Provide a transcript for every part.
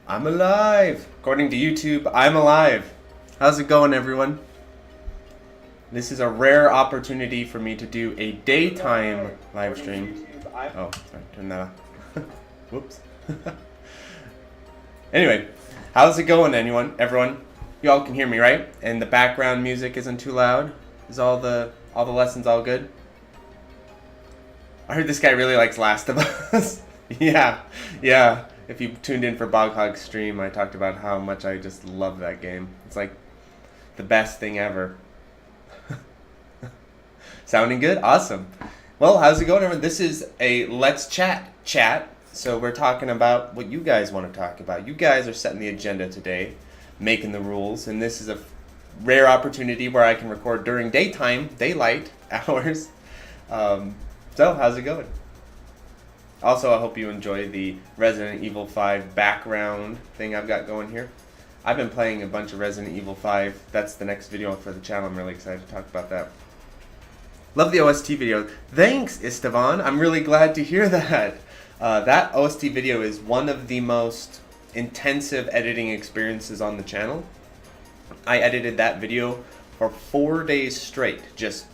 I'm alive! According to YouTube, I'm alive. How's it going, everyone? This is a rare opportunity for me to do a daytime live stream. Oh, sorry, turn that off. Whoops. Anyway, how's it going, everyone? You all can hear me, right? And the background music isn't too loud? Is all the lessons all good? I heard this guy really likes Last of Us. Yeah. If you tuned in for Bog Hog's stream, I talked about how much I just love that game. It's like the best thing ever. Sounding good? Awesome. Well, how's it going, everyone? This is a Let's Chat. So we're talking about what you guys want to talk about. You guys are setting the agenda today, making the rules, and this is a rare opportunity where I can record during daylight hours. So, how's it going? Also, I hope you enjoy the Resident Evil 5 background thing I've got going here. I've been playing a bunch of Resident Evil 5. That's the next video for the channel. I'm really excited to talk about that. Love the OST video. Thanks, Estevan. I'm really glad to hear that. That OST video is one of the most intensive editing experiences on the channel. I edited that video for 4 days straight, just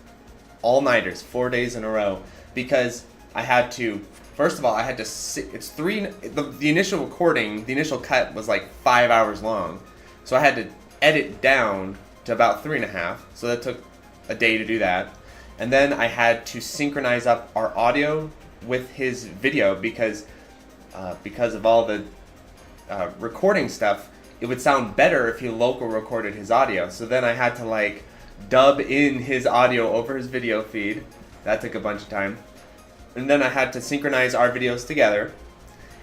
all-nighters, 4 days in a row, because I had to, first of all, I had to sit, the initial recording, the initial cut was like 5 hours long, so I had to edit down to about 3.5, so that took a day to do that. And then I had to synchronize up our audio with his video because of all the recording stuff. It would sound better if he local recorded his audio. So then I had to like dub in his audio over his video feed. That took a bunch of time. And then I had to synchronize our videos together.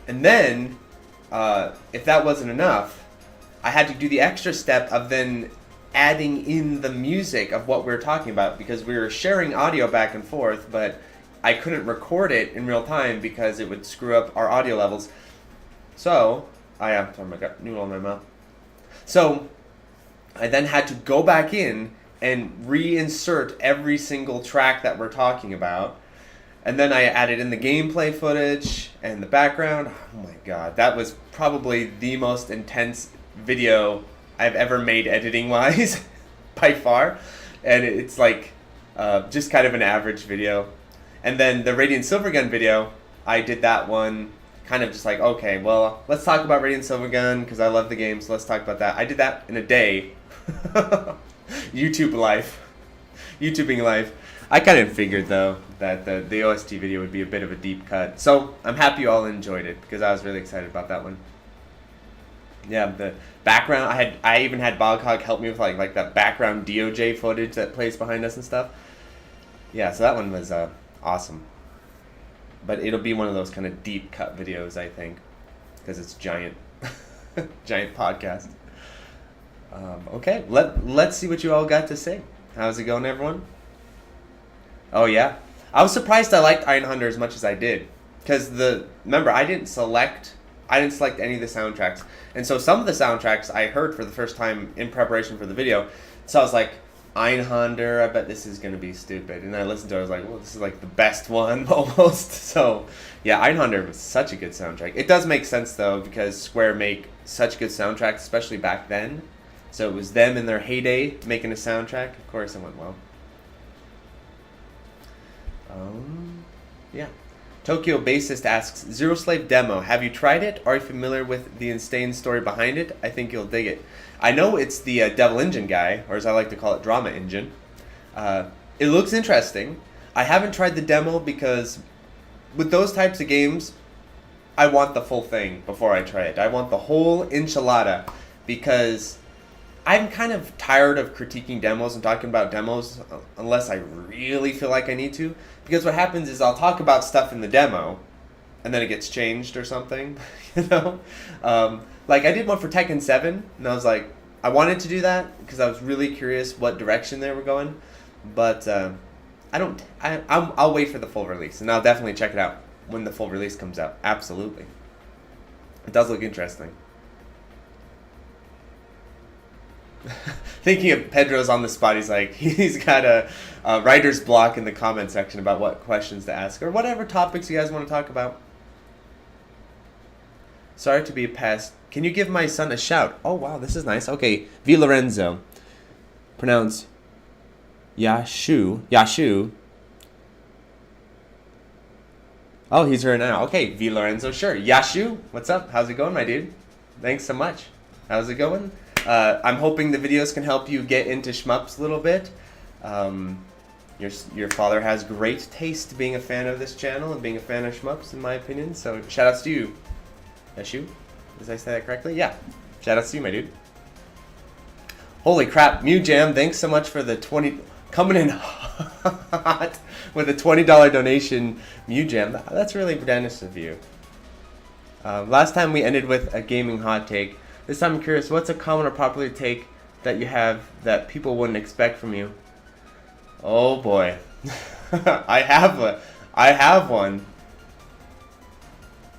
And then, if that wasn't enough, I had to do the extra step of then adding in the music of what we were talking about, because we were sharing audio back and forth, but I couldn't record it in real time because it would screw up our audio levels. So, sorry, I got noodle in my mouth. So, I then had to go back in and reinsert every single track that we're talking about. And then I added in the gameplay footage and the background. Oh my god, that was probably the most intense video I've ever made editing-wise, by far. And it's like just kind of an average video. And then the Radiant Silvergun video, I did that one kind of just like, okay, well, let's talk about Radiant Silvergun because I love the game, so let's talk about that. I did that in a day. YouTubing life. I kind of figured, though, that the OST video would be a bit of a deep cut. So I'm happy you all enjoyed it because I was really excited about that one. Yeah, the background, I even had Bog Hog help me with like that background DOJ footage that plays behind us and stuff. Yeah, so that one was awesome. But it'll be one of those kind of deep cut videos, I think, because it's giant podcast. Okay, let's see what you all got to say. How's it going, everyone? Oh yeah, I was surprised I liked Iron Hunter as much as I did, because remember I didn't select any of the soundtracks, and so some of the soundtracks I heard for the first time in preparation for the video. So I was like, Iron Hunter, I bet this is gonna be stupid, and I listened to it. I was like, well, this is like the best one almost. So yeah, Iron Hunter was such a good soundtrack. It does make sense though, because Square make such good soundtracks, especially back then. So it was them in their heyday making a soundtrack. Of course, it went well. Yeah. Tokyo Bassist asks, Zero Slave demo, have you tried it? Are you familiar with the insane story behind it? I think you'll dig it. I know it's the Devil Engine guy, or as I like to call it, Drama Engine. It looks interesting. I haven't tried the demo because with those types of games, I want the full thing before I try it. I want the whole enchilada, because I'm kind of tired of critiquing demos and talking about demos unless I really feel like I need to. Because what happens is I'll talk about stuff in the demo and then it gets changed or something, you know? Like I did one for Tekken 7 and I was like, I wanted to do that because I was really curious what direction they were going. But I'll wait for the full release, and I'll definitely check it out when the full release comes out. Absolutely. It does look interesting. Thinking of Pedro's on the spot, he's got a writer's block in the comment section about what questions to ask or whatever topics you guys want to talk about. Sorry to be a past Can you give my son a shout? Oh, wow, this is nice. Okay, V. Lorenzo. Pronounce Yashu. Oh, he's here now. Okay, V. Lorenzo, sure. Yashu, what's up? How's it going, my dude? Thanks so much. How's it going? I'm hoping the videos can help you get into shmups a little bit. Your father has great taste being a fan of this channel and being a fan of shmups, in my opinion. So shout outs to you. Yashu? Did I say that correctly? Yeah. Shout outs to you, my dude. Holy crap, Mew Jam, thanks so much for the 20... Coming in hot with a $20 donation, Mew Jam. That's really generous of you. Last time we ended with a gaming hot take. This time I'm curious, what's a common or popular take that you have that people wouldn't expect from you? Oh boy. I have one.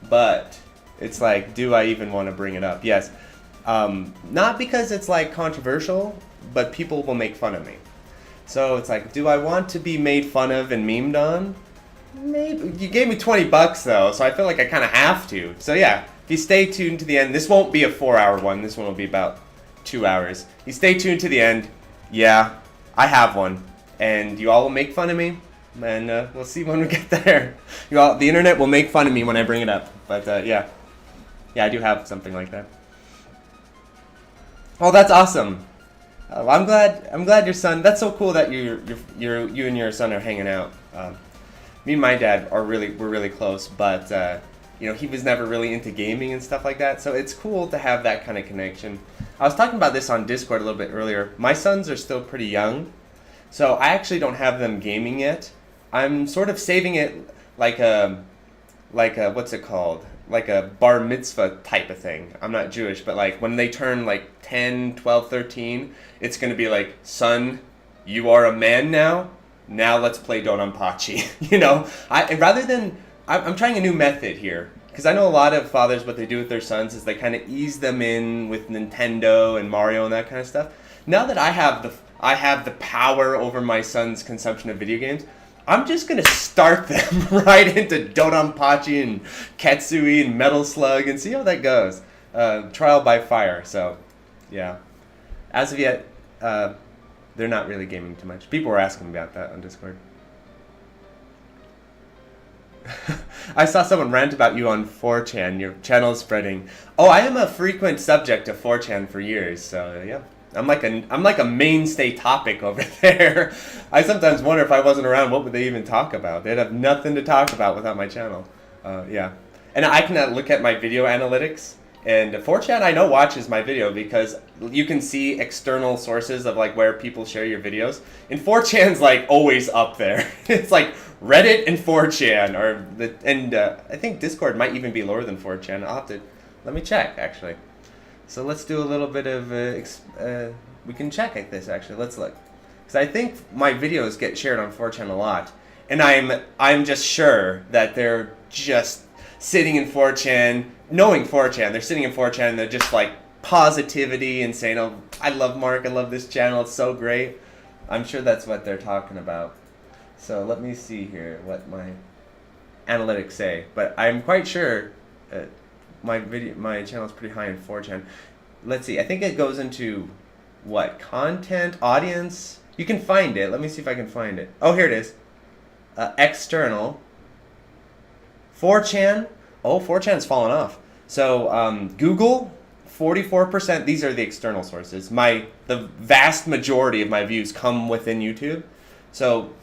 But it's like, do I even want to bring it up? Yes. Not because it's like controversial, but people will make fun of me. So it's like, do I want to be made fun of and memed on? Maybe. You gave me 20 bucks though, so I feel like I kind of have to. So yeah, if you stay tuned to the end, this won't be a 4-hour one. This one will be about 2 hours. You stay tuned to the end. Yeah, I have one, and you all will make fun of me, and we'll see when we get there. You all, the internet will make fun of me when I bring it up. But yeah, I do have something like that. Oh, that's awesome. I'm glad your son. That's so cool that you and your son are hanging out. Me and my dad we're really close, but you know, he was never really into gaming and stuff like that. So it's cool to have that kind of connection. I was talking about this on Discord a little bit earlier. My sons are still pretty young, so I actually don't have them gaming yet. I'm sort of saving it like a what's it called? Like a bar mitzvah type of thing. I'm not Jewish, but like when they turn like 10, 12, 13, it's going to be like, son, you are a man now. Now let's play Donanpachi. You know, I'm trying a new method here, because I know a lot of fathers, what they do with their sons is they kind of ease them in with Nintendo and Mario and that kind of stuff. Now that I have the power over my son's consumption of video games, I'm just going to start them right into Donanpachi and Ketsui and Metal Slug and see how that goes. Trial by fire, so yeah. As of yet, they're not really gaming too much. People were asking me about that on Discord. I saw someone rant about you on 4chan. Your channel is spreading. Oh, I am a frequent subject of 4chan for years, so yeah. I'm like a mainstay topic over there. I sometimes wonder if I wasn't around, what would they even talk about? They'd have nothing to talk about without my channel. Yeah. And I can look at my video analytics, and 4chan I know watches my video because you can see external sources of like where people share your videos. And 4chan's like always up there. It's like Reddit and 4chan, I think Discord might even be lower than 4chan. I'll have to, let me check actually. So let's do a little bit of, we can check at this actually, let's look. Because I think my videos get shared on 4chan a lot. And I'm just sure that they're just sitting in 4chan, knowing 4chan, they're sitting in 4chan and they're just like positivity and saying, oh, I love Mark, I love this channel, it's so great. I'm sure that's what they're talking about. So let me see here what my analytics say. But I'm quite sure my channel is pretty high in 4chan. Let's see. I think it goes into what? Content, audience. You can find it. Let me see if I can find it. Oh, here it is. External. 4chan. Oh, 4chan's fallen off. So Google, 44%. These are the external sources. The vast majority of my views come within YouTube. So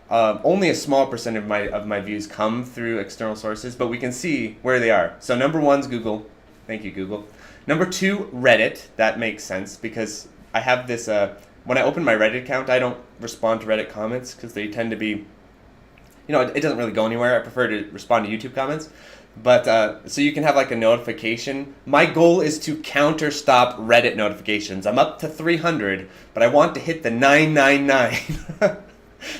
only a small percent of my views come through external sources, but we can see where they are. So number 1's Google. Thank you, Google. Number 2, Reddit. That makes sense because I have this, when I open my Reddit account, I don't respond to Reddit comments because they tend to be, you know, it doesn't really go anywhere. I prefer to respond to YouTube comments. But, so you can have like a notification. My goal is to counter-stop Reddit notifications. I'm up to 300, but I want to hit the 999.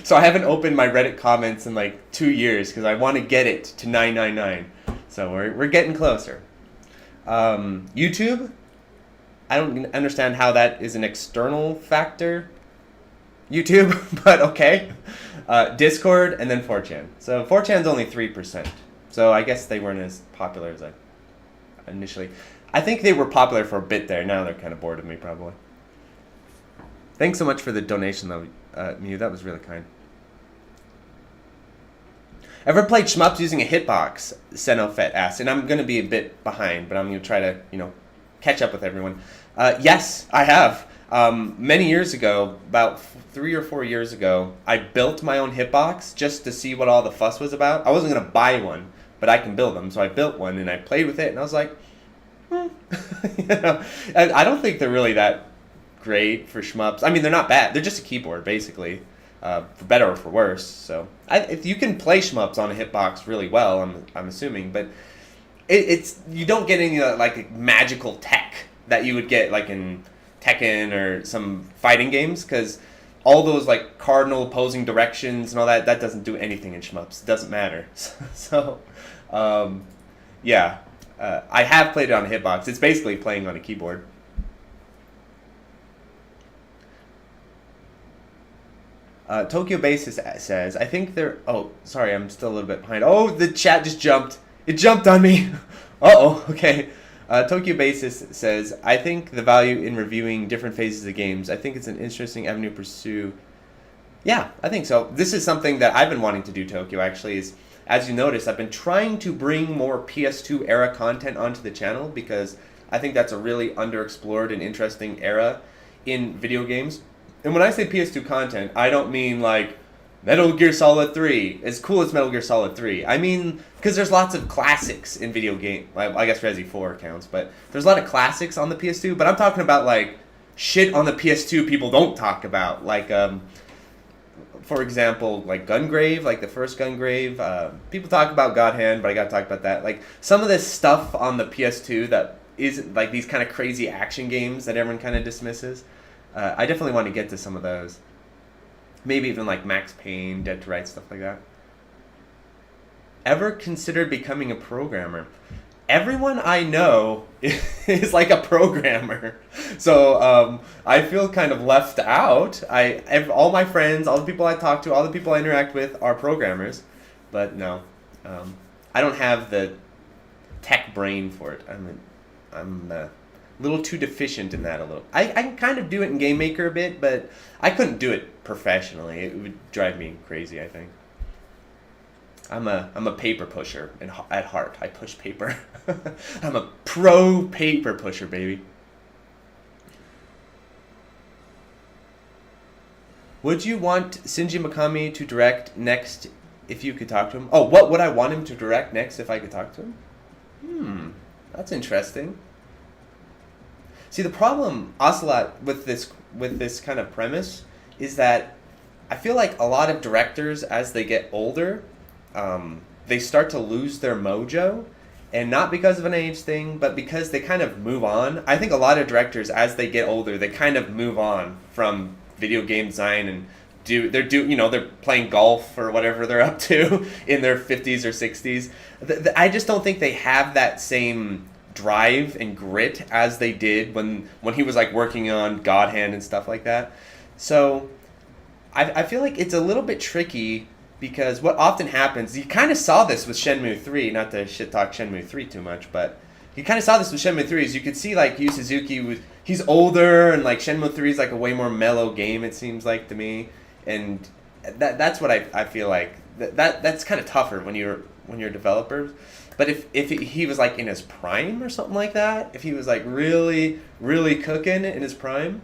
So I haven't opened my Reddit comments in like 2 years because I want to get it to 999. So we're getting closer. YouTube, I don't understand how that is an external factor. YouTube, but okay. Discord and then 4chan. So 4chan's only 3%. So I guess they weren't as popular as initially. I think they were popular for a bit there. Now they're kind of bored of me, probably. Thanks so much for the donation, though, Mew. That was really kind. Ever played shmups using a hitbox? Senofet asked, and I'm going to be a bit behind, but I'm going to try to, catch up with everyone. Yes, I have. Many years ago, about 3 or 4 years ago, I built my own hitbox just to see what all the fuss was about. I wasn't going to buy one, but I can build them. So I built one, and I played with it, and I was like, I don't think they're really that great for shmups. I mean, they're not bad. They're just a keyboard, basically, for better or for worse. So if you can play shmups on a hitbox really well, I'm assuming, but it's you don't get any like magical tech that you would get like in Tekken or some fighting games, because all those like cardinal opposing directions and all that doesn't do anything in shmups. It doesn't matter. So, yeah. I have played it on a hitbox. It's basically playing on a keyboard. Tokyo Basis says, I think they're... Oh, sorry, I'm still a little bit behind. Oh, the chat just jumped. It jumped on me. Uh-oh, okay. Tokyo Basis says, I think the value in reviewing different phases of games, I think it's an interesting avenue to pursue. Yeah, I think so. This is something that I've been wanting to do, Tokyo, actually, is... As you notice, I've been trying to bring more PS2 era content onto the channel because I think that's a really underexplored and interesting era in video games. And when I say PS2 content, I don't mean like Metal Gear Solid 3, as cool as Metal Gear Solid 3. I mean, because there's lots of classics in video game. I guess Resi 4 counts, but there's a lot of classics on the PS2. But I'm talking about like shit on the PS2 people don't talk about, like for example, like Gungrave, like the first Gungrave. People talk about God Hand, but I gotta talk about that. Like some of this stuff on the PS2 that isn't like these kind of crazy action games that everyone kind of dismisses. I definitely want to get to some of those. Maybe even like Max Payne, Dead to Rights, stuff like that. Ever considered becoming a programmer? Everyone I know is like a programmer, so I feel kind of left out. All my friends, all the people I talk to, all the people I interact with are programmers, but no, I don't have the tech brain for it. I'm a little too deficient in that. I can kind of do it in Game Maker a bit, but I couldn't do it professionally. It would drive me crazy, I think. I'm a paper pusher at heart. I push paper. I'm a pro paper pusher, baby. Would you want Shinji Mikami to direct next if you could talk to him? Oh, what would I want him to direct next if I could talk to him? That's interesting. See, the problem, Ocelot, with this kind of premise is that I feel like a lot of directors, as they get older, they start to lose their mojo, and not because of an age thing, but because they kind of move on. I think a lot of directors, as they get older, they kind of move on from video game design and they're playing golf or whatever they're up to in their 50s or 60s. I just don't think they have that same drive and grit as they did when he was like working on God Hand and stuff like that. So I feel like it's a little bit tricky. Because what often happens, you kind of saw this with Shenmue 3, not to shit talk Shenmue 3 too much, but you kind of saw this with Shenmue 3, is you could see like Yu Suzuki, he's older, and like Shenmue 3 is like a way more mellow game, it seems like to me, and that's what I feel like. That's kind of tougher when you're developers. But if he was like in his prime or something like that, if he was like really, really cooking in his prime,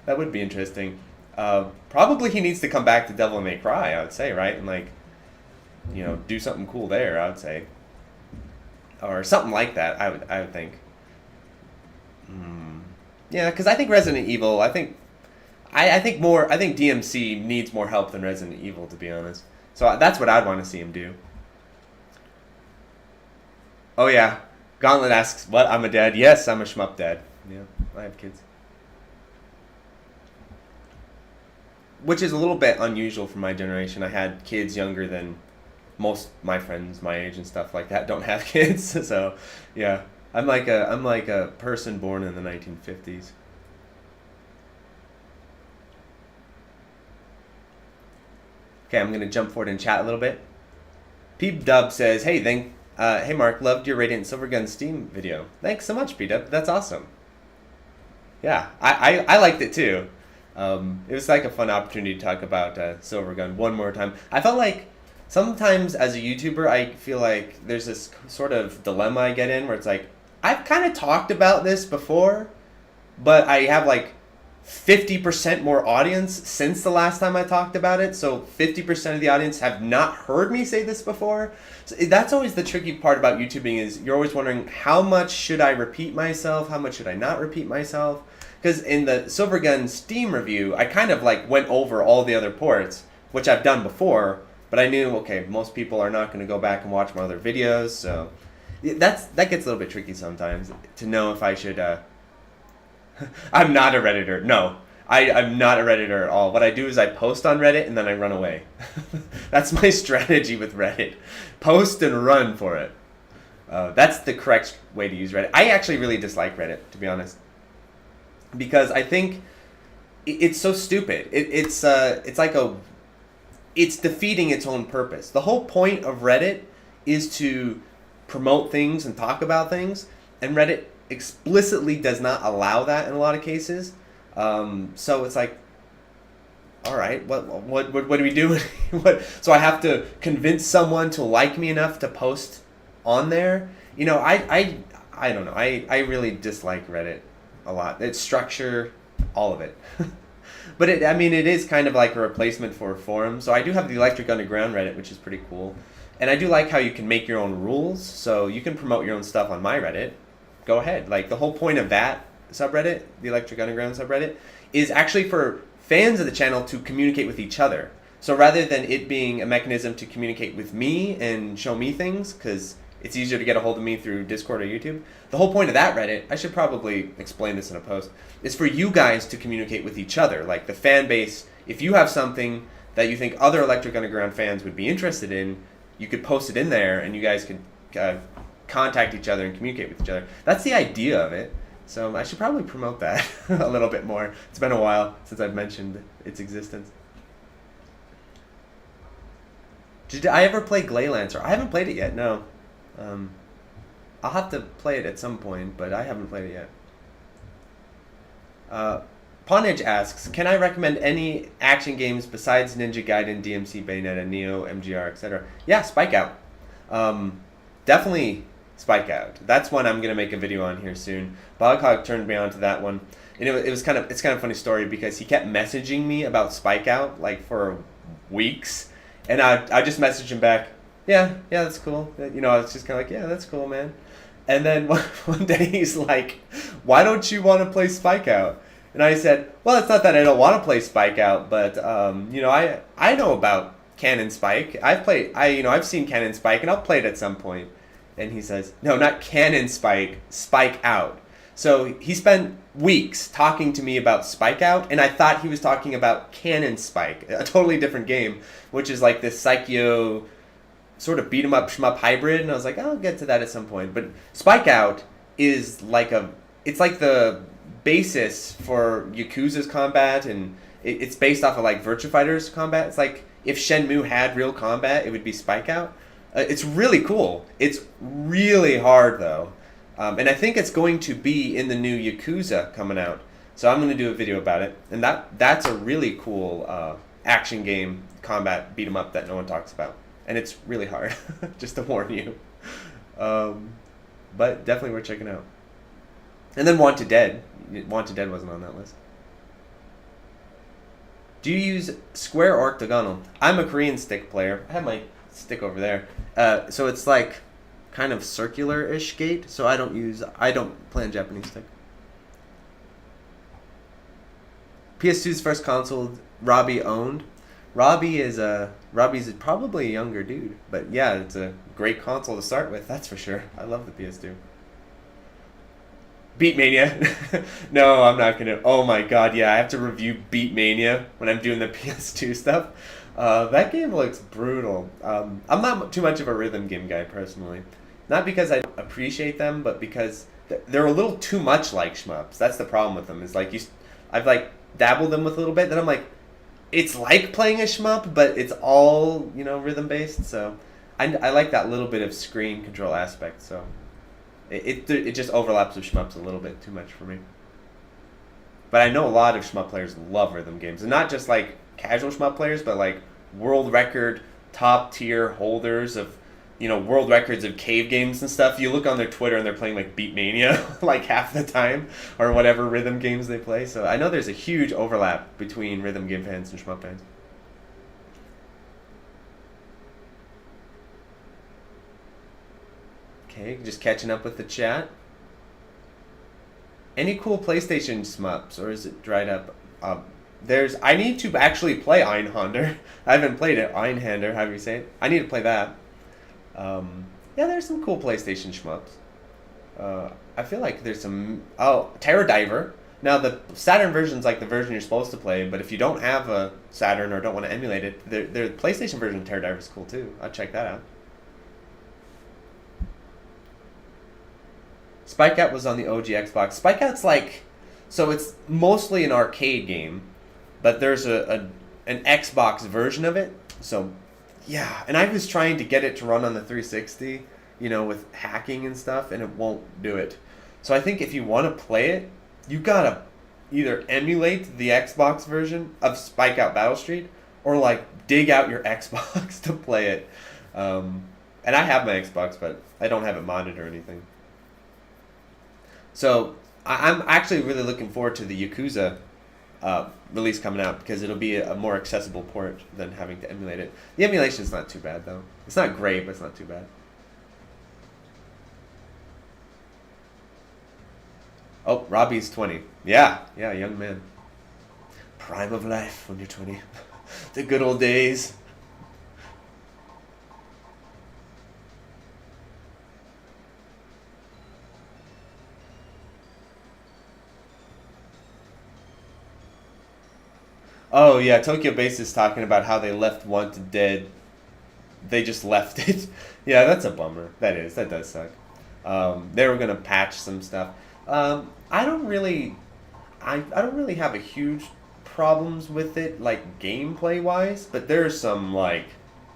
that would be interesting. Probably he needs to come back to Devil May Cry, I would say, right? And like, do something cool there, I would say, or something like that. I would think. Yeah, because I think Resident Evil. I think DMC needs more help than Resident Evil, to be honest. So that's what I'd want to see him do. Oh yeah, Gauntlet asks, "What? I'm a dad?" Yes, I'm a shmup dad. Yeah, I have kids. Which is a little bit unusual for my generation. I had kids younger than most my friends my age and stuff like that don't have kids. So, yeah, I'm like a person born in the 1950s. Okay, I'm gonna jump forward and chat a little bit. Peep Dub says, "Hey, Hey Mark, loved your Radiant Silvergun Steam video. Thanks so much, B-Dub. That's awesome. Yeah, I liked it too. It was like a fun opportunity to talk about Silvergun one more time. I felt like sometimes as a YouTuber, I feel like there's this sort of dilemma I get in where it's like, I've kind of talked about this before, but I have like 50% more audience since the last time I talked about it. So 50% of the audience have not heard me say this before. So that's always the tricky part about YouTubing, is you're always wondering, how much should I repeat myself? How much should I not repeat myself? Because in the Silvergun Steam review, I kind of like went over all the other ports, which I've done before, but I knew, okay, most people are not going to go back and watch my other videos, so that gets a little bit tricky sometimes to know if I should. I'm not a Redditor. No, I'm not a Redditor at all. What I do is I post on Reddit and then I run away. That's my strategy with Reddit. Post and run for it. That's the correct way to use Reddit. I actually really dislike Reddit, to be honest, because I think it's so stupid. It's defeating its own purpose. The whole point of Reddit is to promote things and talk about things, and Reddit explicitly does not allow that in a lot of cases. So it's like, all right, what do we do? So I have to convince someone to like me enough to post on there. You know, I don't know. I really dislike Reddit a lot. Its structure, all of it. But it is kind of like a replacement for a forum. So I do have the Electric Underground Reddit, which is pretty cool. And I do like how you can make your own rules. So you can promote your own stuff on my Reddit. Go ahead. Like, the whole point of that subreddit, the Electric Underground subreddit, is actually for fans of the channel to communicate with each other. So rather than it being a mechanism to communicate with me and show me things, because it's easier to get a hold of me through Discord or YouTube, the whole point of that Reddit, I should probably explain this in a post, is for you guys to communicate with each other. Like, the fan base, if you have something that you think other Electric Underground fans would be interested in, you could post it in there and you guys could contact each other and communicate with each other. That's the idea of it. So I should probably promote that a little bit more. It's been a while since I've mentioned its existence. Did I ever play Glaylancer? I haven't played it yet, no. I'll have to play it at some point, but I haven't played it yet. Pawnage asks, can I recommend any action games besides Ninja Gaiden, DMC, Bayonetta, Neo, MGR, etc.? Yeah, Spike Out. Definitely Spike Out. That's one I'm going to make a video on here soon. Boghog turned me on to that one. And it's kind of a funny story, because he kept messaging me about Spike Out like for weeks. And I just messaged him back, yeah, that's cool. You know, I was just kind of like, yeah, that's cool, man. And then one day he's like, why don't you want to play Spike Out? And I said, well, it's not that I don't want to play Spike Out, but you know, I know about Cannon Spike. I've seen Cannon Spike, and I'll play it at some point. And he says, no, not Cannon Spike, Spike Out. So he spent weeks talking to me about Spike Out, and I thought he was talking about Cannon Spike, a totally different game, which is like this Psycho sort of beat 'em up shmup hybrid. And I was like, I'll get to that at some point. But Spike Out is like it's like the basis for Yakuza's combat, and it's based off of like Virtua Fighter's combat. It's like if Shenmue had real combat, it would be Spike Out. It's really cool. It's really hard, though. And I think it's going to be in the new Yakuza coming out. So I'm going to do a video about it. And that's a really cool action game, combat, beat 'em up that no one talks about. And it's really hard, just to warn you. But definitely worth checking out. And then Wanted Dead. Wanted Dead wasn't on that list. Do you use square or octagonal? I'm a Korean stick player. I have my stick over there. So it's like kind of circular-ish gate. So I don't play on Japanese stick. PS2's first console Robbie owned. Robbie's probably a younger dude, but yeah, it's a great console to start with. That's for sure. I love the PS2. Beatmania. No, I'm not gonna. Oh my god, yeah, I have to review Beatmania when I'm doing the PS2 stuff. That game looks brutal. I'm not too much of a rhythm game guy personally. Not because I don't appreciate them, but because they're a little too much like shmups. That's the problem with them. Is like I've like dabbled them with a little bit, then I'm like, it's like playing a shmup, but it's all rhythm based. So I like that little bit of screen control aspect. So it just overlaps with shmups a little bit too much for me. But I know a lot of shmup players love rhythm games, and not just like casual shmup players, but like world record top tier holders of world records of cave games and stuff. You look on their Twitter and they're playing like Beatmania like half the time, or whatever rhythm games they play. So I know there's a huge overlap between rhythm game fans and shmup fans. Okay, just catching up with the chat. Any cool PlayStation shmups, or is it dried up? I need to actually play Einhander. I haven't played it. Einhander, however you say it. I need to play that. Yeah, there's some cool PlayStation shmups. I feel like there's some... Oh, Terror Diver. Now, the Saturn version's like the version you're supposed to play, but if you don't have a Saturn or don't want to emulate it, the PlayStation version of Terror Diver is cool too. I'll check that out. Spike Out was on the OG Xbox. Spike Out's like... So it's mostly an arcade game, but there's an Xbox version of it. So, yeah. And I was trying to get it to run on the 360, with hacking and stuff, and it won't do it. So I think if you want to play it, you gotta either emulate the Xbox version of Spike Out Battle Street, or like dig out your Xbox to play it. And I have my Xbox, but I don't have it modded or anything. So I'm actually really looking forward to the Yakuza release coming out, because it'll be a more accessible port than having to emulate it. The emulation's not too bad, though. It's not great, but it's not too bad. Oh, Robbie's 20. Yeah, young man. Prime of life when you're 20. The good old days. Oh, yeah, Tokyo Base is talking about how they left Wanted Dead. They just left it. Yeah, that's a bummer. That does suck. They were going to patch some stuff. I don't really have a huge problems with it, like, gameplay-wise, but there's some, like,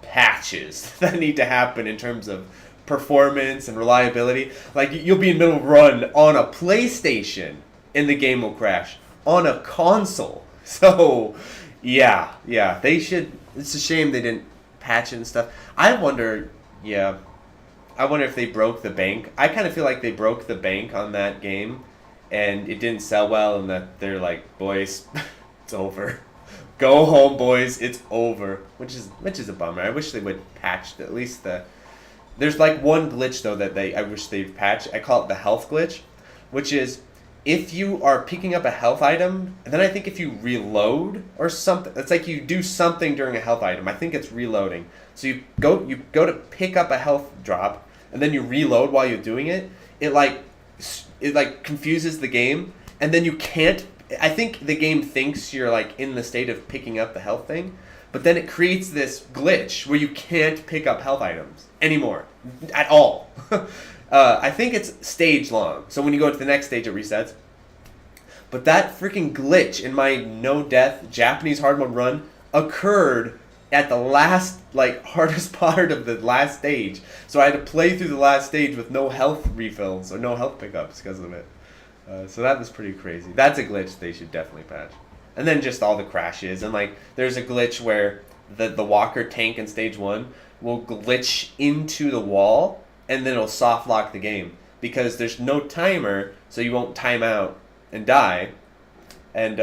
patches that need to happen in terms of performance and reliability. Like, you'll be in middle run on a PlayStation, and the game will crash. On a console. So, yeah, they should. It's a shame they didn't patch it and stuff. I wonder if they broke the bank. I kind of feel like they broke the bank on that game, and it didn't sell well, and that they're like, boys, it's over. Go home, boys, it's over. Which is a bummer. I wish they would patch at least the... There's like one glitch, though, that I wish they'd patch. I call it the health glitch, which is... If you are picking up a health item, and then I think if you reload or something, it's like you do something during a health item. I think it's reloading. So you go to pick up a health drop, and then you reload while you're doing it. It confuses the game, and then you can't. I think the game thinks you're like in the state of picking up the health thing, but then it creates this glitch where you can't pick up health items anymore at all. I think it's stage long, so when you go to the next stage, it resets. But that freaking glitch in my no-death Japanese hard mode run occurred at the last, hardest part of the last stage. So I had to play through the last stage with no health refills or no health pickups because of it. So that was pretty crazy. That's a glitch they should definitely patch. And then just all the crashes. And, there's a glitch where the walker tank in stage 1 will glitch into the wall, and then it'll soft lock the game because there's no timer, so you won't time out and die. And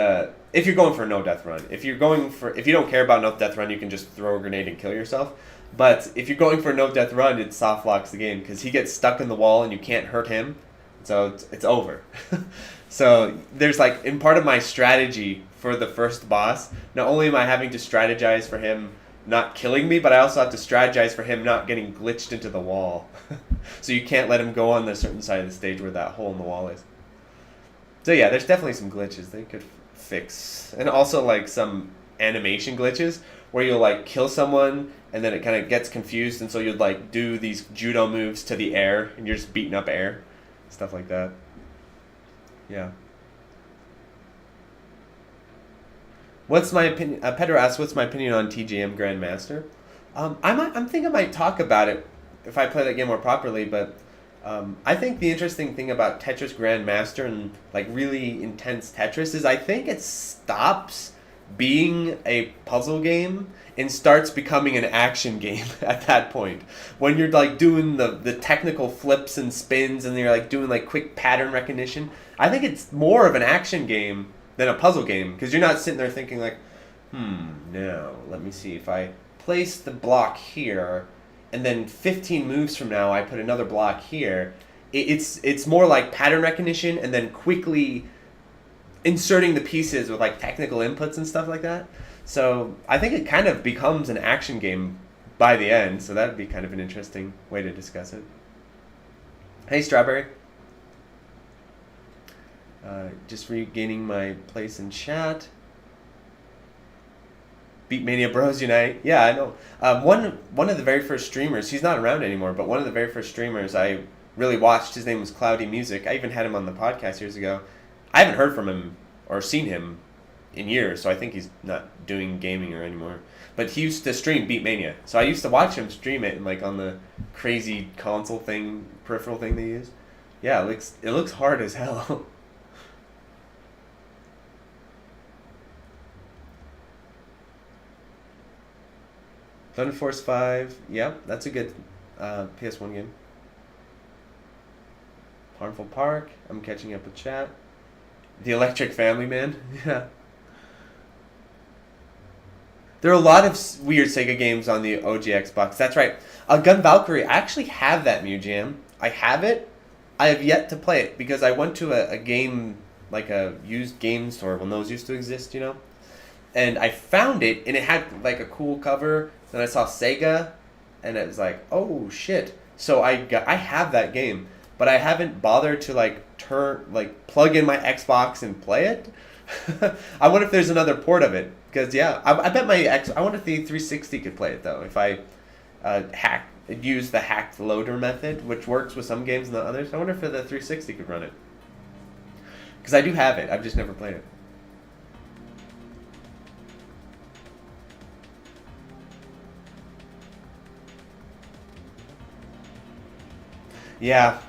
if you're going for a no death run, if you don't care about no death run, you can just throw a grenade and kill yourself. But if you're going for a no death run, it soft locks the game because he gets stuck in the wall and you can't hurt him, so it's over. So there's in part of my strategy for the first boss, not only am I having to strategize for him not killing me, but I also have to strategize for him not getting glitched into the wall. So you can't let him go on the certain side of the stage where that hole in the wall is. So yeah, there's definitely some glitches they could fix. And also some animation glitches where you'll kill someone and then it kind of gets confused, and so you'd do these judo moves to the air and you're just beating up air. Stuff like that. Yeah. What's my opinion? Pedro asks, what's my opinion on TGM Grandmaster? I'm thinking I might talk about it if I play that game more properly, but I think the interesting thing about Tetris Grandmaster and like really intense Tetris is I think it stops being a puzzle game and starts becoming an action game at that point. When you're like doing the technical flips and spins and you're like doing like quick pattern recognition, I think it's more of an action game than a puzzle game because you're not sitting there thinking like, now let me see if I place the block here and then 15 moves from now I put another block here. It's more like pattern recognition and then quickly inserting the pieces with like technical inputs and stuff like that. So I think it kind of becomes an action game by the end. So that would be kind of an interesting way to discuss it. Hey, Strawberry. Just regaining my place in chat. Beatmania Bros Unite. Yeah, I know. One of the very first streamers, he's not around anymore, but one of the very first streamers I really watched, his name was Cloudy Music. I even had him on the podcast years ago. I haven't heard from him or seen him in years, so I think he's not doing gaming or anymore. But he used to stream Beatmania, so I used to watch him stream it, and like on the crazy console thing, peripheral thing they use. Yeah, it looks hard as hell. Thunder Force 5, yep, that's a good PS1 game. Harmful Park, I'm catching up with chat. The Electric Family Man, yeah. There are a lot of weird Sega games on the OG Xbox, that's right. Gun Valkyrie, I actually have that Mujam. I have it. I have yet to play it because I went to a game, like a used game store when those used to exist, you know? And I found it, and it had like a cool cover. Then I saw Sega, and it was like, oh shit! So I have that game, but I haven't bothered to plug in my Xbox and play it. I wonder if there's another port of it, because yeah, I bet I wonder if the 360 could play it though. If I use the hacked loader method, which works with some games and not others. I wonder if the 360 could run it, because I do have it. I've just never played it. Yeah.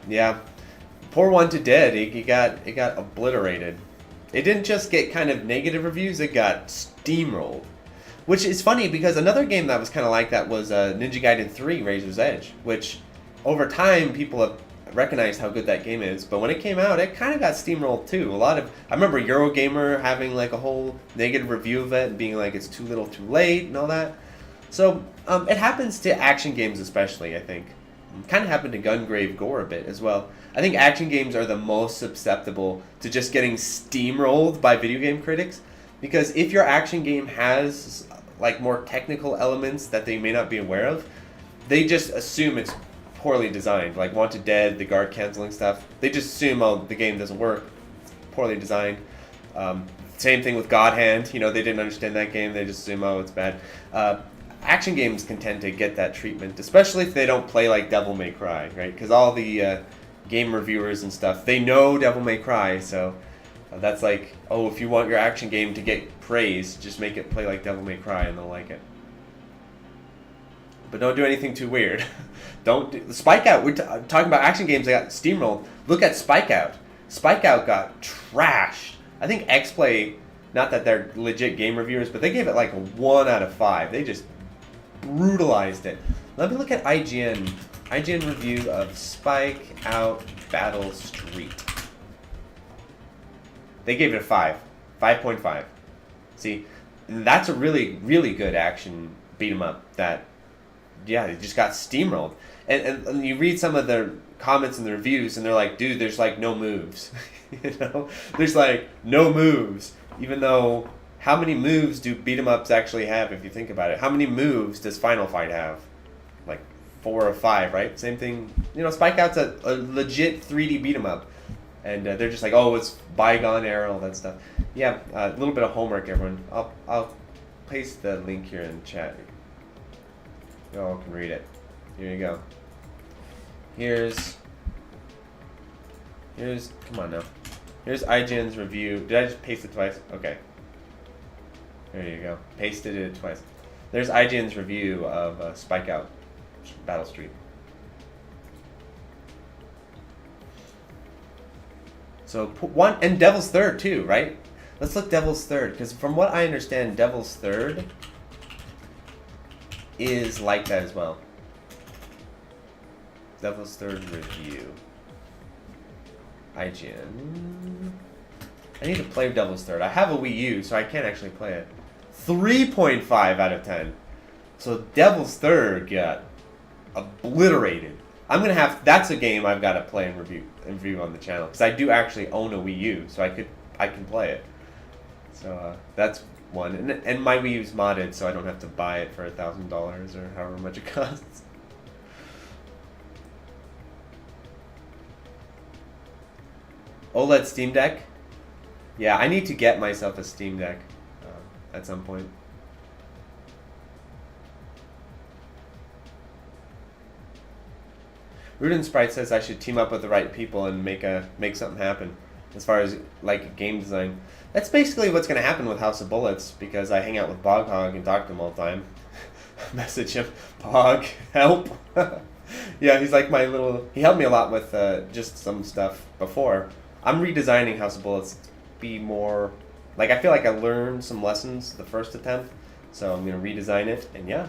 Poor One to Dead. It got obliterated. It didn't just get kind of negative reviews. It got steamrolled, which is funny because another game that was kind of like that was Ninja Gaiden 3: Razor's Edge, which over time people have recognized how good that game is. But when it came out, it kind of got steamrolled too. I remember Eurogamer having like a whole negative review of it and being like it's too little, too late, and all that. So it happens to action games especially, I think. Kind of happened to Gungrave Gore a bit as well. I think action games are the most susceptible to just getting steamrolled by video game critics, because if your action game has like more technical elements that they may not be aware of, they just assume it's poorly designed. Like Wanted Dead, the guard canceling stuff, they just assume, oh, the game doesn't work, it's poorly designed. Same thing with God Hand. They didn't understand that game, they just assume, oh, it's bad. Action games can tend to get that treatment, especially if they don't play like Devil May Cry, right? Because all the game reviewers and stuff, they know Devil May Cry, so that's like, oh, if you want your action game to get praise, just make it play like Devil May Cry and they'll like it. But don't do anything too weird. Spike Out, we're talking about action games that got steamrolled. Look at Spike Out. Spike Out got trashed. I think X-Play, not that they're legit game reviewers, but they gave it like a 1 out of 5. They just brutalized it. Let me look at IGN. IGN review of Spike Out Battle Street. They gave it a 5. 5.5. See, that's a really, really good action beat 'em up that, yeah, it just got steamrolled. And you read some of the comments and the reviews, and they're like, dude, there's like no moves. There's like no moves. Even though, how many moves do beat 'em ups actually have if you think about it? How many moves does Final Fight have? Like 4 or 5, right? Same thing. Spike Out's a legit 3D beat 'em up. And they're just like, oh, it's bygone era, all that stuff. Yeah, a little bit of homework, everyone. I'll paste the link here in chat. You all can read it. Here you go. Here's come on now. Here's IGN's review. Did I just paste it twice? Okay. There you go. Pasted it twice. There's IGN's review of Spike Out Battle Street. So one, and Devil's Third too, right? Let's look Devil's Third, because from what I understand, Devil's Third is like that as well. Devil's Third review. IGN. I need to play Devil's Third. I have a Wii U, so I can't actually play it. 3.5 out of 10. So Devil's Third got obliterated. I'm gonna have. That's a game I've got to play and review on the channel, because I do actually own a Wii U, so I can play it. So that's one, and my Wii U's modded, so I don't have to buy it for $1,000 or however much it costs. OLED Steam Deck. Yeah, I need to get myself a Steam Deck at some point. Rudin Sprite says I should team up with the right people and make something happen as far as like game design. That's basically what's going to happen with House of Bullets, because I hang out with Bog Hog and talk to him all the time. Message him, Bog, help. Yeah, he's like my little. He helped me a lot with just some stuff before. I'm redesigning House of Bullets to be more like, I feel like I learned some lessons the first attempt, so I'm going to redesign it. And yeah,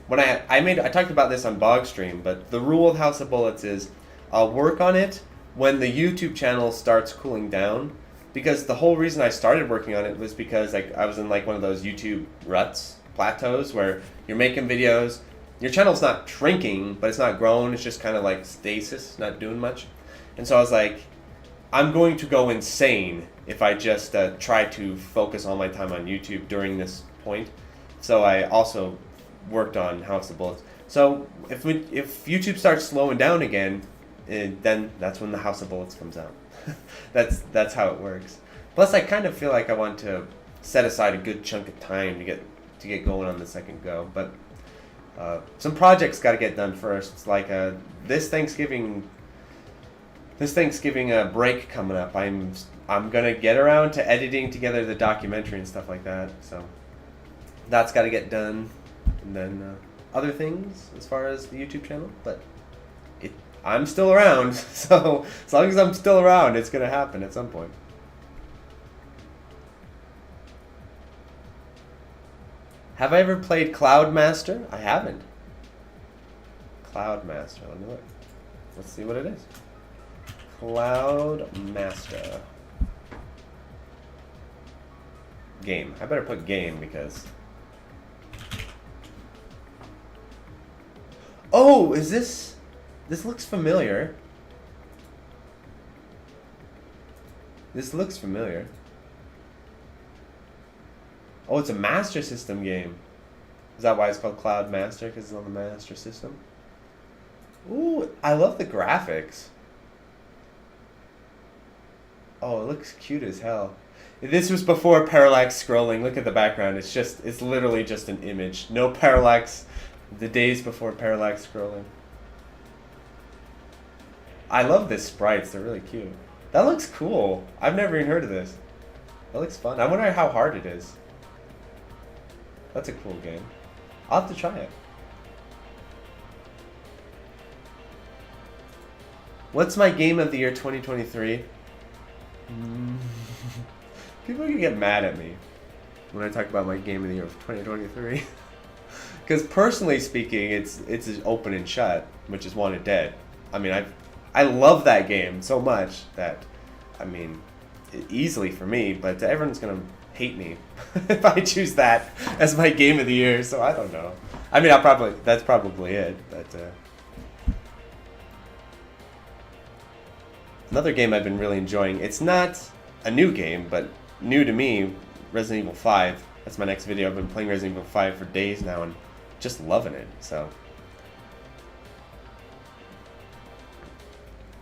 when I talked about this on Bog Stream, but the rule of House of Bullets is I'll work on it when the YouTube channel starts cooling down, because the whole reason I started working on it was because I was in like one of those YouTube ruts, plateaus, where you're making videos, your channel's not shrinking, but it's not growing, it's just kind of like stasis, not doing much. And so I was like, I'm going to go insane if I just try to focus all my time on YouTube during this point. So I also worked on House of Bullets. So if YouTube starts slowing down again, then that's when the House of Bullets comes out. That's how it works. Plus, I kind of feel like I want to set aside a good chunk of time to get going on the second go. But some projects got to get done first. It's like this Thanksgiving break coming up. I'm gonna get around to editing together the documentary and stuff like that. So that's got to get done, and then other things as far as the YouTube channel. But I'm still around, so as long as I'm still around, it's gonna happen at some point. Have I ever played Cloud Master? I haven't. Cloud Master. Let me look. Let's see what it is. Cloud Master. Game. I better put game because... Oh, is this... This looks familiar. This looks familiar. Oh, it's a Master System game. Is that why it's called Cloud Master? Because it's on the Master System? Ooh, I love the graphics. Oh, it looks cute as hell. This was before parallax scrolling. Look at the background. It's literally just an image. No parallax. The days before parallax scrolling. I love this sprites. They're really cute. That looks cool. I've never even heard of this. That looks fun. I wonder how hard it is. That's a cool game. I'll have to try it. What's my game of the year 2023? People can get mad at me when I talk about my game of the year of 2023. Because personally speaking, it's open and shut, which is Wanted Dead. I mean, I love that game so much that, I mean, easily for me, but everyone's going to hate me if I choose that as my game of the year, so I don't know. I mean, that's probably it, but... Another game I've been really enjoying, it's not a new game, but new to me, Resident Evil 5. That's my next video. I've been playing Resident Evil 5 for days now and just loving it, so...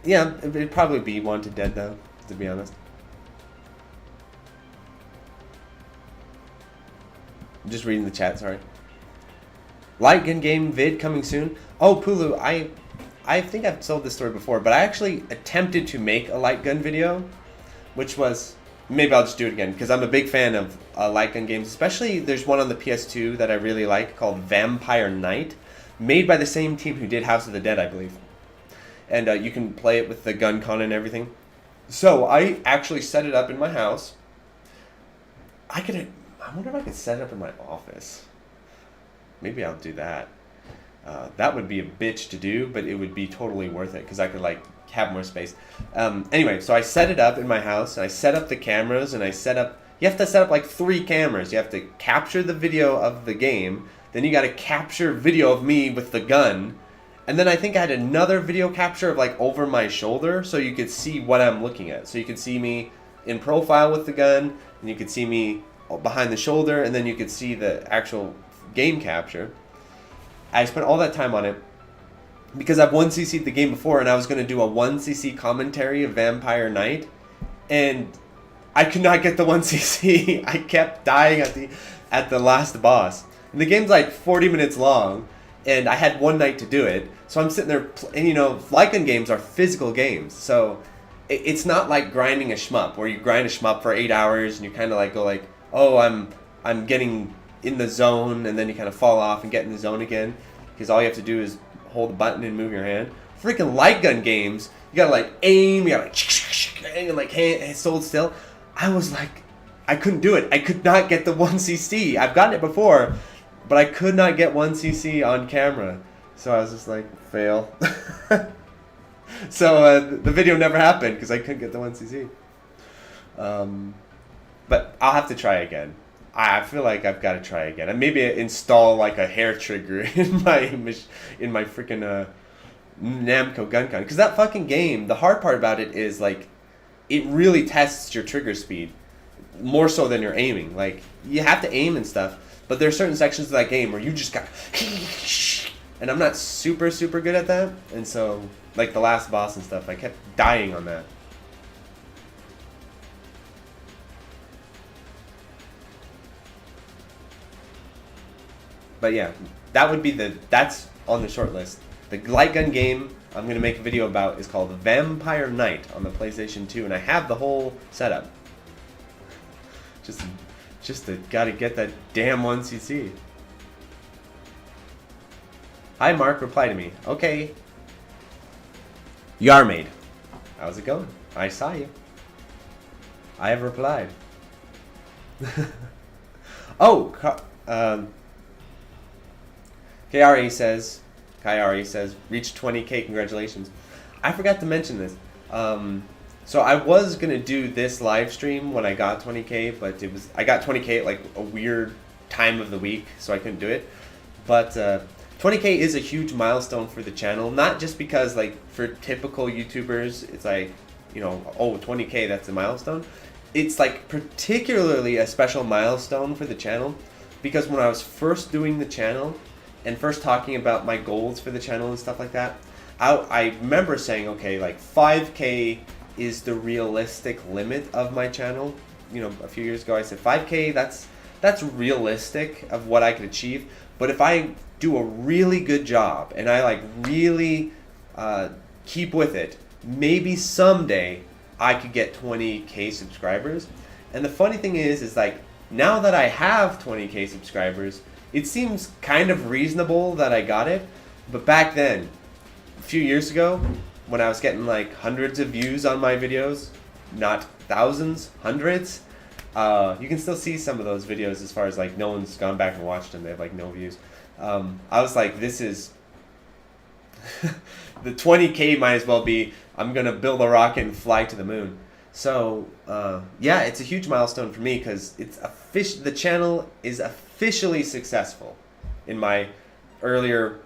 Yeah, it'd probably be Wanted Dead, though, to be honest. I'm just reading the chat, sorry. Light gun game vid coming soon. Oh, Pulu, I think I've told this story before, but I actually attempted to make a light gun video, which was Maybe I'll just do it again because I'm a big fan of light gun games. Especially there's one on the PS2 that I really like called Vampire Knight, made by the same team who did House of the Dead, I believe. And you can play it with the gun con and everything. So I actually set it up in my house. I wonder if I could set it up in my office. Maybe I'll do that. That would be a bitch to do, but it would be totally worth it because I could like have more space. Anyway, so I set it up in my house, and I set up the cameras, and you have to set up like 3 cameras. You have to capture the video of the game, then you got to capture video of me with the gun, and then I think I had another video capture of like over my shoulder so you could see what I'm looking at. So you could see me in profile with the gun, and you could see me behind the shoulder, and then you could see the actual game capture. I spent all that time on it because I've 1cc'd the game before, and I was going to do a 1cc commentary of Vampire Knight, and I could not get the 1cc. I kept dying at the last boss. And the game's like 40 minutes long, and I had one night to do it. So I'm sitting there, and you know, light gun games are physical games. So it's not like grinding a shmup, where you grind a shmup for 8 hours, and you kind of like go like, oh, I'm getting in the zone, and then you kind of fall off and get in the zone again, because all you have to do is hold the button and move your hand. Freaking light gun games, you gotta like aim, you gotta like and like hold still. I was like, I couldn't do it. I could not get the 1cc. I've gotten it before, but I could not get 1cc on camera. So I was just like, fail. So the video never happened because I couldn't get the 1cc. But I'll have to try again. I feel like I've got to try again, and maybe install like a hair trigger in my freaking Namco gun con. Because that fucking game, the hard part about it is like, it really tests your trigger speed more so than your aiming. Like you have to aim and stuff, but there are certain sections of that game where you just got, and I'm not super good at that, and so like the last boss and stuff, I kept dying on that. But yeah, that's on the short list. The light gun game I'm going to make a video about is called Vampire Knight on the PlayStation 2, and I have the whole setup. Just gotta get that damn 1cc. Hi Mark, reply to me. Okay. Yarmade. How's it going? I saw you. I have replied. Oh, Kyari says, reach 20k, congratulations. I forgot to mention this. So I was gonna do this live stream when I got 20k, but I got 20k at like a weird time of the week, so I couldn't do it. But 20k is a huge milestone for the channel, not just because like for typical YouTubers, it's like, you know, oh, 20k, that's a milestone. It's like particularly a special milestone for the channel because when I was first doing the channel and first talking about my goals for the channel and stuff like that, I remember saying, okay, like 5k is the realistic limit of my channel. You know, a few years ago I said 5k, that's realistic of what I could achieve. But if I do a really good job and I like really keep with it, maybe someday I could get 20k subscribers. And the funny thing is like now that I have 20k subscribers, it seems kind of reasonable that I got it. But back then, a few years ago, when I was getting like hundreds of views on my videos, not thousands, hundreds, you can still see some of those videos as far as like no one's gone back and watched them. They have like no views. I was like, this is the 20k might as well be I'm gonna build a rocket and fly to the moon. So yeah, it's a huge milestone for me because the channel is officially successful. In my earlier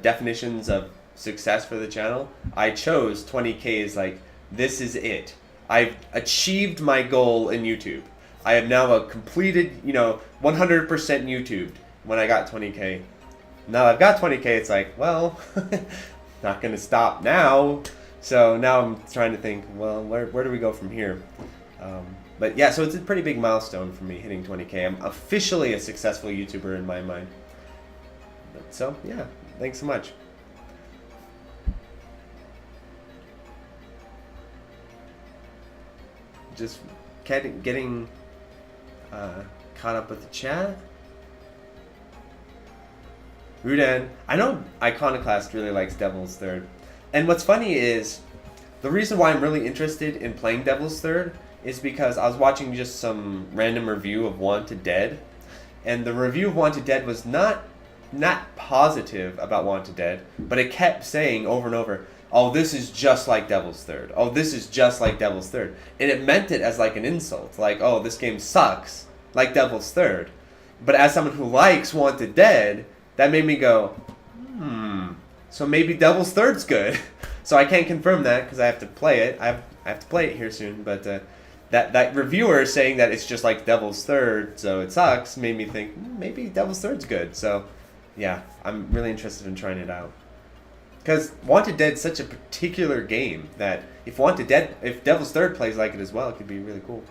definitions of success for the channel, I chose 20k as like, this is it. I've achieved my goal in YouTube. I have now a completed, 100% YouTubed when I got 20k. Now I've got 20k, it's like, well, not gonna stop now. So now I'm trying to think, well, where do we go from here? But yeah, so it's a pretty big milestone for me hitting 20k. I'm officially a successful YouTuber in my mind. But so yeah, thanks so much. getting caught up with the chat. Rudan, I know Iconoclast really likes Devil's Third. And what's funny is, the reason why I'm really interested in playing Devil's Third is because I was watching just some random review of Wanted Dead. And the review of Wanted Dead was not positive about Wanted Dead, but it kept saying over and over, oh, this is just like Devil's Third. Oh, this is just like Devil's Third. And it meant it as like an insult. Like, oh, this game sucks, like Devil's Third. But as someone who likes Wanted Dead, that made me go, so maybe Devil's Third's good. So I can't confirm that because I have to play it. I have to play it here soon. But that reviewer saying that it's just like Devil's Third, so it sucks, made me think maybe Devil's Third's good. So yeah, I'm really interested in trying it out. Because Wanted Dead's such a particular game that if Devil's Third plays like it as well, it could be really cool.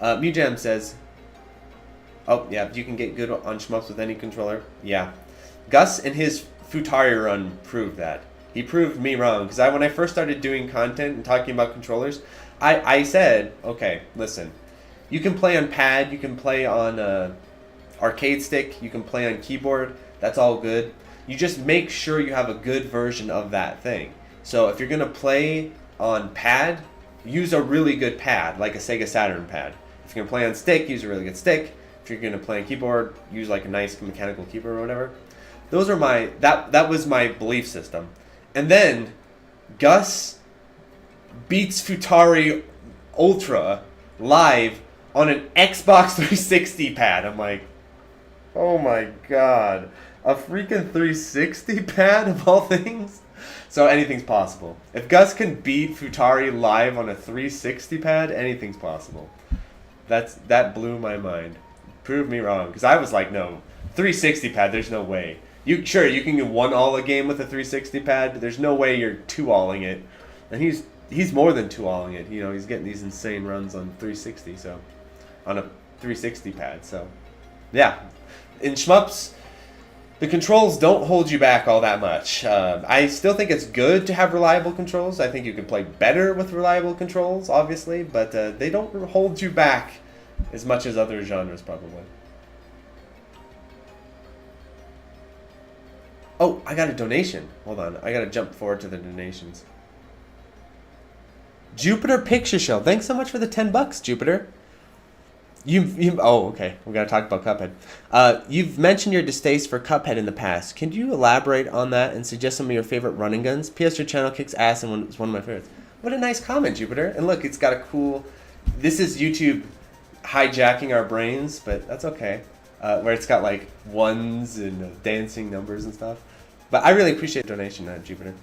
Mujam says, oh yeah, you can get good on shmups with any controller. Yeah. Gus and his Futari run proved that. He proved me wrong, because when I first started doing content and talking about controllers, I said, okay, listen, you can play on pad, you can play on arcade stick, you can play on keyboard, that's all good. You just make sure you have a good version of that thing. So if you're going to play on pad, use a really good pad, like a Sega Saturn pad. If you're going to play on stick, use a really good stick. If you're going to play on keyboard, use like a nice mechanical keyboard or whatever. Those are that was my belief system. And then Gus beats Futari Ultra live on an Xbox 360 pad. I'm like, oh my god. A freaking 360 pad of all things? So anything's possible. If Gus can beat Futari live on a 360 pad, anything's possible. That blew my mind. Proved me wrong. Because I was like, no, 360 pad, there's no way. You can one-all a game with a 360 pad, but there's no way you're two-alling it. And he's more than two-alling it. You know, he's getting these insane runs on 360, so on a 360 pad. So yeah. In shmups, the controls don't hold you back all that much. I still think it's good to have reliable controls. I think you can play better with reliable controls, obviously, but they don't hold you back as much as other genres, probably. Oh, I got a donation. Hold on. I got to jump forward to the donations. Jupiter Picture Show. Thanks so much for the $10, Jupiter. Oh, okay. We got to talk about Cuphead. You've mentioned your distaste for Cuphead in the past. Can you elaborate on that and suggest some of your favorite running guns? P.S. Your channel kicks ass and it's one of my favorites. What a nice comment, Jupiter. And look, it's got a cool... This is YouTube hijacking our brains, but that's okay. Where it's got like ones and dancing numbers and stuff. But I really appreciate the donation, Jupiter.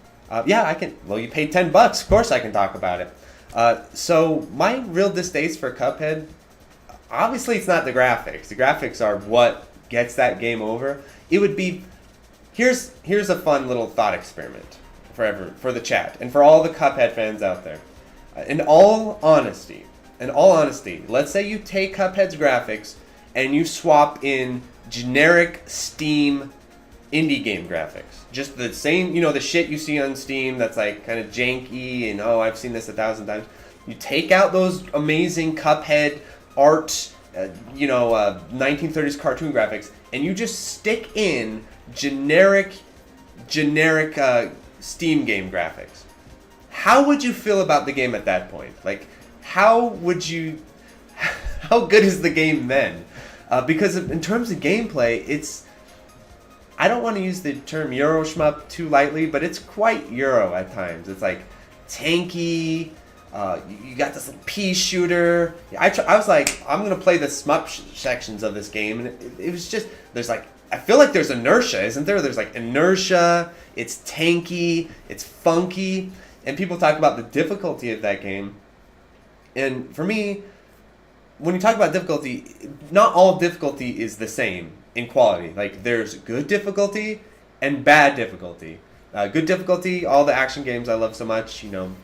Yeah, I can... Well, you paid $10. Of course I can talk about it. So my real distaste for Cuphead... Obviously, it's not the graphics. The graphics are what gets that game over. It would be... Here's a fun little thought experiment for the chat and for all the Cuphead fans out there. In all honesty, let's say you take Cuphead's graphics and you swap in generic Steam indie game graphics. Just the same, the shit you see on Steam that's like kind of janky and, oh, I've seen this 1,000 times. You take out those amazing Cuphead art, 1930s cartoon graphics, and you just stick in generic Steam game graphics. How would you feel about the game at that point? Like, how good is the game then? Because in terms of gameplay, I don't want to use the term Euro shmup too lightly, but it's quite Euro at times. It's like tanky. You got this little pea shooter. I was like, I'm going to play the shmup sections of this game. And it was just, I feel like there's inertia, isn't there? There's like inertia. It's tanky. It's funky. And people talk about the difficulty of that game. And for me, when you talk about difficulty, not all difficulty is the same in quality. Like, there's good difficulty and bad difficulty. Good difficulty, all the action games I love so much, Ninja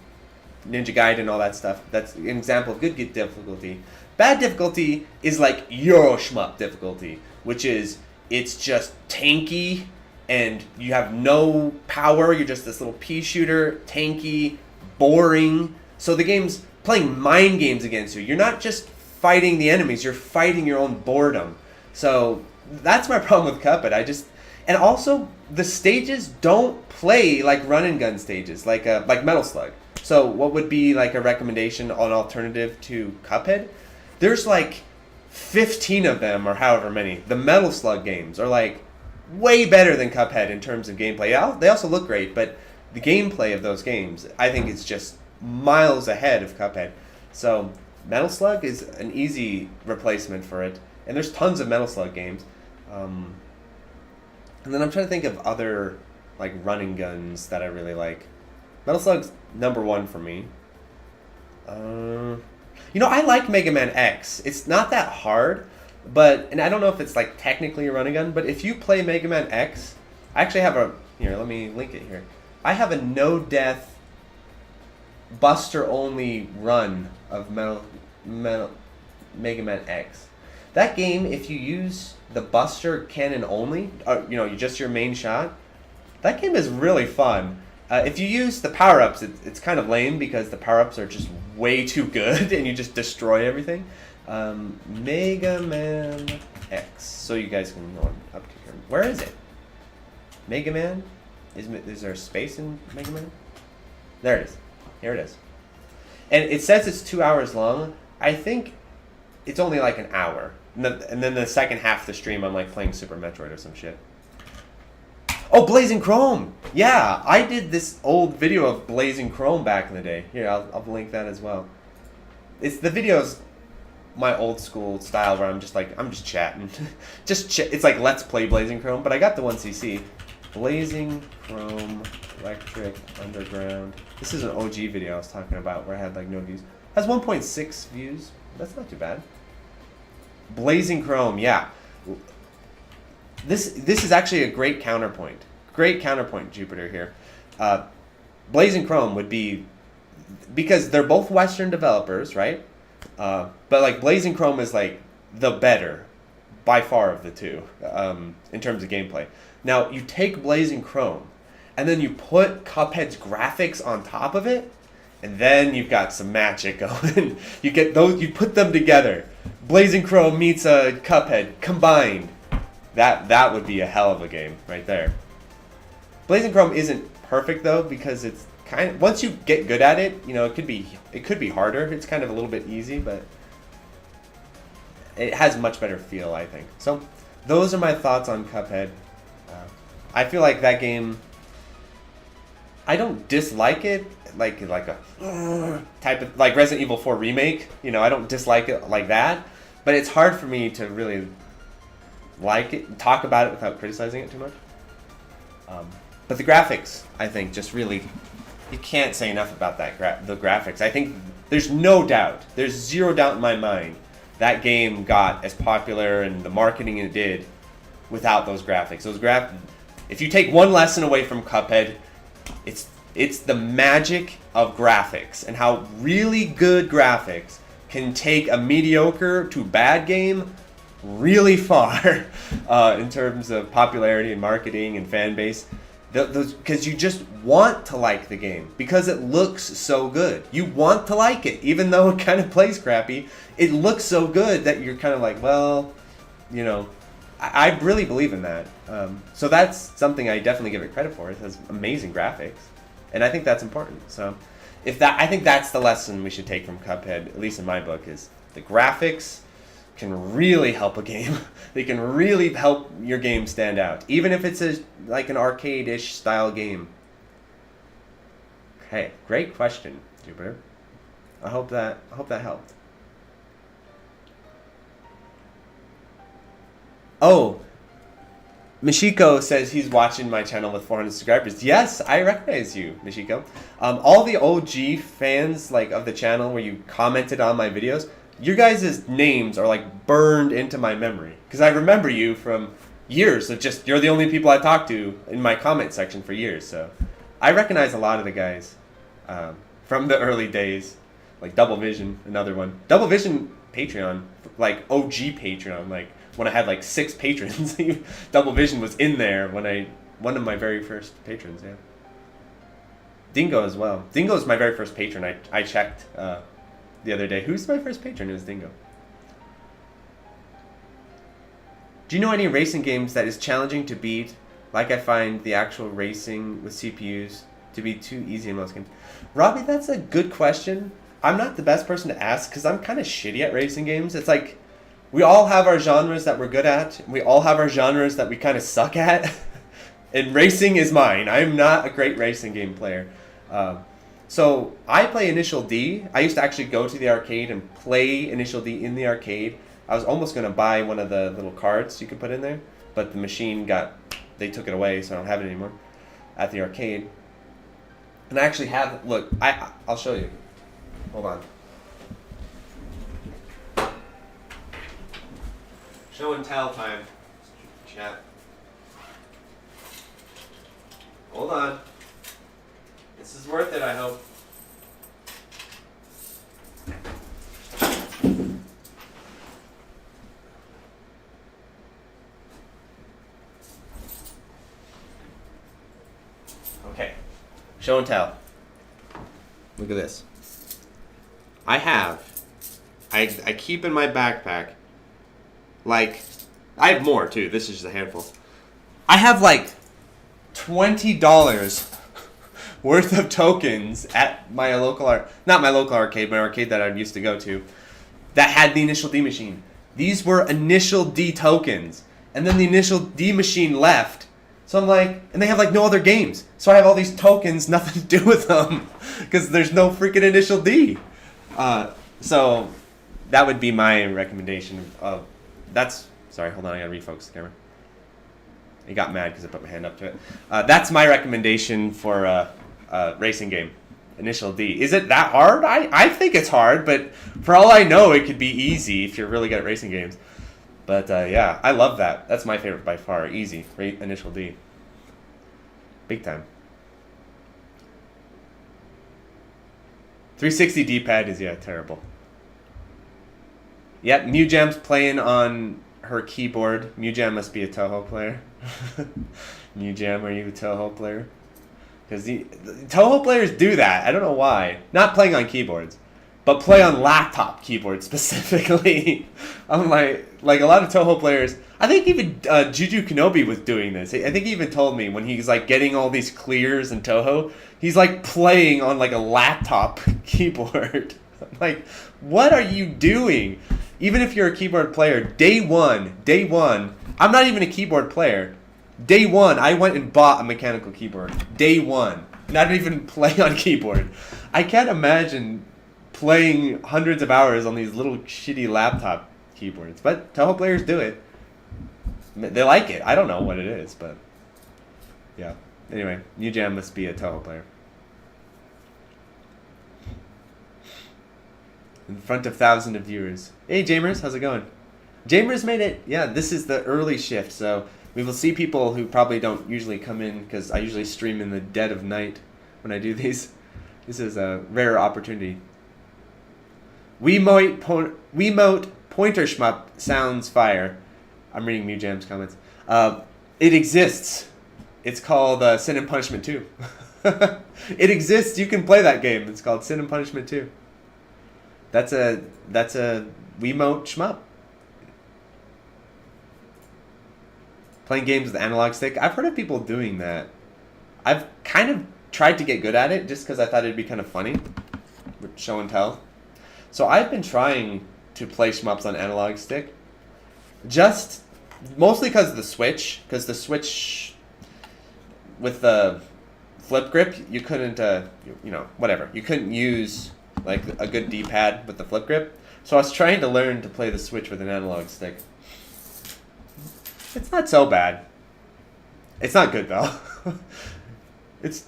Gaiden and all that stuff. That's an example of good difficulty. Bad difficulty is like Euro shmup difficulty, which is, it's just tanky and you have no power. You're just this little pea shooter, tanky, boring. So the game's playing mind games against you. You're not just fighting the enemies, you're fighting your own boredom. So that's my problem with Cuphead. And also the stages don't play like run and gun stages, like Metal Slug. So what would be like a recommendation on alternative to Cuphead? There's like 15 of them or however many. The Metal Slug games are like way better than Cuphead in terms of gameplay. Yeah, they also look great, but the gameplay of those games, I think it's just miles ahead of Cuphead. So Metal Slug is an easy replacement for it, and there's tons of Metal Slug games. And then I'm trying to think of other like running guns that I really like. Metal Slug's number one for me. I like Mega Man X. It's not that hard, and I don't know if it's like technically a running gun, but if you play Mega Man X, I actually have let me link it here. I have a no-death, Buster-only run of Mega Man X. That game, if you use the Buster cannon only, just your main shot, that game is really fun. If you use the power-ups, it's kind of lame because the power-ups are just way too good and you just destroy everything. Mega Man X. So you guys can know up to here. Where is it? Mega Man? Is there a space in Mega Man? There it is. Here it is. And it says it's 2 hours long. I think it's only like an hour. And then the second half of the stream, I'm like playing Super Metroid or some shit. Oh, Blazing Chrome! Yeah, I did this old video of Blazing Chrome back in the day. Here, I'll link that as well. The video's my old school style where I'm just chatting. It's like Let's Play Blazing Chrome, but I got the 1cc. Blazing Chrome, Electric Underground. This is an OG video I was talking about where I had like no views. It has 1.6 views. That's not too bad. Blazing Chrome, yeah. This is actually a great counterpoint. Great counterpoint, Jupiter here. Blazing Chrome would be, because they're both Western developers, right? But like Blazing Chrome is like the better, by far, of the two in terms of gameplay. Now you take Blazing Chrome, and then you put Cuphead's graphics on top of it, and then you've got some magic going. You put them together. Blazing Chrome meets Cuphead combined. That would be a hell of a game right there. Blazing Chrome isn't perfect though, because it's kind of, once you get good at it, it could be harder. It's kind of a little bit easy, but it has much better feel, I think. So those are my thoughts on Cuphead. I feel like that game, I don't dislike it like a type of like Resident Evil 4 remake. I don't dislike it like that, but it's hard for me to really like it, talk about it without criticizing it too much. But the graphics, I think, just really, you can't say enough about that. The graphics, I think, there's no doubt, there's zero doubt in my mind that game got as popular and the marketing it did without those graphics. If you take one lesson away from Cuphead, it's the magic of graphics and how really good graphics can take a mediocre to bad game really far in terms of popularity and marketing and fan base. Because you just want to like the game because it looks so good. You want to like it, even though it kind of plays crappy. It looks so good that you're kind of like, well, I really believe in that. So that's something I definitely give it credit for. It has amazing graphics, and I think that's important. So I think that's the lesson we should take from Cuphead, at least in my book, is the graphics can really help a game. They can really help your game stand out, even if it's like an arcade-ish style game. Okay, great question, Jupiter. I hope that helped. Oh, Mishiko says he's watching my channel with 400 subscribers. Yes, I recognize you, Mishiko. All the OG fans of the channel where you commented on my videos, your guys' names are burned into my memory because I remember you from years of just, you're the only people I talked to in my comment section for years. So I recognize a lot of the guys from the early days, like Double Vision, another one. Double Vision Patreon, OG Patreon, when I had 6 patrons. Double Vision was in there one of my very first patrons, yeah. Dingo as well. Dingo is my very first patron. I checked the other day. Who's my first patron? It was Dingo. Do you know any racing games that is challenging to beat? Like I find the actual racing with CPUs to be too easy in most games. Robbie, that's a good question. I'm not the best person to ask because I'm kind of shitty at racing games. It's like we all have our genres that we're good at. We all have our genres that we kind of suck at. And racing is mine. I'm not a great racing game player. So I play Initial D. I used to actually go to the arcade and play Initial D in the arcade. I was almost going to buy one of the little cards you could put in there, but the machine they took it away, so I don't have it anymore at the arcade. And I actually have, look, I'll show you. Hold on. Show and tell time, chat. Hold on. This is worth it, I hope. Okay. Show and tell. Look at this. I keep in my backpack, like, I have more too. This is just a handful. I have like $20 worth of tokens at my local not my local arcade, my arcade that I used to go to, that had the Initial D machine. These were Initial D tokens, and then the Initial D machine left. So I'm like, and they have like no other games. So I have all these tokens, nothing to do with them, because there's no freaking Initial D. So that would be my recommendation. Sorry, hold on, I gotta refocus the camera. He got mad because I put my hand up to it. That's my recommendation for a racing game, Initial D. Is it that hard? I think it's hard, but for all I know, it could be easy if you're really good at racing games. But yeah, I love that. That's my favorite by far. Easy, Initial D. Big time. 360 D-pad is, yeah, terrible. Yep, Mewjam's playing on her keyboard. Mewjam must be a Toho player. Mewjam, are you a Toho player? Because Toho players do that. I don't know why. Not playing on keyboards, but play on laptop keyboards specifically. I'm like a lot of Toho players. I think even Juju Kenobi was doing this. I think he even told me when he's like getting all these clears in Toho, he's like playing on like a laptop keyboard. I'm like, what are you doing? Even if you're a keyboard player, day one, I'm not even a keyboard player. Day one, I went and bought a mechanical keyboard. Day one. Not even play on keyboard. I can't imagine playing hundreds of hours on these little shitty laptop keyboards. But Toho players do it. They like it. I don't know what it is, but yeah. Anyway, Mewjam must be a Toho player. In front of thousands of viewers. Hey, Jamers, how's it going? Jamers made it. Yeah, this is the early shift, so we will see people who probably don't usually come in because I usually stream in the dead of night when I do these. This is a rare opportunity. Wiimote Pointer Shmup sounds fire. I'm reading Mewjam's comments. It exists. It's called Sin and Punishment 2. It exists. You can play that game. It's called Sin and Punishment 2. That's a Wiimote Shmup. Playing games with analog stick. I've heard of people doing that. I've kind of tried to get good at it just because I thought it'd be kind of funny. With show and tell. So I've been trying to play shmups on analog stick. Just mostly because of the Switch. Because the Switch with the flip grip, you couldn't, whatever. You couldn't use like a good D-pad with the flip grip. So I was trying to learn to play the Switch with an analog stick. It's not so bad. It's not good though. It's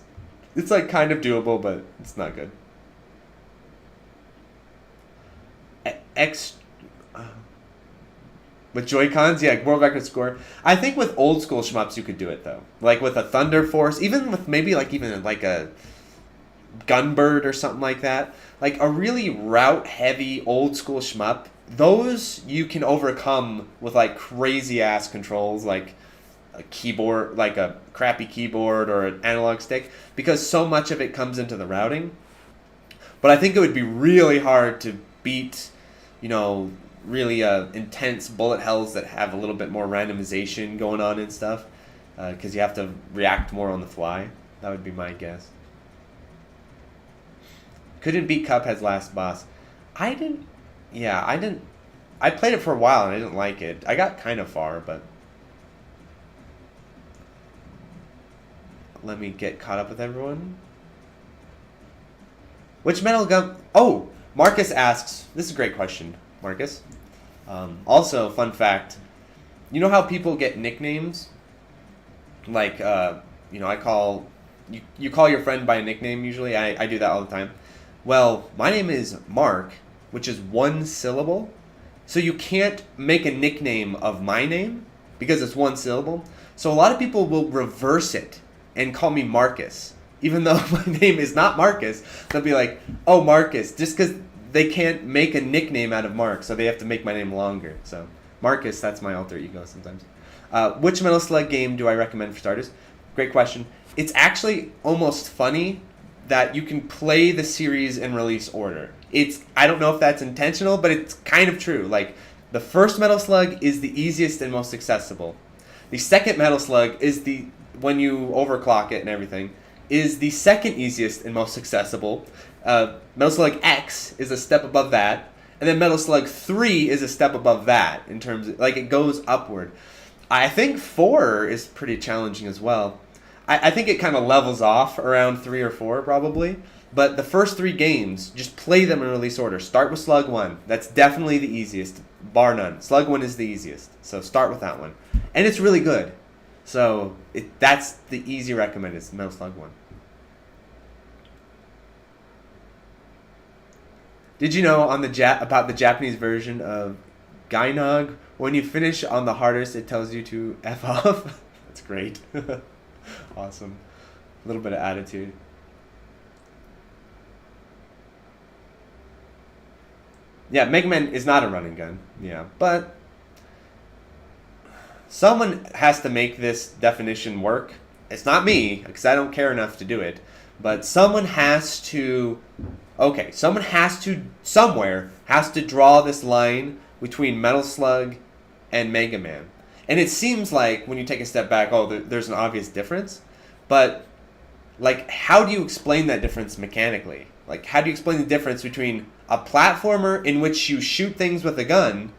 like kind of doable, but it's not good. With Joy-Cons, yeah, world record score. I think with old school shmups you could do it though. Like with a Thunder Force, even with maybe even a Gunbird or something like that. Like a really route heavy old school shmup. Those you can overcome with like crazy ass controls, like a keyboard, like a crappy keyboard or an analog stick, because so much of it comes into the routing. But I think it would be really hard to beat, you know, really intense bullet hells that have a little bit more randomization going on and stuff, because you have to react more on the fly. That would be my guess. Couldn't beat Cuphead's last boss. I didn't. Yeah, I didn't. I played it for a while and I didn't like it. I got kind of far, but let me get caught up with everyone. Which metal gun? Oh, Marcus asks. This is a great question, Marcus. Also, fun fact. You know how people get nicknames? Like, you know, I call you call your friend by a nickname usually. I do that all the time. Well, my name is Mark, which is one syllable. So you can't make a nickname of my name because it's one syllable. So a lot of people will reverse it and call me Marcus. Even though my name is not Marcus, they'll be like, oh, Marcus, just because they can't make a nickname out of Mark, so they have to make my name longer. So Marcus, that's my alter ego sometimes. Which Metal Slug game do I recommend for starters? Great question. It's actually almost funny that you can play the series in release order. I don't know if that's intentional, but it's kind of true. Like, the first Metal Slug is the easiest and most accessible. The second Metal Slug is when you overclock it and everything, is the second easiest and most accessible. Metal Slug X is a step above that, and then Metal Slug 3 is a step above that in terms of, like, it goes upward. I think 4 is pretty challenging as well. I think it kind of levels off around 3 or 4 probably, but the first 3 games, just play them in release order. Start with Slug 1. That's definitely the easiest, bar none. Slug 1 is the easiest, so start with that one. And it's really good. So that's the easy recommend is Metal Slug 1. Did you know on about the Japanese version of Gainog, when you finish on the hardest, it tells you to F off? That's great. Awesome. A little bit of attitude. Yeah, Mega Man is not a running gun. Yeah, but someone has to make this definition work. It's not me, because I don't care enough to do it. But someone has to... Okay, someone has to... Somewhere has to draw this line between Metal Slug and Mega Man. And it seems like, when you take a step back, there's an obvious difference. But, like, how do you explain that difference mechanically? Like, how do you explain the difference between a platformer in which you shoot things with a gun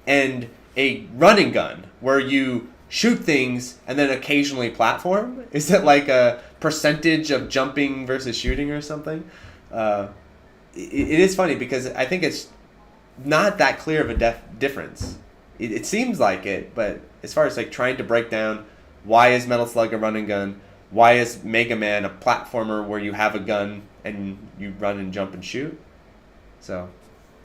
and a running gun where you shoot things and then occasionally platform? Is it like a percentage of jumping versus shooting or something? It is funny because I think it's not that clear of a difference. It seems like it, but as far as like trying to break down why is Metal Slug a running gun, why is Mega Man a platformer where you have a gun and you run and jump and shoot? So,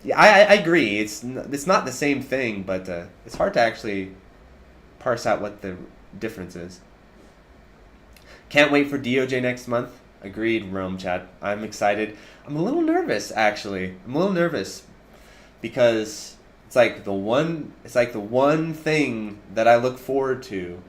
yeah, I agree. It's not the same thing, but it's hard to actually parse out what the difference is. Can't wait for DOJ next month. Agreed, Rome chat. I'm excited. I'm a little nervous, actually. I'm a little nervous because it's like the one thing that I look forward to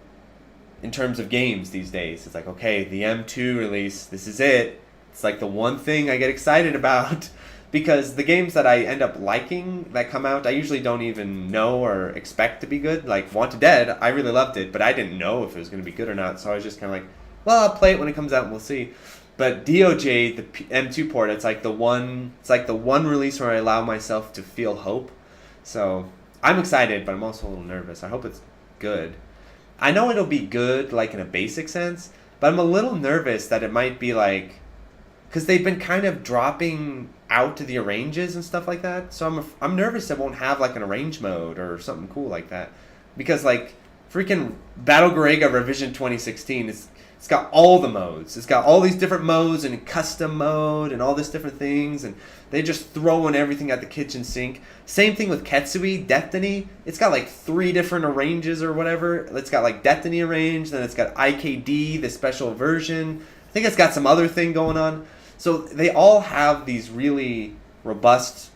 in terms of games these days. It's like, okay, the M2 release, this is it. It's like the one thing I get excited about because the games that I end up liking that come out, I usually don't even know or expect to be good. Like Wanted Dead, I really loved it, but I didn't know if it was going to be good or not, so I was just kind of like, well, I'll play it when it comes out and we'll see. But DOJ, the M2 port, it's like the one release where I allow myself to feel hope. So I'm excited, but I'm also a little nervous. I hope it's good. I know it'll be good, like in a basic sense, but I'm a little nervous that it might be like, because they've been kind of dropping out to the arranges and stuff like that. So I'm nervous it won't have like an arrange mode or something cool like that, because like freaking Battle Garega Revision 2016 it's got all the modes. It's got all these different modes and custom mode and all this different things, and they just throwing everything at the kitchen sink. Same thing with Ketsui, Destiny. It's got like 3 different arranges or whatever. It's got like Destiny arrange, then it's got IKD, the special version. I think it's got some other thing going on. So they all have these really robust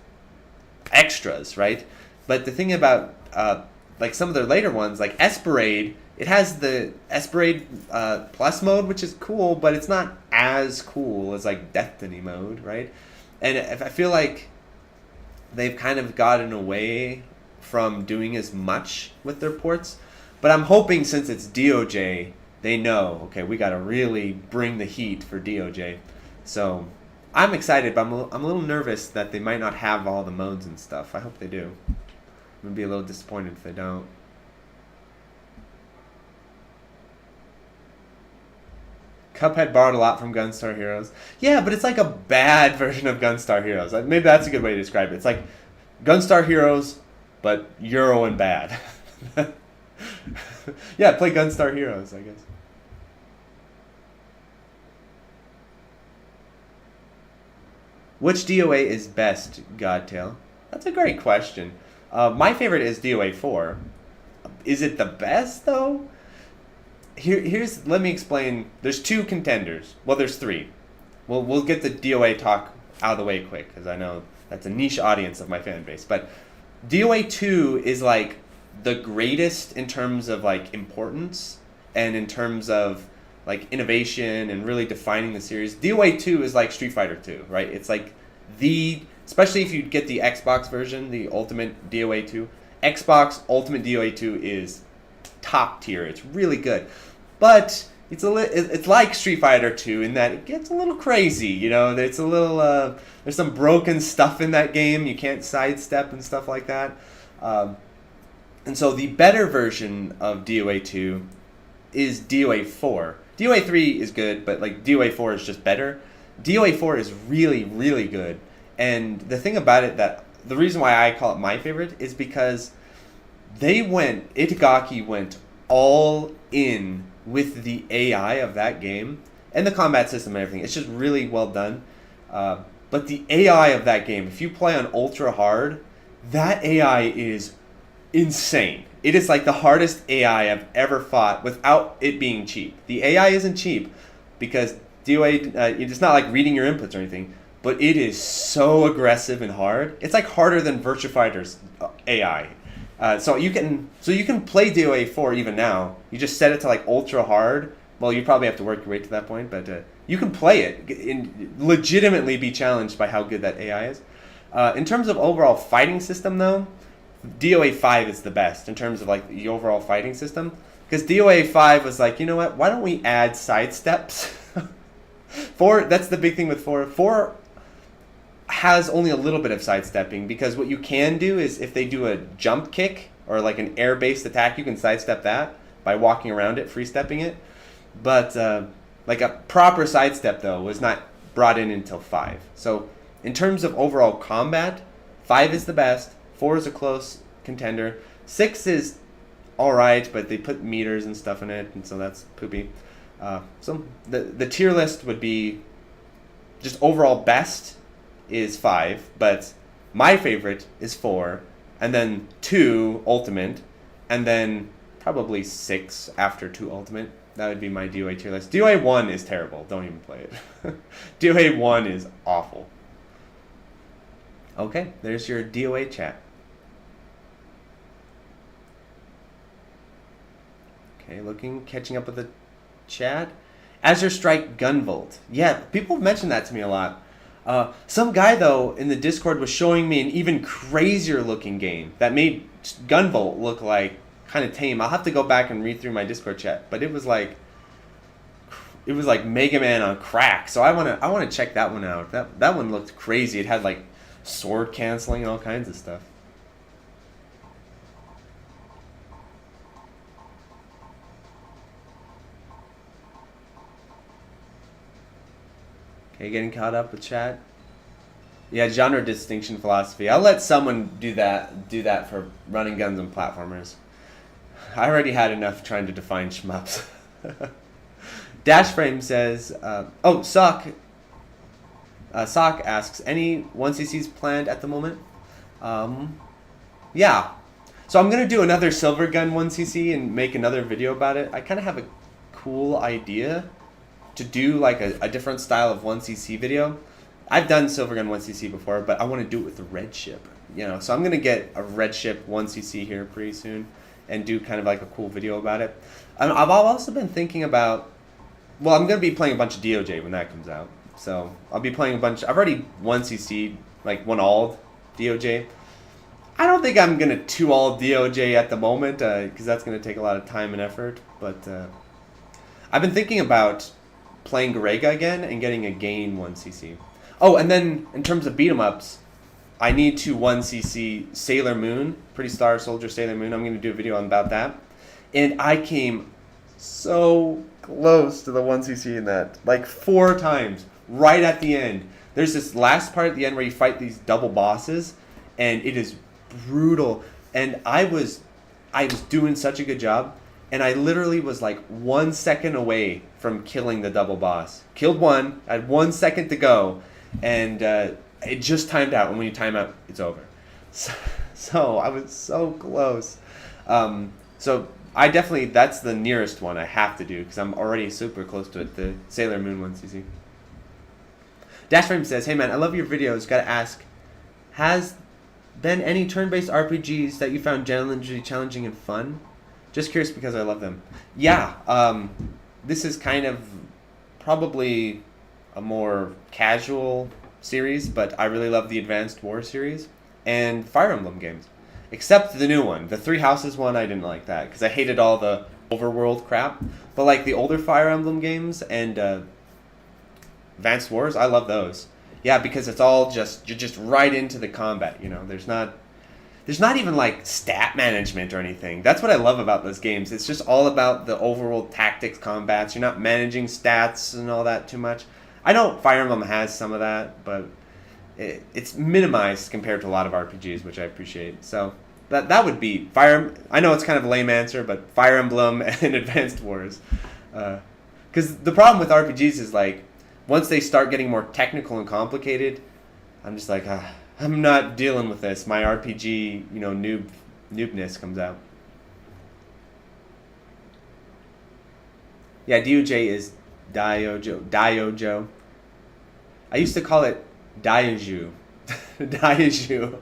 extras, right? But the thing about like some of their later ones, like Esperade, it has the Esperade Plus mode, which is cool, but it's not as cool as like Destiny mode, right? And I feel like they've kind of gotten away from doing as much with their ports. But I'm hoping since it's DOJ, they know, okay, we got to really bring the heat for DOJ. So I'm excited, but I'm a little nervous that they might not have all the modes and stuff. I hope they do. I'm going to be a little disappointed if they don't. Cuphead borrowed a lot from Gunstar Heroes. Yeah, but it's like a bad version of Gunstar Heroes. Maybe that's a good way to describe it. It's like Gunstar Heroes, but Euro and bad. Yeah, play Gunstar Heroes, I guess. Which DOA is best, Godtail? That's a great question. My favorite is DOA 4. Is it the best, though? Let me explain. There's two contenders. Well, there's three. We'll get the DOA talk out of the way quick, because I know that's a niche audience of my fan base. But DOA 2 is like the greatest in terms of like importance and in terms of like innovation and really defining the series. DOA 2 is like Street Fighter 2, right? It's like especially if you get the Xbox version, the Ultimate DOA 2. Xbox Ultimate DOA 2 is top tier. It's really good, but it's like Street Fighter 2 in that it gets a little crazy. You know, it's a little there's some broken stuff in that game. You can't sidestep and stuff like that. And so the better version of DOA 2 is DOA 4. DOA 3 is good, but like DOA 4 is just better. DOA 4 is really, really good. And the thing about it, that the reason why I call it my favorite is because Itagaki went all in with the AI of that game and the combat system and everything. It's just really well done. But the AI of that game, if you play on ultra hard, that AI is insane. It is like the hardest AI I've ever fought without it being cheap. The AI isn't cheap because DOA, it's not like reading your inputs or anything, but it is so aggressive and hard. It's like harder than Virtua Fighter's AI. So you can play DOA 4 even now. You just set it to like ultra hard. Well, you probably have to work your way to that point, but you can play it and legitimately be challenged by how good that AI is. In terms of overall fighting system, though, DOA 5 is the best in terms of like the overall fighting system. Because DOA 5 was like, you know what? Why don't we add side steps? 4, that's the big thing with 4. 4 has only a little bit of sidestepping, because what you can do is if they do a jump kick or like an air-based attack, you can sidestep that by walking around it, free-stepping it. But like a proper sidestep, though, was not brought in until 5. So in terms of overall combat, 5 is the best. 4 is a close contender. 6 is alright, but they put meters and stuff in it, and so that's poopy. So the tier list would be just overall best is 5, but my favorite is 4, and then 2 Ultimate, and then probably 6 after 2 Ultimate. That would be my DOA tier list. DOA 1 is terrible. Don't even play it. DOA 1 is awful. Okay, there's your DOA chat. Okay, catching up with the chat. Azure Strike Gunvolt. Yeah, people have mentioned that to me a lot. Some guy, though, in the Discord was showing me an even crazier looking game that made Gunvolt look like kind of tame. I'll have to go back and read through my Discord chat, but it was like Mega Man on crack. So I wanna check that one out. That one looked crazy. It had like sword canceling and all kinds of stuff. Okay, getting caught up with chat. Yeah, genre distinction philosophy. I'll let someone do that for running guns and platformers. I already had enough trying to define shmups. Dashframe says, Sock asks, any 1cc's planned at the moment? Yeah. So I'm going to do another Silver Gun 1cc and make another video about it. I kind of have a cool idea to do like a different style of 1cc video. I've done Silver Gun 1cc before, but I want to do it with the Red Ship. You know, so I'm going to get a Red Ship 1cc here pretty soon and do kind of like a cool video about it. I've also been thinking about, well, I'm going to be playing a bunch of DOJ when that comes out. So I'll be playing a bunch. I've already 1cc, like 1-all DOJ. I don't think I'm gonna 2-all DOJ at the moment because that's gonna take a lot of time and effort. But I've been thinking about playing Garega again and getting a gain 1cc. Oh, and then in terms of beat 'em ups, I need to 1cc Sailor Moon, Pretty Star Soldier Sailor Moon. I'm going to do a video about that. And I came so close to the 1cc in that. Like 4 times, right at the end. There's this last part at the end where you fight these double bosses, and it is brutal. And I was doing such a good job, and I literally was like 1 second away from killing the double boss. Killed one, I had 1 second to go, and it just timed out, and when you time out, it's over. So I was so close. So I definitely, that's the nearest one I have to do, because I'm already super close to it, the Sailor Moon 1cc. Dashframe says, hey man, I love your videos, gotta ask, has been any turn-based RPGs that you found genuinely challenging and fun? Just curious because I love them. Yeah, this is kind of probably a more casual series, but I really love the Advanced War series and Fire Emblem games. Except the new one. The Three Houses one, I didn't like that because I hated all the overworld crap. But like the older Fire Emblem games and Advanced Wars, I love those. Yeah, because it's all just, you're just right into the combat, you know. There's not even like stat management or anything. That's what I love about those games. It's just all about the overall tactics combats. You're not managing stats and all that too much. I know Fire Emblem has some of that, but it's minimized compared to a lot of RPGs, which I appreciate. So that would be Fire. I know it's kind of a lame answer, but Fire Emblem and Advanced Wars. Because the problem with RPGs is like once they start getting more technical and complicated, I'm just like, I'm not dealing with this. My RPG, noobness comes out. Yeah, DOJ is Diojo. I used to call it Dioju. Dioju.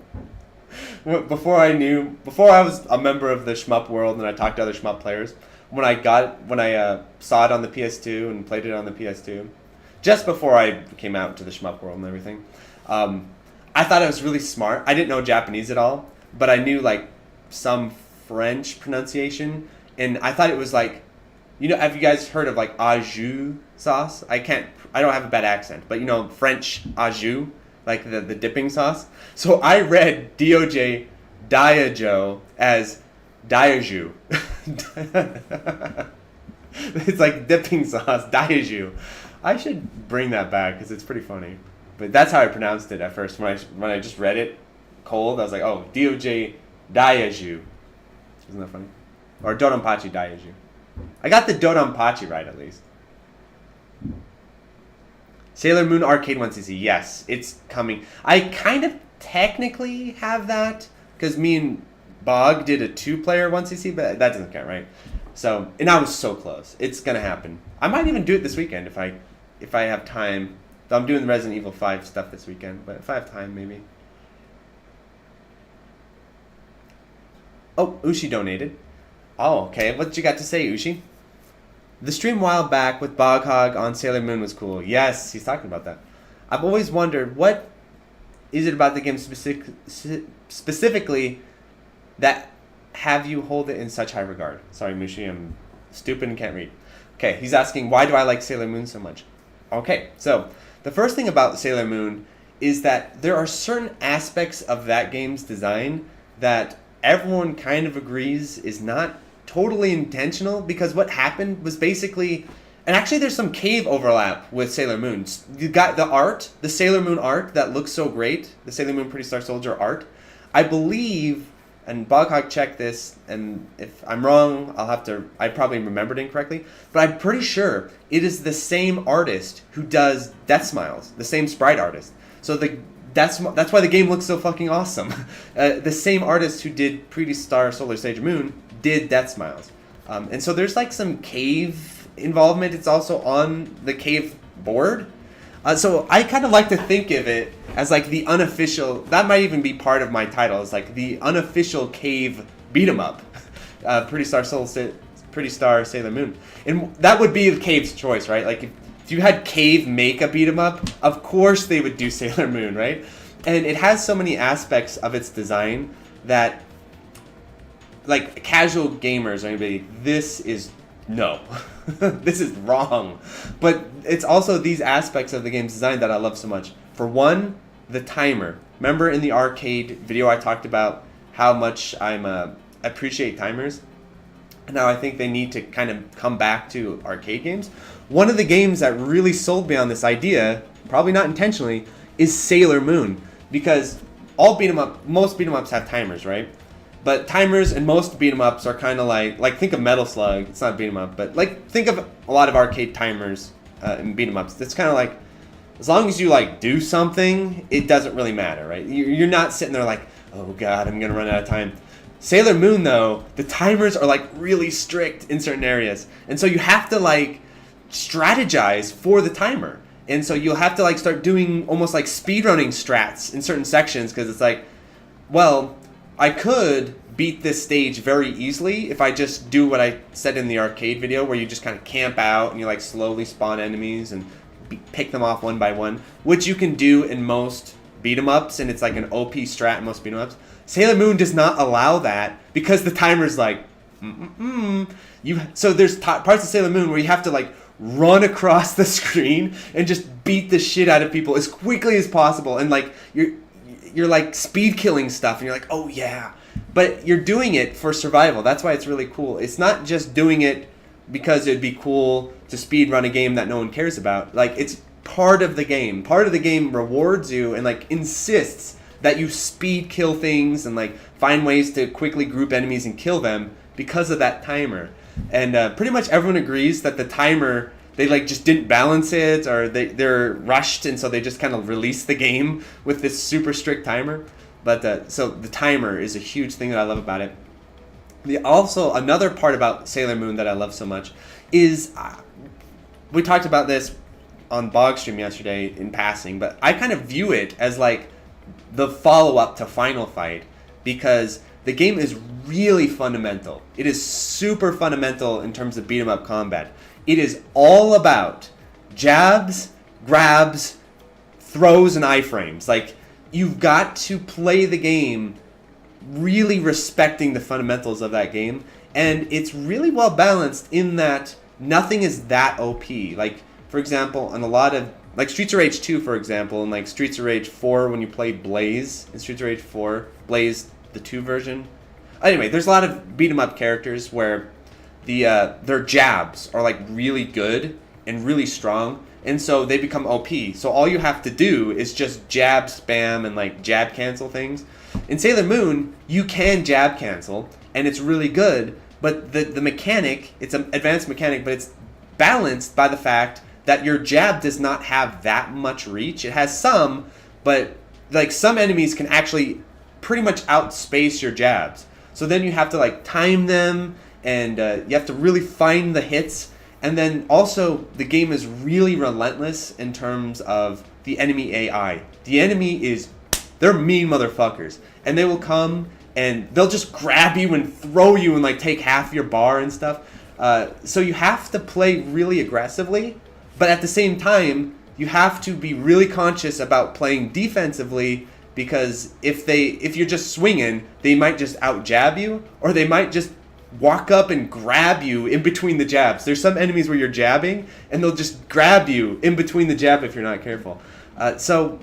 Before I was a member of the shmup world and I talked to other shmup players, when I saw it on the PS2 and played it on the PS2, just before I came out to the shmup world and everything, I thought it was really smart. I didn't know Japanese at all, but I knew like some French pronunciation, and I thought it was like, have you guys heard of like au jus sauce? I don't have a bad accent, but French au jus, like the dipping sauce. So I read DOJ Diajo as Diaju. It's like dipping sauce, Diaju. I should bring that back because it's pretty funny. But that's how I pronounced it at first. When I just read it cold, I was like, oh, DOJ Diaju. Isn't that funny? Or Dodonpachi Diaju. I got the Dodonpachi right at least. Sailor Moon Arcade 1cc. Yes, it's coming. I kind of technically have that because me and Bog did a 2-player 1cc, but that doesn't count, right? So, and I was so close. It's gonna happen. I might even do it this weekend if I have time. I'm doing the Resident Evil 5 stuff this weekend, but if I have time, maybe. Oh, Ushi donated. Oh, okay. What you got to say, Ushi? The stream a while back with Bog Hog on Sailor Moon was cool. Yes, he's talking about that. I've always wondered, what is it about the game specifically that have you hold it in such high regard? Sorry, Mushi, I'm stupid and can't read. Okay, he's asking, why do I like Sailor Moon so much? Okay, so the first thing about Sailor Moon is that there are certain aspects of that game's design that everyone kind of agrees is not totally intentional, because what happened was basically, and actually there's some cave overlap with Sailor Moon. You got the art, the Sailor Moon art that looks so great, the Sailor Moon Pretty Star Soldier art. I believe, and Boghawk checked this, and if I'm wrong, I probably remembered incorrectly, but I'm pretty sure it is the same artist who does Death Smiles, the same sprite artist. So that's why the game looks so fucking awesome. The same artist who did Pretty Star Solar Sailor Moon did Death Smiles. And so there's like some cave involvement. It's also on the cave board. So I kind of like to think of it as like the unofficial, that might even be part of my title, is like the unofficial cave beat 'em up. Pretty Star Sailor Moon. And that would be the cave's choice, right? Like if you had Cave make a beat 'em up, of course they would do Sailor Moon, right? And it has so many aspects of its design that, like, casual gamers or anybody, this is no. This is wrong. But it's also these aspects of the game's design that I love so much. For one, the timer. Remember in the arcade video I talked about how much I appreciate timers? And now I think they need to kind of come back to arcade games. One of the games that really sold me on this idea, probably not intentionally, is Sailor Moon. Because most beat 'em ups have timers, right? But timers in most beat 'em ups are kind of like think of Metal Slug. It's not beat 'em up, but like think of a lot of arcade timers in beat 'em ups. It's kind of like, as long as you like do something, it doesn't really matter, right? You're not sitting there like, oh god, I'm gonna run out of time. Sailor Moon though, the timers are like really strict in certain areas, and so you have to like strategize for the timer. And so you'll have to like start doing almost like speedrunning strats in certain sections, because it's like, well, I could beat this stage very easily if I just do what I said in the arcade video, where you just kind of camp out and you like slowly spawn enemies and pick them off one by one, which you can do in most beat 'em ups, and it's like an OP strat in most beat 'em ups. Sailor Moon does not allow that because the timer's like, So there's parts of Sailor Moon where you have to like run across the screen and just beat the shit out of people as quickly as possible, and like you're like speed killing stuff, and you're like, oh yeah, but you're doing it for survival. That's why it's really cool. It's not just doing it because it'd be cool to speed run a game that no one cares about. Like, it's part of the game. Part of the game rewards you and like insists that you speed kill things and like find ways to quickly group enemies and kill them because of that timer. And pretty much everyone agrees that the timer, they like just didn't balance it, or they're rushed, and so they just kind of released the game with this super strict timer. But so the timer is a huge thing that I love about it. Also, another part about Sailor Moon that I love so much is, we talked about this on Bogstream yesterday in passing, but I kind of view it as like the follow-up to Final Fight, because the game is really fundamental. It is super fundamental in terms of beat-em-up combat. It is all about jabs, grabs, throws, and iframes. Like, you've got to play the game really respecting the fundamentals of that game, and it's really well balanced in that nothing is that OP. Like, for example, on a lot of, like Streets of Rage 2, for example, and like Streets of Rage 4, when you play Blaze in Streets of Rage 4, Blaze, the 2 version. Anyway, there's a lot of beat 'em up characters where their jabs are like really good and really strong, and so they become OP. So all you have to do is just jab spam and like jab cancel things. In Sailor Moon, you can jab cancel, and it's really good, but the mechanic, it's an advanced mechanic, but it's balanced by the fact that your jab does not have that much reach. It has some, but like some enemies can actually pretty much outspace your jabs. So then you have to like time them, and you have to really find the hits. And then also the game is really relentless in terms of the enemy AI. The enemy is, they're mean motherfuckers, and they will come and they'll just grab you and throw you and like take half your bar and stuff. So you have to play really aggressively, but at the same time you have to be really conscious about playing defensively, because if you're just swinging, they might just out jab you, or they might just walk up and grab you in between the jabs. There's some enemies where you're jabbing and they'll just grab you in between the jab if you're not careful. So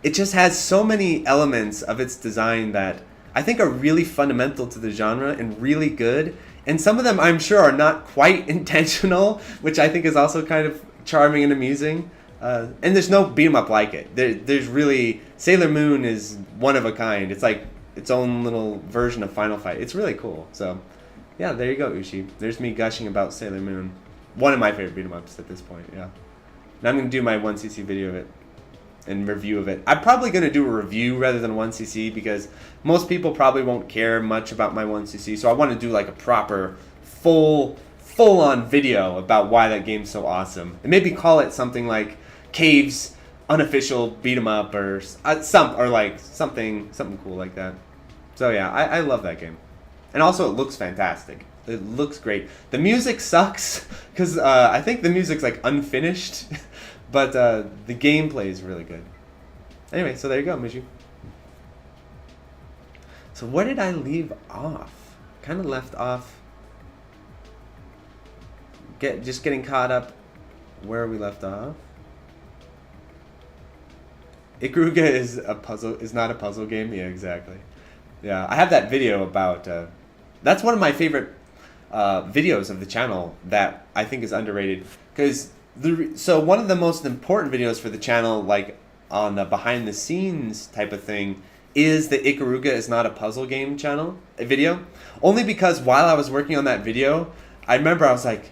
it just has so many elements of its design that I think are really fundamental to the genre and really good. And some of them I'm sure are not quite intentional, which I think is also kind of charming and amusing. And there's no beat 'em up like it. There's really, Sailor Moon is one of a kind. It's like its own little version of Final Fight. It's really cool. So yeah, there you go, Ushi. There's me gushing about Sailor Moon. One of my favorite beat 'em ups at this point, yeah. And I'm going to do my 1cc video of it and review of it. I'm probably going to do a review rather than 1cc, because most people probably won't care much about my 1cc. So I want to do like a proper full-on video about why that game's so awesome. And maybe call it something like Cave's unofficial beat 'em up, or something cool like that. So yeah, I love that game. And also it looks fantastic. It looks great. The music sucks because I think the music's like unfinished, but the gameplay is really good. Anyway, so there you go, Miju. So where did I leave off? Kind of left off. Just getting caught up where we left off. Ikaruga is not a puzzle game. Yeah, exactly. Yeah, I have that video about. That's one of my favorite videos of the channel that I think is underrated because so one of the most important videos for the channel, like on the behind the scenes type of thing, is the Ikaruga is not a puzzle game video. Only because while I was working on that video, I remember I was like,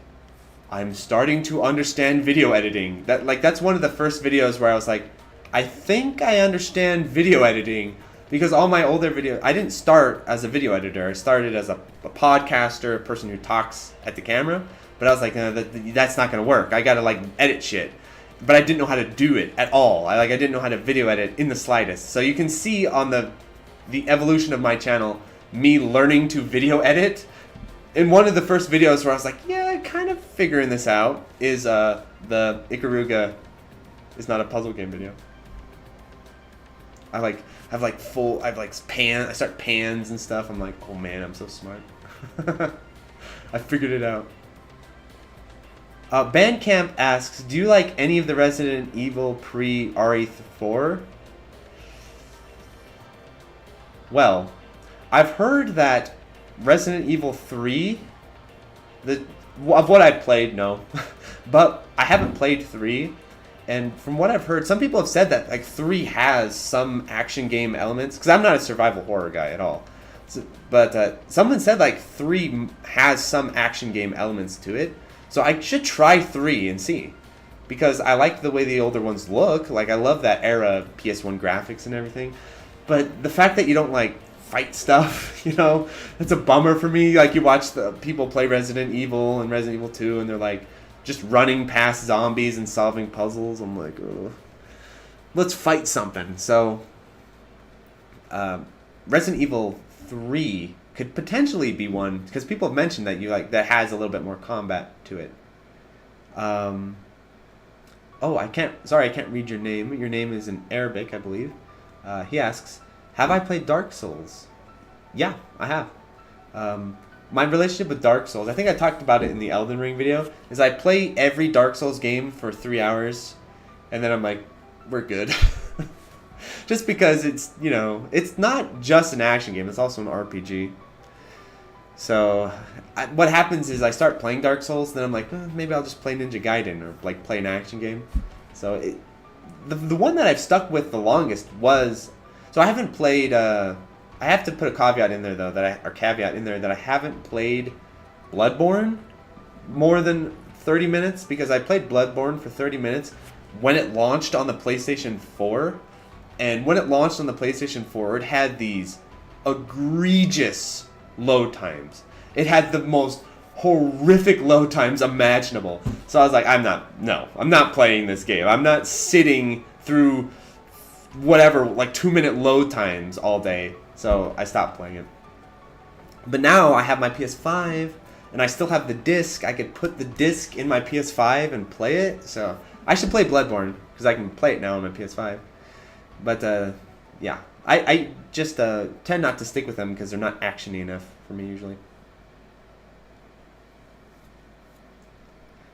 I'm starting to understand video editing. That's one of the first videos where I was like, I think I understand video editing, because all my older videos, I didn't start as a video editor. I started as a podcaster, a person who talks at the camera. But I was like, no, that's not gonna work. I gotta like edit shit. But I didn't know how to do it at all. I didn't know how to video edit in the slightest. So you can see on the evolution of my channel, me learning to video edit. In one of the first videos where I was like, yeah, kind of figuring this out, is the Ikaruga is not a puzzle game video. I start pans and stuff. I'm like, oh man, I'm so smart. I figured it out. Bandcamp asks, do you like any of the Resident Evil pre-RE4? Well, I've heard that Resident Evil 3, of what I've played, no. But I haven't played 3, and from what I've heard, some people have said that like 3 has some action game elements, because I'm not a survival horror guy at all. But someone said like 3 has some action game elements to it. So I should try 3 and see, because I like the way the older ones look. Like I love that era PS1 graphics and everything. But the fact that you don't like fight stuff, it's a bummer for me. Like you watch the people play Resident Evil and Resident Evil 2 and they're like just running past zombies and solving puzzles. I'm like, oh, let's fight something. So Resident Evil 3 could potentially be one, because people have mentioned that that has a little bit more combat to it. I can't read your name. Your name is in Arabic, I believe. He asks, have I played Dark Souls? Yeah, I have. My relationship with Dark Souls, I think I talked about it in the Elden Ring video, is I play every Dark Souls game for 3 hours, and then I'm like, we're good. Just because it's not just an action game, it's also an RPG. So what happens is I start playing Dark Souls, then I'm like, maybe I'll just play Ninja Gaiden or like play an action game. So the one that I've stuck with the longest was, so I haven't played. I have to put a caveat in there though that I haven't played Bloodborne more than 30 minutes, because I played Bloodborne for 30 minutes when it launched on the PlayStation 4, and when it launched on the PlayStation 4, it had these egregious load times. It had the most horrific load times imaginable. So I was like, I'm not playing this game. I'm not sitting through whatever, like 2-minute load times all day. So I stopped playing it. But now I have my PS5 and I still have the disc. I could put the disc in my PS5 and play it. So I should play Bloodborne, because I can play it now on my PS5. But yeah. I just tend not to stick with them because they're not actiony enough for me usually.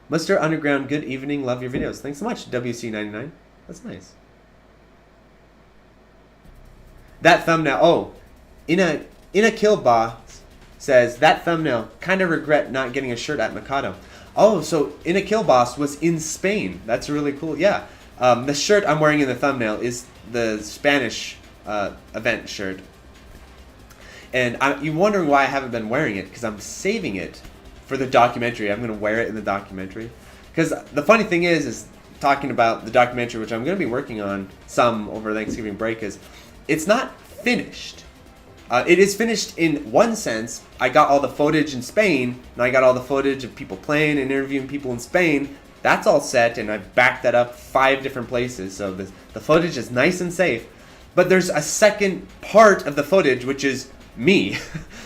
Mr. Underground, good evening. Love your videos. Thanks so much, WC99. That's nice. That thumbnail. Oh, in a kill box says that thumbnail. Kind of regret not getting a shirt at Mikado. Oh, so In a Kill Boss was in Spain. That's really cool. Yeah. The shirt I'm wearing in the thumbnail is the Spanish event shirt. And you're wondering why I haven't been wearing it, because I'm saving it for the documentary. I'm going to wear it in the documentary. Because the funny thing is talking about the documentary, which I'm going to be working on some over Thanksgiving break, is it's not finished. It is finished in one sense. I got all the footage in Spain, and I got all the footage of people playing and interviewing people in Spain. That's all set, and I've backed that up 5 different places, so the footage is nice and safe. But there's a second part of the footage, which is me.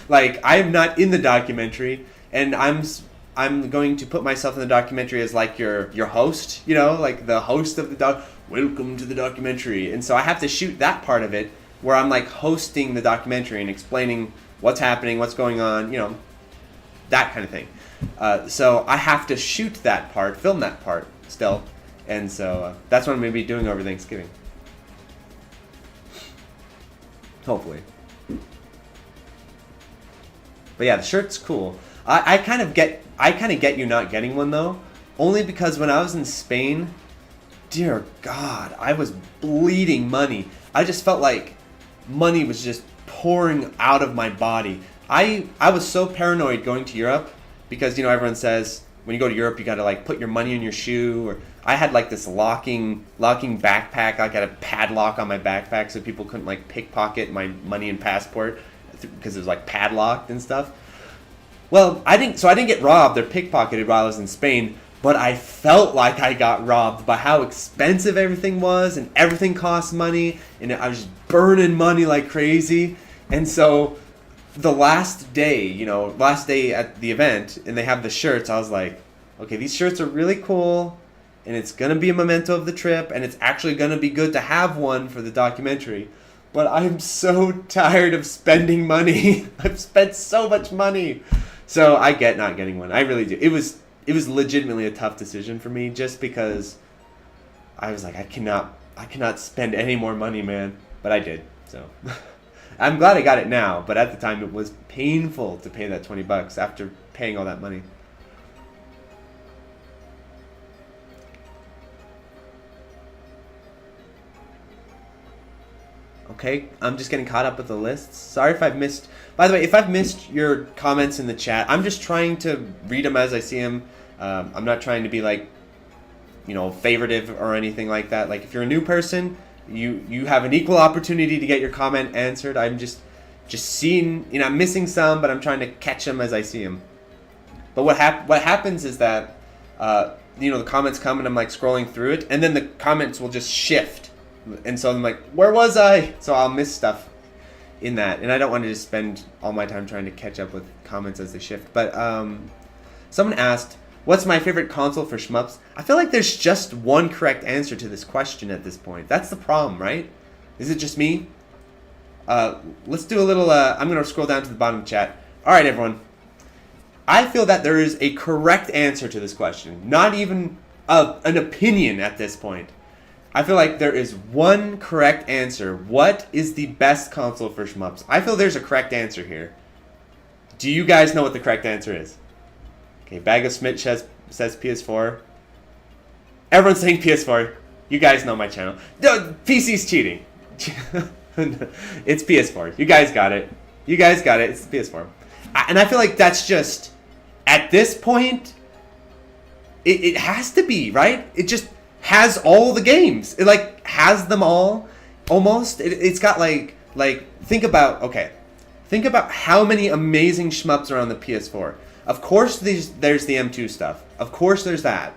Like, I am not in the documentary, and I'm going to put myself in the documentary as like your host, you know, like the host of the welcome to the documentary. And so I have to shoot that part of it where I'm like hosting the documentary and explaining what's happening, what's going on, you know, that kind of thing. So I have to shoot that part, film that part still. And so that's what I'm going to be doing over Thanksgiving. Hopefully. But yeah, the shirt's cool. I kind of get you not getting one though, only because when I was in Spain, dear God, I was bleeding money. I just felt like money was just pouring out of my body. I was so paranoid going to Europe because, you know, everyone says when you go to Europe you got to like put your money in your shoe, or I had like this locking backpack. I got a padlock on my backpack so people couldn't like pickpocket my money and passport because it was like padlocked and stuff. Well, I didn't get robbed or pickpocketed while I was in Spain, but I felt like I got robbed by how expensive everything was, and everything cost money, and I was just burning money like crazy. And so the last day at the event, and they have the shirts, I was like, okay, these shirts are really cool, and it's going to be a memento of the trip, and it's actually going to be good to have one for the documentary. But I'm so tired of spending money. I've spent so much money. So I get not getting one. I really do. It was legitimately a tough decision for me, just because I was like, I cannot spend any more money, man. But I did. So I'm glad I got it now, but at the time it was painful to pay that $20 after paying all that money. Okay, I'm just getting caught up with the lists. Sorry if I've missed... By the way, if I've missed your comments in the chat, I'm just trying to read them as I see them. I'm not trying to be like, you know, favoritive or anything like that. Like, if you're a new person, you have an equal opportunity to get your comment answered. I'm just seeing... You know, I'm missing some, but I'm trying to catch them as I see them. But what happens is that, you know, the comments come and I'm like scrolling through it, and then the comments will just shift. And so I'm like, where was I? So I'll miss stuff in that. And I don't want to just spend all my time trying to catch up with comments as they shift. But someone asked, what's my favorite console for shmups? I feel like there's just one correct answer to this question at this point. That's the problem, right? Is it just me? Let's do a little, I'm going to scroll down to the bottom of the chat. All right, everyone. I feel that there is a correct answer to this question. Not even an opinion at this point. I feel like there is one correct answer. What is the best console for shmups? I feel there's a correct answer here. Do you guys know what the correct answer is? Okay, Bag of Smith says PS4. Everyone's saying PS4. You guys know my channel. No, PC's cheating. It's PS4. You guys got it. You guys got it. It's PS4. And I feel like that's just, at this point, it has to be, right? It just has all the games. It like has them all almost. It's got like think about how many amazing shmups are on the PS4. Of course there's the M2 stuff. Of course there's that.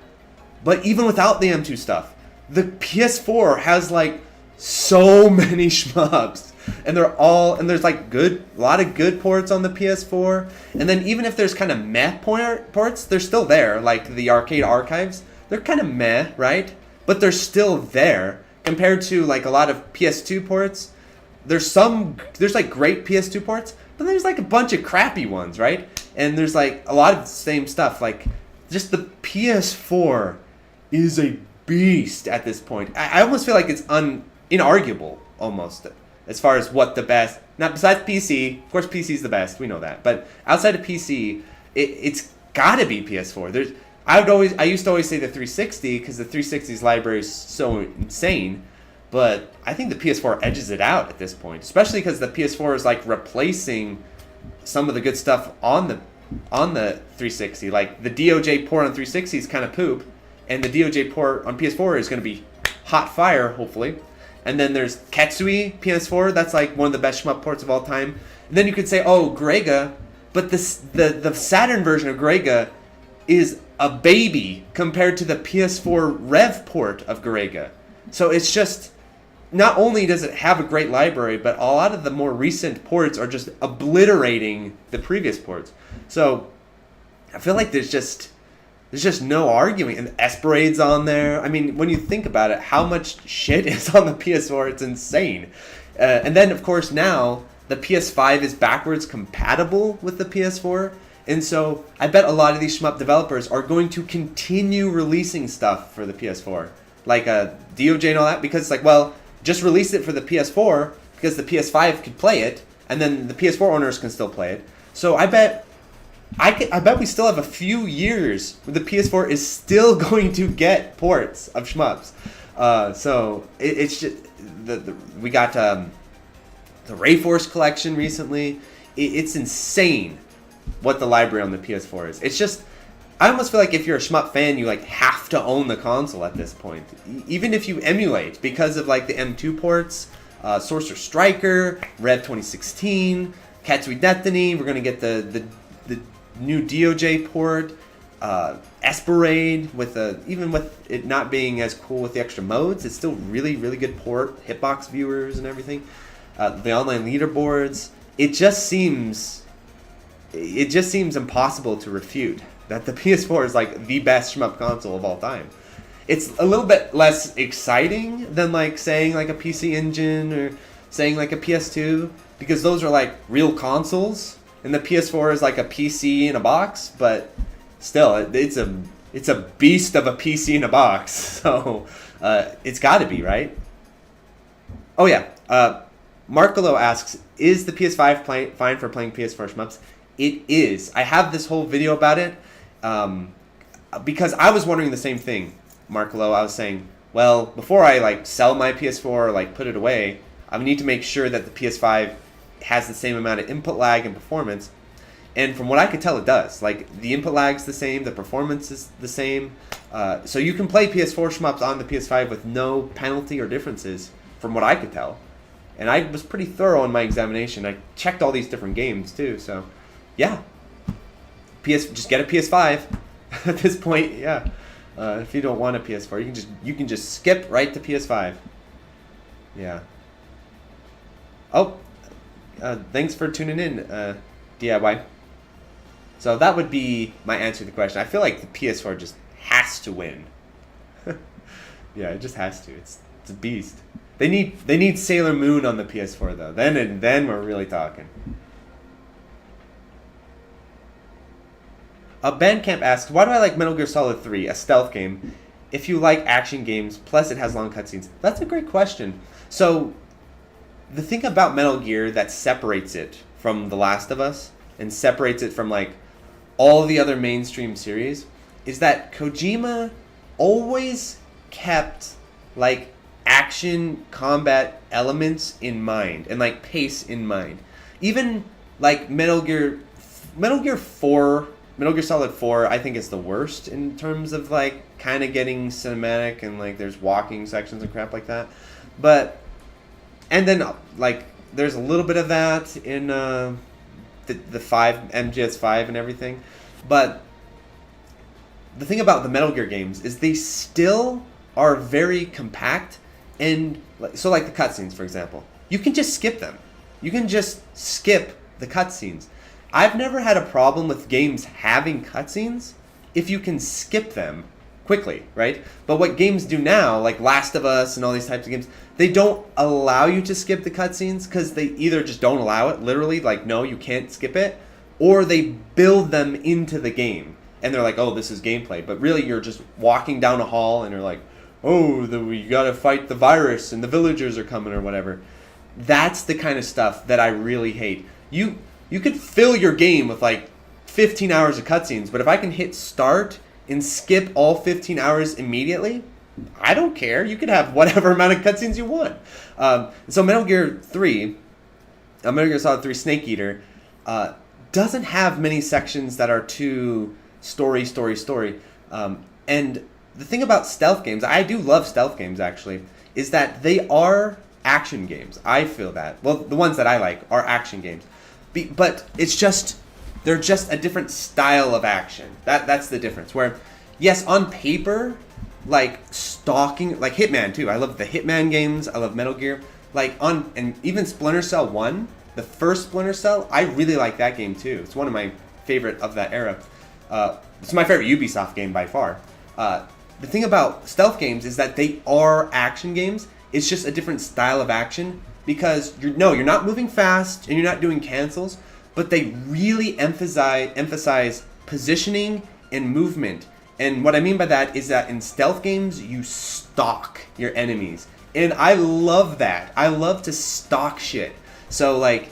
But even without the M2 stuff, the PS4 has like so many shmups. And there's like a lot of good ports on the PS4. And then even if there's kind of meh ports, they're still there. Like the arcade archives, they're kind of meh, right? But they're still there compared to like a lot of PS2 ports. There's like great PS2 ports, but there's like a bunch of crappy ones, right? And there's like a lot of the same stuff. Like just the PS4 is a beast at this point. I almost feel like it's inarguable almost as far as what the best. Now besides PC, of course PC is the best. We know that. But outside of PC, it's got to be PS4. I used to always say the 360 because the 360's library is so insane, but I think the PS4 edges it out at this point, especially because the PS4 is like replacing some of the good stuff on the 360. Like the DOJ port on 360 is kind of poop, and the DOJ port on PS4 is going to be hot fire, hopefully. And then there's Ketsui PS4, that's like one of the best shmup ports of all time. And then you could say, oh, Grega, but the Saturn version of Grega is a baby compared to the PS4 Rev port of Grega. So it's just, not only does it have a great library, but a lot of the more recent ports are just obliterating the previous ports. So I feel like there's just no arguing. And Esperade's on there. I mean, when you think about it, how much shit is on the PS4? It's insane. And then, of course, now the PS5 is backwards compatible with the PS4. And so I bet a lot of these shmup developers are going to continue releasing stuff for the PS4. Like DOJ and all that. Because it's like, well, just release it for the PS4 because the PS5 could play it. And then the PS4 owners can still play it. So I bet we still have a few years where the PS4 is still going to get ports of shmups. So it's just we got the Rayforce collection recently. It's insane what the library on the PS4 is. It's just, I almost feel like if you're a shmup fan, you like have to own the console at this point, even if you emulate, because of like the M2 ports, Sorcerer Striker, Rev 2016, Katsui Destiny. We're gonna get the new DOJ port, Esperade even with it not being as cool with the extra modes, it's still really good port, hitbox viewers and everything. The online leaderboards. It just seems impossible to refute that the PS4 is like the best shmup console of all time. It's a little bit less exciting than like saying like a PC Engine or saying like a PS2, because those are like real consoles. And the PS4 is like a PC in a box, but still, it's a beast of a PC in a box. So it's got to be, right? Oh yeah, Markolo asks, is the PS5 fine for playing PS4 shmups? It is. I have this whole video about it because I was wondering the same thing, Markolo. I was saying, well, before I like sell my PS4 or like put it away, I need to make sure that the PS5 has the same amount of input lag and performance. And from what I could tell, it does. Like, the input lag's the same, the performance is the same. So you can play PS4 shmups on the PS5 with no penalty or differences, from what I could tell. And I was pretty thorough in my examination. I checked all these different games, too. So, yeah. Just get a PS5 at this point, yeah. If you don't want a PS4, you can just skip right to PS5. Yeah. Oh, thanks for tuning in, DIY. So that would be my answer to the question. I feel like the PS4 just has to win. Yeah, it just has to. It's a beast. They need Sailor Moon on the PS4 though. Then we're really talking. Bandcamp asks, why do I like Metal Gear Solid 3, a stealth game, if you like action games, plus it has long cutscenes? That's a great question. So, the thing about Metal Gear that separates it from The Last of Us, and separates it from, like, all the other mainstream series, is that Kojima always kept, like, action combat elements in mind, and, like, pace in mind. Even, like, Metal Gear Solid 4, I think is the worst in terms of, like, kind of getting cinematic and, like, there's walking sections and crap like that. But, and then, like, there's a little bit of that in the 5, MGS5 and everything. But the thing about the Metal Gear games is they still are very compact. And, so, like, the cutscenes, for example. You can just skip them. You can just skip the cutscenes. I've never had a problem with games having cutscenes if you can skip them quickly, right? But what games do now, like Last of Us and all these types of games, they don't allow you to skip the cutscenes because they either just don't allow it, literally, like, no, you can't skip it, or they build them into the game. And they're like, oh, this is gameplay. But really, you're just walking down a hall and you're like, oh, you gotta fight the virus and the villagers are coming or whatever. That's the kind of stuff that I really hate. You could fill your game with like 15 hours of cutscenes, but if I can hit start and skip all 15 hours immediately, I don't care. You could have whatever amount of cutscenes you want. So Metal Gear Solid 3 Snake Eater doesn't have many sections that are too story. And the thing about stealth games, I do love stealth games actually, is that they are action games. I feel that. Well, the ones that I like are action games. But it's just, they're just a different style of action. That's the difference. Where, yes, on paper, like stalking, like Hitman too. I love the Hitman games. I love Metal Gear. And even Splinter Cell 1, the first Splinter Cell, I really like that game too. It's one of my favorite of that era. It's my favorite Ubisoft game by far. The thing about stealth games is that they are action games. It's just a different style of action because you're not moving fast and you're not doing cancels, but they really emphasize positioning and movement. And what I mean by that is that in stealth games, you stalk your enemies. And I love that. I love to stalk shit. So like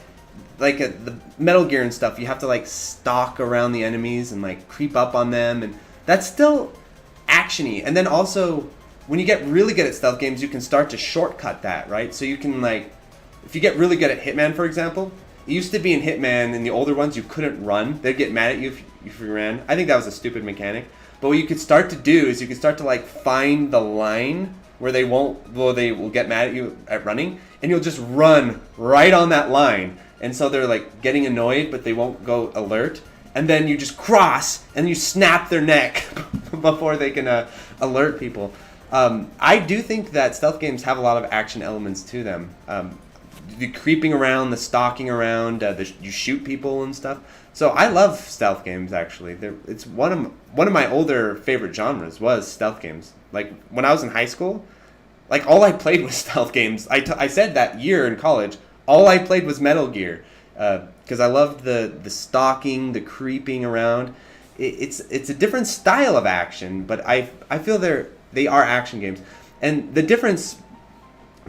the Metal Gear and stuff, you have to like stalk around the enemies and like creep up on them, and that's still actiony. And then also, when you get really good at stealth games, you can start to shortcut that, right? So you can like, if you get really good at Hitman, for example, it used to be in Hitman, in the older ones, you couldn't run. They'd get mad at you if you ran. I think that was a stupid mechanic. But what you could start to do is you could start to like find the line where they will get mad at you at running, and you'll just run right on that line. And so they're like getting annoyed, but they won't go alert. And then you just cross and you snap their neck before they can alert people. I do think that stealth games have a lot of action elements to them. The creeping around, the stalking around, you shoot people and stuff. So I love stealth games. Actually, it's one of my older favorite genres was stealth games. Like when I was in high school, like all I played was stealth games. I said that year in college, all I played was Metal Gear because I loved the stalking, the creeping around. It's a different style of action, but I feel they are action games. And the difference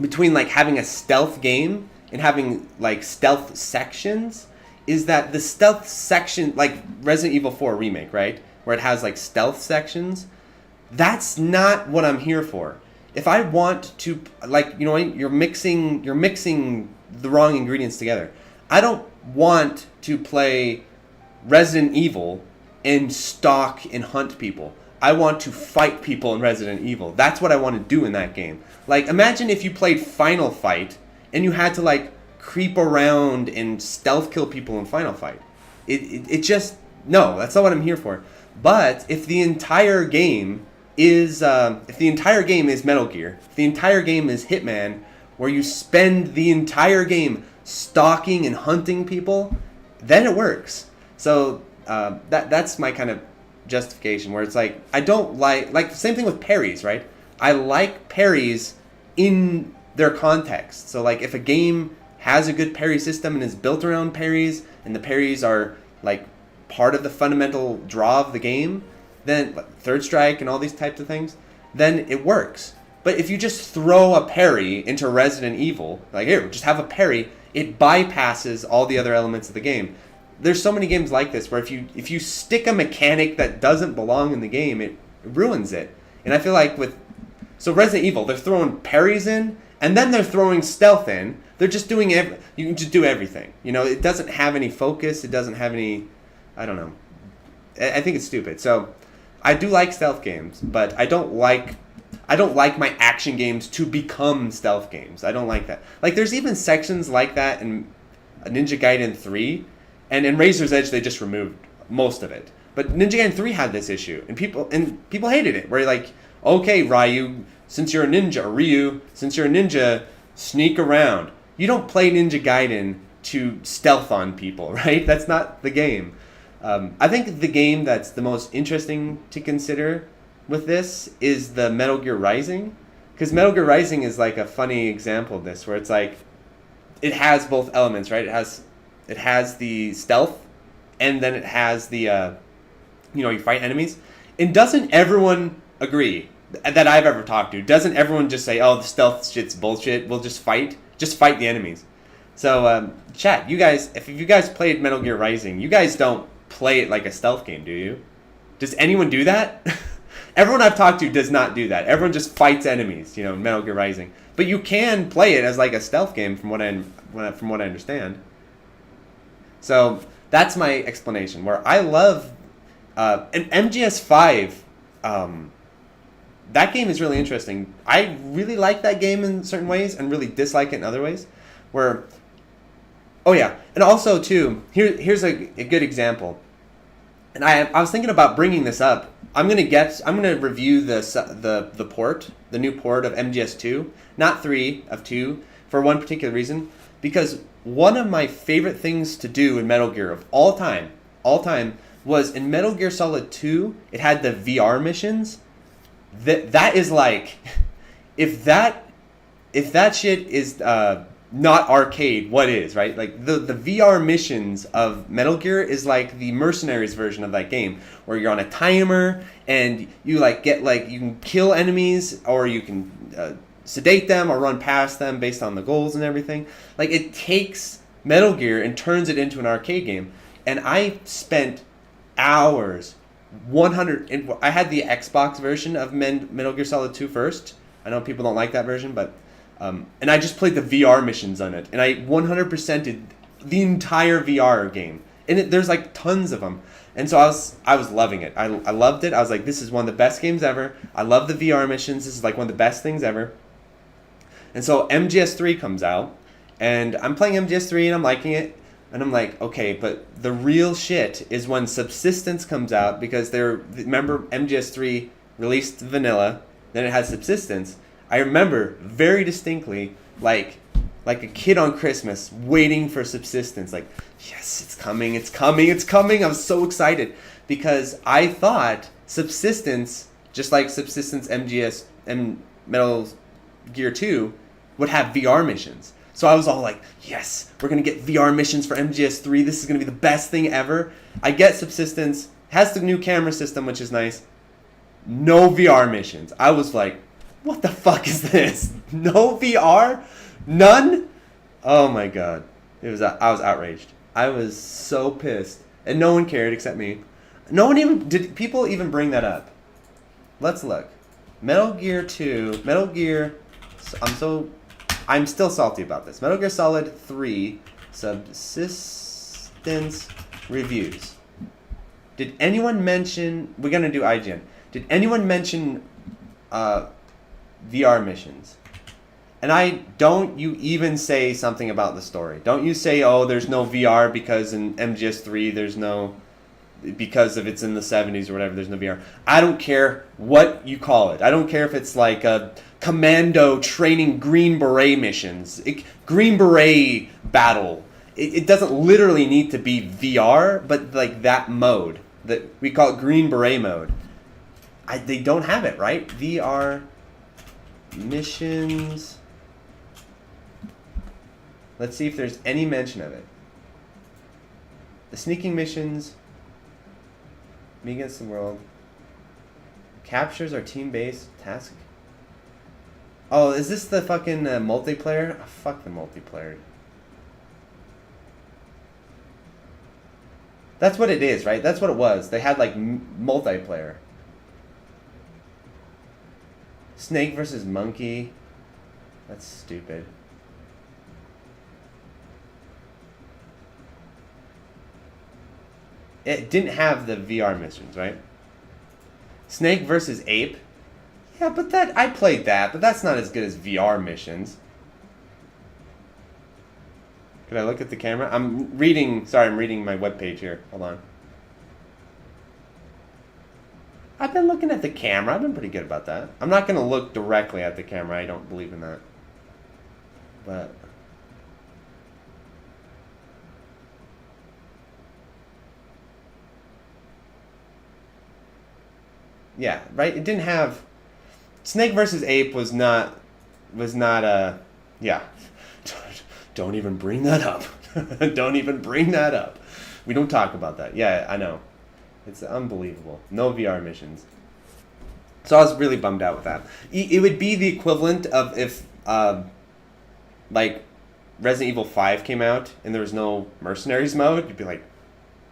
between like having a stealth game and having like stealth sections is that the stealth section, like Resident Evil 4 Remake, right, where it has like stealth sections, that's not what I'm here for. If I want to, like, you know, you're mixing the wrong ingredients together. I don't want to play Resident Evil and stalk and hunt people. I want to fight people in Resident Evil. That's what I want to do in that game. Like, imagine if you played Final Fight and you had to like creep around and stealth kill people in Final Fight. It just, no, that's not what I'm here for. But if the entire game is Metal Gear, if the entire game is Hitman, where you spend the entire game stalking and hunting people, then it works. So that's my kind of justification, where it's like, I don't like same thing with parries, right? I like parries in their context. So like if a game has a good parry system and is built around parries, and the parries are like part of the fundamental draw of the game, then like Third Strike and all these types of things, then it works. But if you just throw a parry into Resident Evil, like here, just have a parry, it bypasses all the other elements of the game. There's so many games like this where if you stick a mechanic that doesn't belong in the game, it ruins it. And I feel like so Resident Evil, they're throwing parries in, and then they're throwing stealth in. They're just doing you can just do everything. You know, it doesn't have any focus. It doesn't have any, I don't know. I think it's stupid. So I do like stealth games, but I don't like my action games to become stealth games. I don't like that. Like there's even sections like that in Ninja Gaiden 3, and in Razor's Edge they just removed most of it. But Ninja Gaiden 3 had this issue, and people hated it. Where you're like, okay, Ryu, since you're a ninja, or Ryu, since you're a ninja, sneak around. You don't play Ninja Gaiden to stealth on people, right? That's not the game. I think the game that's the most interesting to consider with this is the Metal Gear Rising, because Metal Gear Rising is like a funny example of this, where it's like it has both elements, right? It has the stealth, and then it has the you fight enemies. And doesn't everyone agree that I've ever talked to? Doesn't everyone just say, "Oh, the stealth shit's bullshit. We'll just fight the enemies"? So, chat, you guys, if you guys played Metal Gear Rising, you guys don't play it like a stealth game, do you? Does anyone do that? Everyone I've talked to does not do that. Everyone just fights enemies, in Metal Gear Rising. But you can play it as like a stealth game, from what I understand. So that's my explanation. Where I love and MGS5. That game is really interesting. I really like that game in certain ways, and really dislike it in other ways. Where, oh yeah, and also too, here's a good example. And I was thinking about bringing this up. I'm gonna review the port, the new port of MGS2, not 3, of 2, for one particular reason. Because one of my favorite things to do in Metal Gear of all time, was in Metal Gear Solid 2, it had the VR missions. That is like, if that shit is not arcade, what is, right? Like the VR missions of Metal Gear is like the Mercenaries version of that game, where you're on a timer and you like get like you can kill enemies or you can sedate them or run past them based on the goals and everything. Like it takes Metal Gear and turns it into an arcade game. And I spent hours, 100. I had the Xbox version of Metal Gear Solid 2 first. I know people don't like that version, but and I just played the VR missions on it, and I 100%ed the entire VR game, and there's like tons of them, and so I was loving it. I loved it. I was like, this is one of the best games ever. I love the VR missions. This is like one of the best things ever. And so MGS3 comes out, and I'm playing MGS3 and I'm liking it, and I'm like, okay, but the real shit is when Subsistence comes out, because remember MGS3 released vanilla, then it had Subsistence. I remember very distinctly, like a kid on Christmas, waiting for Subsistence. Like, yes, it's coming, it's coming, it's coming. I was so excited because I thought Subsistence, just like Subsistence MGS and Metal Gear 2, would have VR missions. So I was all like, yes, we're going to get VR missions for MGS3. This is going to be the best thing ever. I get Subsistence, has the new camera system, which is nice. No VR missions. I was like, what the fuck is this? No VR? None? Oh my god. I was outraged. I was so pissed. And no one cared except me. Did people even bring that up? Let's look. Metal Gear 2, I'm still salty about this. Metal Gear Solid 3 Subsistence reviews. Did anyone mention, we're going to do IGN. Did anyone mention VR missions? And don't you even say something about the story. Don't you say, oh, there's no VR because in MGS3 there's no, because of it's in the 70s or whatever, there's no VR. I don't care what you call it. I don't care if it's like a commando training Green Beret missions. Green Beret battle. It doesn't literally need to be VR, but like that mode. That we call it Green Beret mode. They don't have it, right? VR missions. Let's see if there's any mention of it. The sneaking missions. Me Against the World. Captures are team-based task. Oh, is this the fucking multiplayer? Oh, fuck the multiplayer. That's what it is, right? That's what it was. They had like multiplayer. Snake versus monkey. That's stupid. It didn't have the VR missions, right? Snake versus ape. Yeah, but I played that, but that's not as good as VR missions. Could I look at the camera? I'm reading my webpage here. Hold on. I've been looking at the camera. I've been pretty good about that. I'm not going to look directly at the camera. I don't believe in that. But yeah, right? It didn't have Snake versus Ape was not yeah. Don't even bring that up. Don't even bring that up. We don't talk about that. Yeah, I know. It's unbelievable. No VR missions. So I was really bummed out with that. It would be the equivalent of if, like, Resident Evil 5 came out and there was no Mercenaries mode. You'd be like,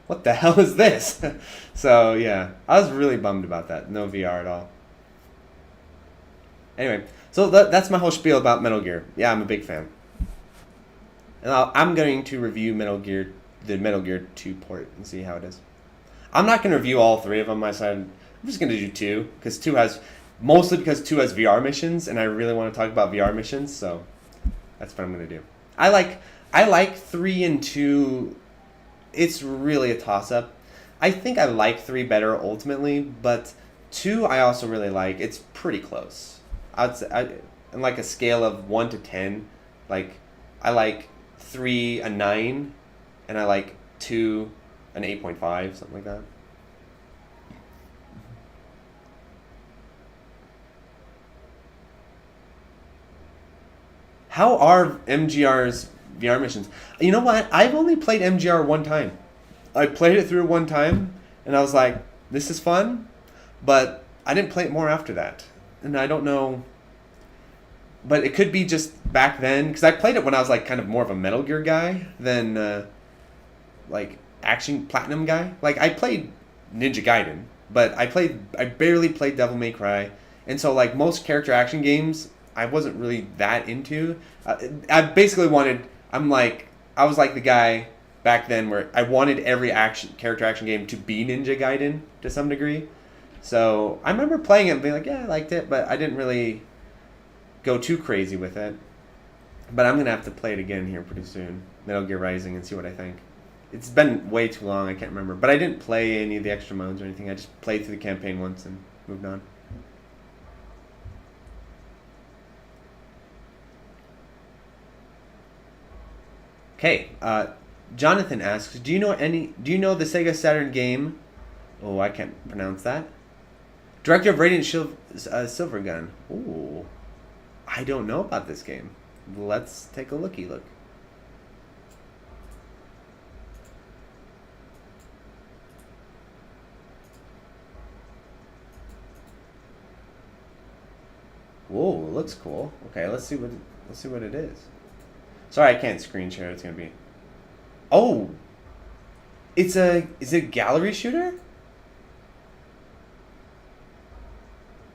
what the hell is this? So, yeah. I was really bummed about that. No VR at all. Anyway, so that's my whole spiel about Metal Gear. Yeah, I'm a big fan. And I'm going to review the Metal Gear 2 port and see how it is. I'm not going to review all three of them myself. I'm just going to do 2 because 2 has VR missions, and I really want to talk about VR missions, so that's what I'm going to do. I like 3 and 2. It's really a toss-up. I think I like 3 better ultimately, but 2 I also really like. It's pretty close. I'd say on like a scale of 1 to 10, like I like 3 a 9, and I like 2 an 8.5, something like that. How are MGR's VR missions? You know what? I've only played MGR one time. I played it through one time, and I was like, this is fun, but I didn't play it more after that. And I don't know, but it could be just back then, because I played it when I was like kind of more of a Metal Gear guy than like action platinum guy. Like I played Ninja Gaiden, but I barely played Devil May Cry, and so like most character action games, I wasn't really that into. I basically I was like the guy back then where I wanted every character action game to be Ninja Gaiden to some degree. So I remember playing it and being like, yeah, I liked it, but I didn't really go too crazy with it. But I'm going to have to play it again here pretty soon, Metal Gear Rising, and see what I think. It's been way too long, I can't remember. But I didn't play any of the extra modes or anything. I just played through the campaign once and moved on. Okay, Jonathan asks, do you know the Sega Saturn game? Oh, I can't pronounce that. Director of Radiant Silvergun. Ooh, I don't know about this game. Let's take a looky look. Whoa, it looks cool. Okay, let's see what it is. Sorry, I can't screen share. It's gonna be. Oh, is it a gallery shooter?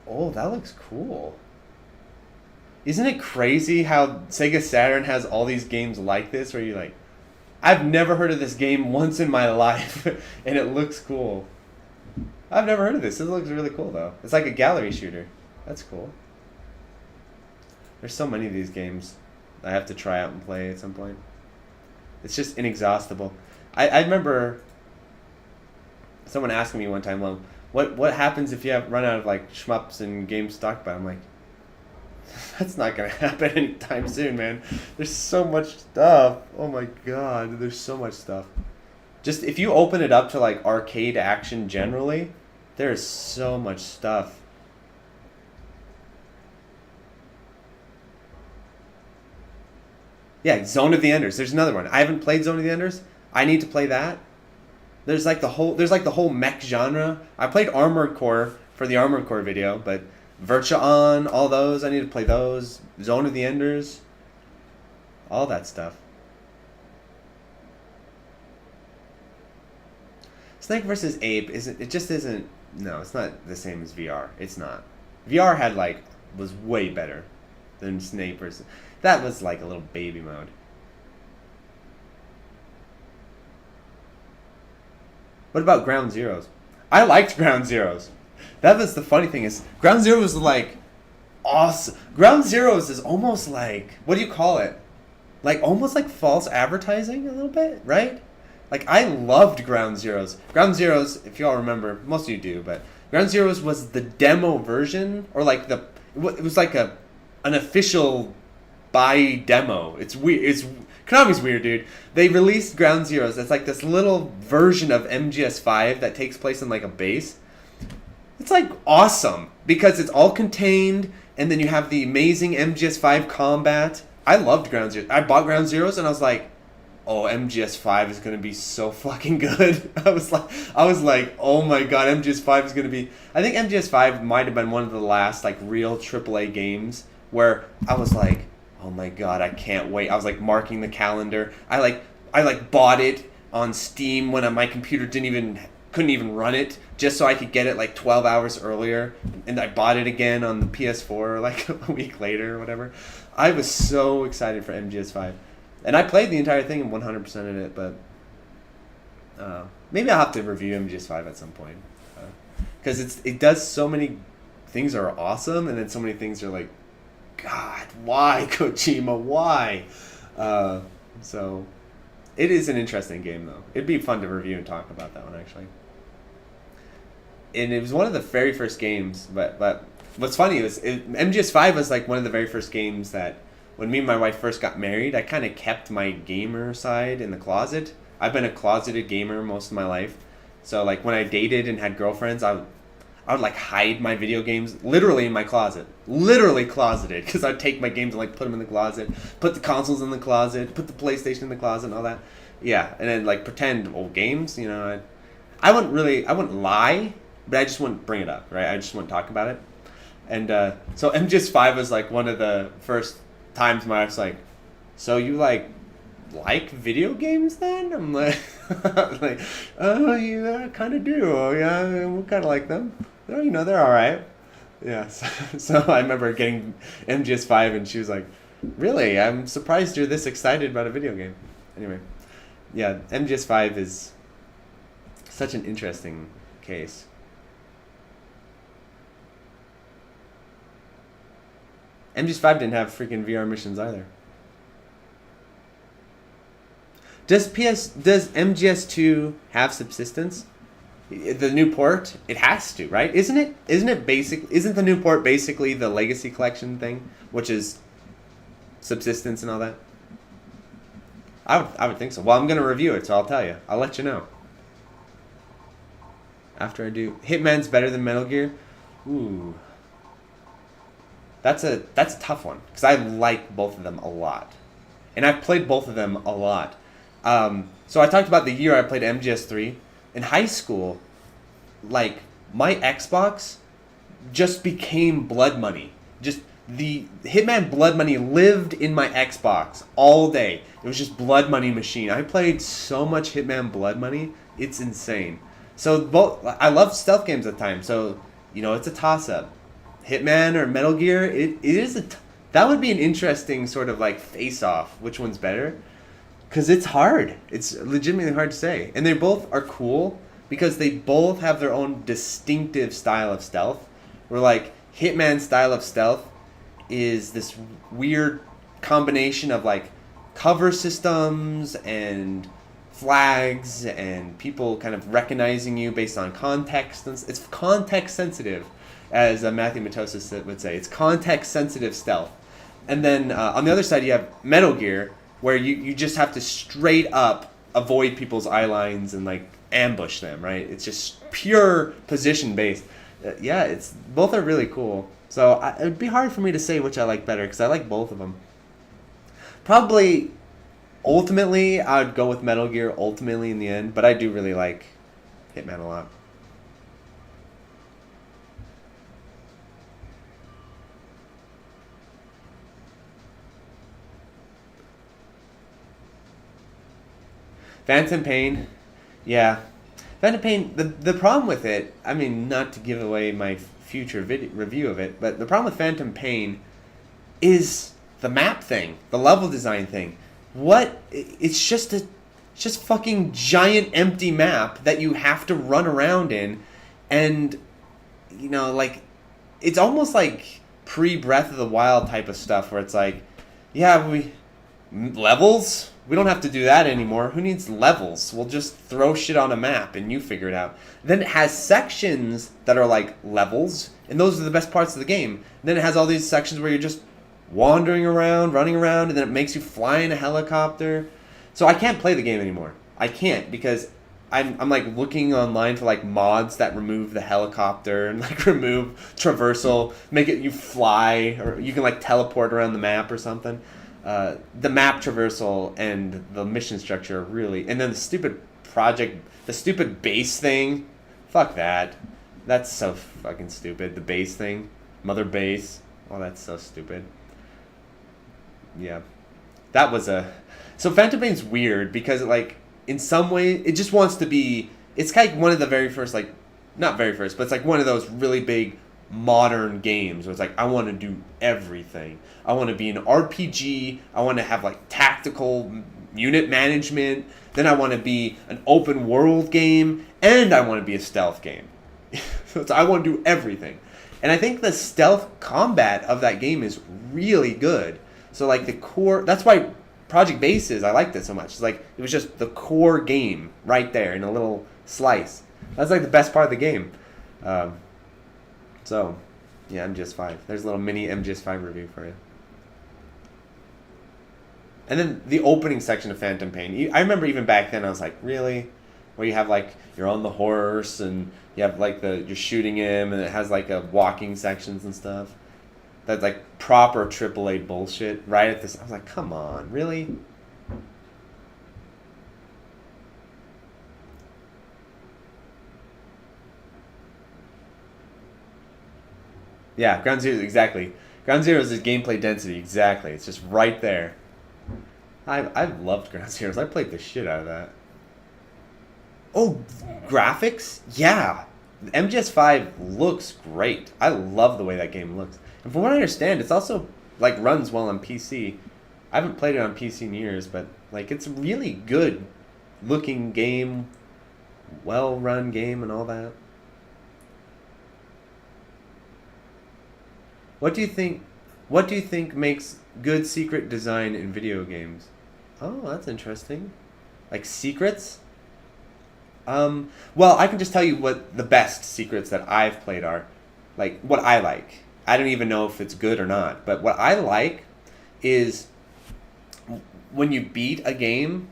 Oh, that looks cool. Isn't it crazy how Sega Saturn has all these games like this where you're like, I've never heard of this game once in my life, and it looks cool. I've never heard of this. This looks really cool, though. It's like a gallery shooter. That's cool. There's so many of these games I have to try out and play at some point. It's just inexhaustible. I remember someone asking me one time, well, what happens if you run out of like shmups and games to talk about? I'm like, that's not gonna happen anytime soon, man. There's so much stuff. Oh my god, there's so much stuff. Just if you open it up to like arcade action generally, there's so much stuff. Yeah, Zone of the Enders. There's another one. I haven't played Zone of the Enders. I need to play that. There's like the whole mech genre. I played Armored Core for the Armored Core video, but Virtua-On, all those, I need to play those. Zone of the Enders. All that stuff. Snake vs. Ape isn't no, it's not the same as VR. It's not. VR was way better than Snake vs. That was like a little baby mode. What about Ground Zeroes? I liked Ground Zeroes. That was the funny thing is Ground Zero was like awesome. Ground Zeroes is almost like, what do you call it? Like almost like false advertising a little bit, right? Like I loved Ground Zeroes. Ground Zeroes, if y'all remember, most of you do, but Ground Zeroes was the demo version, or like it was like an official buy demo. It's weird. Konami's weird, dude. They released Ground Zeroes. It's like this little version of MGS5 that takes place in like a base. It's like awesome because it's all contained, and then you have the amazing MGS5 combat. I loved Ground Zeroes. I bought Ground Zeroes, and I was like, oh, MGS5 is gonna be so fucking good. I was like, oh my god, MGS5 is gonna be. I think MGS5 might have been one of the last like real AAA games where I was like, oh my god, I can't wait. I was like marking the calendar. I bought it on Steam when my computer couldn't even run it, just so I could get it like 12 hours earlier, and I bought it again on the PS4 like a week later or whatever. I was so excited for MGS5. And I played the entire thing and 100% of it, but maybe I'll have to review MGS5 at some point. Because it does so many things are awesome, and then so many things are like, God, why, Kojima, why? So it is an interesting game, though. It'd be fun to review and talk about that one, actually. And it was one of the very first games, but what's funny is MGS5 was like one of the very first games that when me and my wife first got married, I kind of kept my gamer side in the closet. I've been a closeted gamer most of my life. So like when I dated and had girlfriends, I would like hide my video games literally in my closet, literally closeted, because I'd take my games and like put them in the closet, put the consoles in the closet, put the PlayStation in the closet, and all that. Yeah, and then like pretend old games. You know, I wouldn't lie, but I just wouldn't bring it up, right? I just wouldn't talk about it. And so MGS5 was like one of the first times my wife's like, so you like video games then? I'm like, like, oh yeah, I kind of do. Oh yeah, we kind of like them. Oh, you know, they're all right. Yeah. So I remember getting MGS5 and she was like, really? I'm surprised you're this excited about a video game. Anyway, yeah, MGS5 is such an interesting case. MGS5 didn't have freaking VR missions either. Does MGS2 have subsistence? The new port, it has to, right? Isn't the new port basically the Legacy Collection thing, which is subsistence and all that? I would think so. Well, I'm gonna review it, so I'll tell you. I'll let you know after I do. Hitman's better than Metal Gear. Ooh. That's a tough one because I like both of them a lot, and I've played both of them a lot. So I talked about the year I played MGS3 in high school. Like my Xbox just became Blood Money. Just the Hitman Blood Money lived in my Xbox all day. It was just Blood Money machine. I played so much Hitman Blood Money. It's insane. So I love stealth games at the time. So it's a toss up. Hitman or Metal Gear, that would be an interesting sort of like face-off. Which one's better? Because it's hard. It's legitimately hard to say. And they both are cool because they both have their own distinctive style of stealth. Where like Hitman's style of stealth is this weird combination of like cover systems and flags and people kind of recognizing you based on context. It's context sensitive. As Matthew Matosis would say. It's context-sensitive stealth. And then on the other side, you have Metal Gear, where you just have to straight up avoid people's eye lines and like ambush them, right? It's just pure position-based. Both are really cool. So it would be hard for me to say which I like better, because I like both of them. Probably, ultimately, I would go with Metal Gear, ultimately in the end, but I do really like Hitman a lot. Phantom Pain, yeah. Phantom Pain, the problem with it, I mean, not to give away my future review of it, but the problem with Phantom Pain is the map thing, the level design thing. It's just fucking giant empty map that you have to run around in, and, like, it's almost like pre-Breath of the Wild type of stuff, where it's like, yeah, levels? We don't have to do that anymore. Who needs levels? We'll just throw shit on a map and you figure it out. Then it has sections that are like levels, and those are the best parts of the game. And then it has all these sections where you're just wandering around, running around, and then it makes you fly in a helicopter. So I can't play the game anymore. I can't, because I'm like looking online for like mods that remove the helicopter and like remove traversal, make it you fly, or you can like teleport around the map or something. The map traversal and the mission structure really, and then the stupid base thing, fuck that. That's so fucking stupid. The base thing, mother base, oh, that's so stupid. Yeah, that was so Phantom Pain's weird because like in some way it just wants to be. It's kind of one of the very first, like, not very first, but it's like one of those really big modern games where it's like, I want to do everything. I want to be an RPG. I want to have like tactical unit management. Then I want to be an open world game, and I want to be a stealth game. So I want to do everything. And I think the stealth combat of that game is really good. So like the core, that's why Project Bases, I liked it so much. It's like it was just the core game right there in a little slice. That's like the best part of the game. So, yeah, MGS5. There's a little mini MGS5 review for you. And then the opening section of Phantom Pain. I remember even back then I was like, really? where you have like you're on the horse and you have like you're shooting him and it has like a walking sections and stuff. That's like proper AAA bullshit. Right at this, I was like, come on, really? Yeah, Ground Zero exactly. Ground Zero is the gameplay density exactly. It's just right there. I've loved Ground Zeroes. I played the shit out of that. Oh, graphics? Yeah. MGS5 looks great. I love the way that game looks. And from what I understand, it's also like runs well on PC. I haven't played it on PC in years, but like it's a really good looking game, well run game and all that. What do you think makes good secret design in video games? Oh, that's interesting. Like secrets? Well, I can just tell you what the best secrets that I've played are. Like, what I like. I don't even know if it's good or not, but what I like is when you beat a game,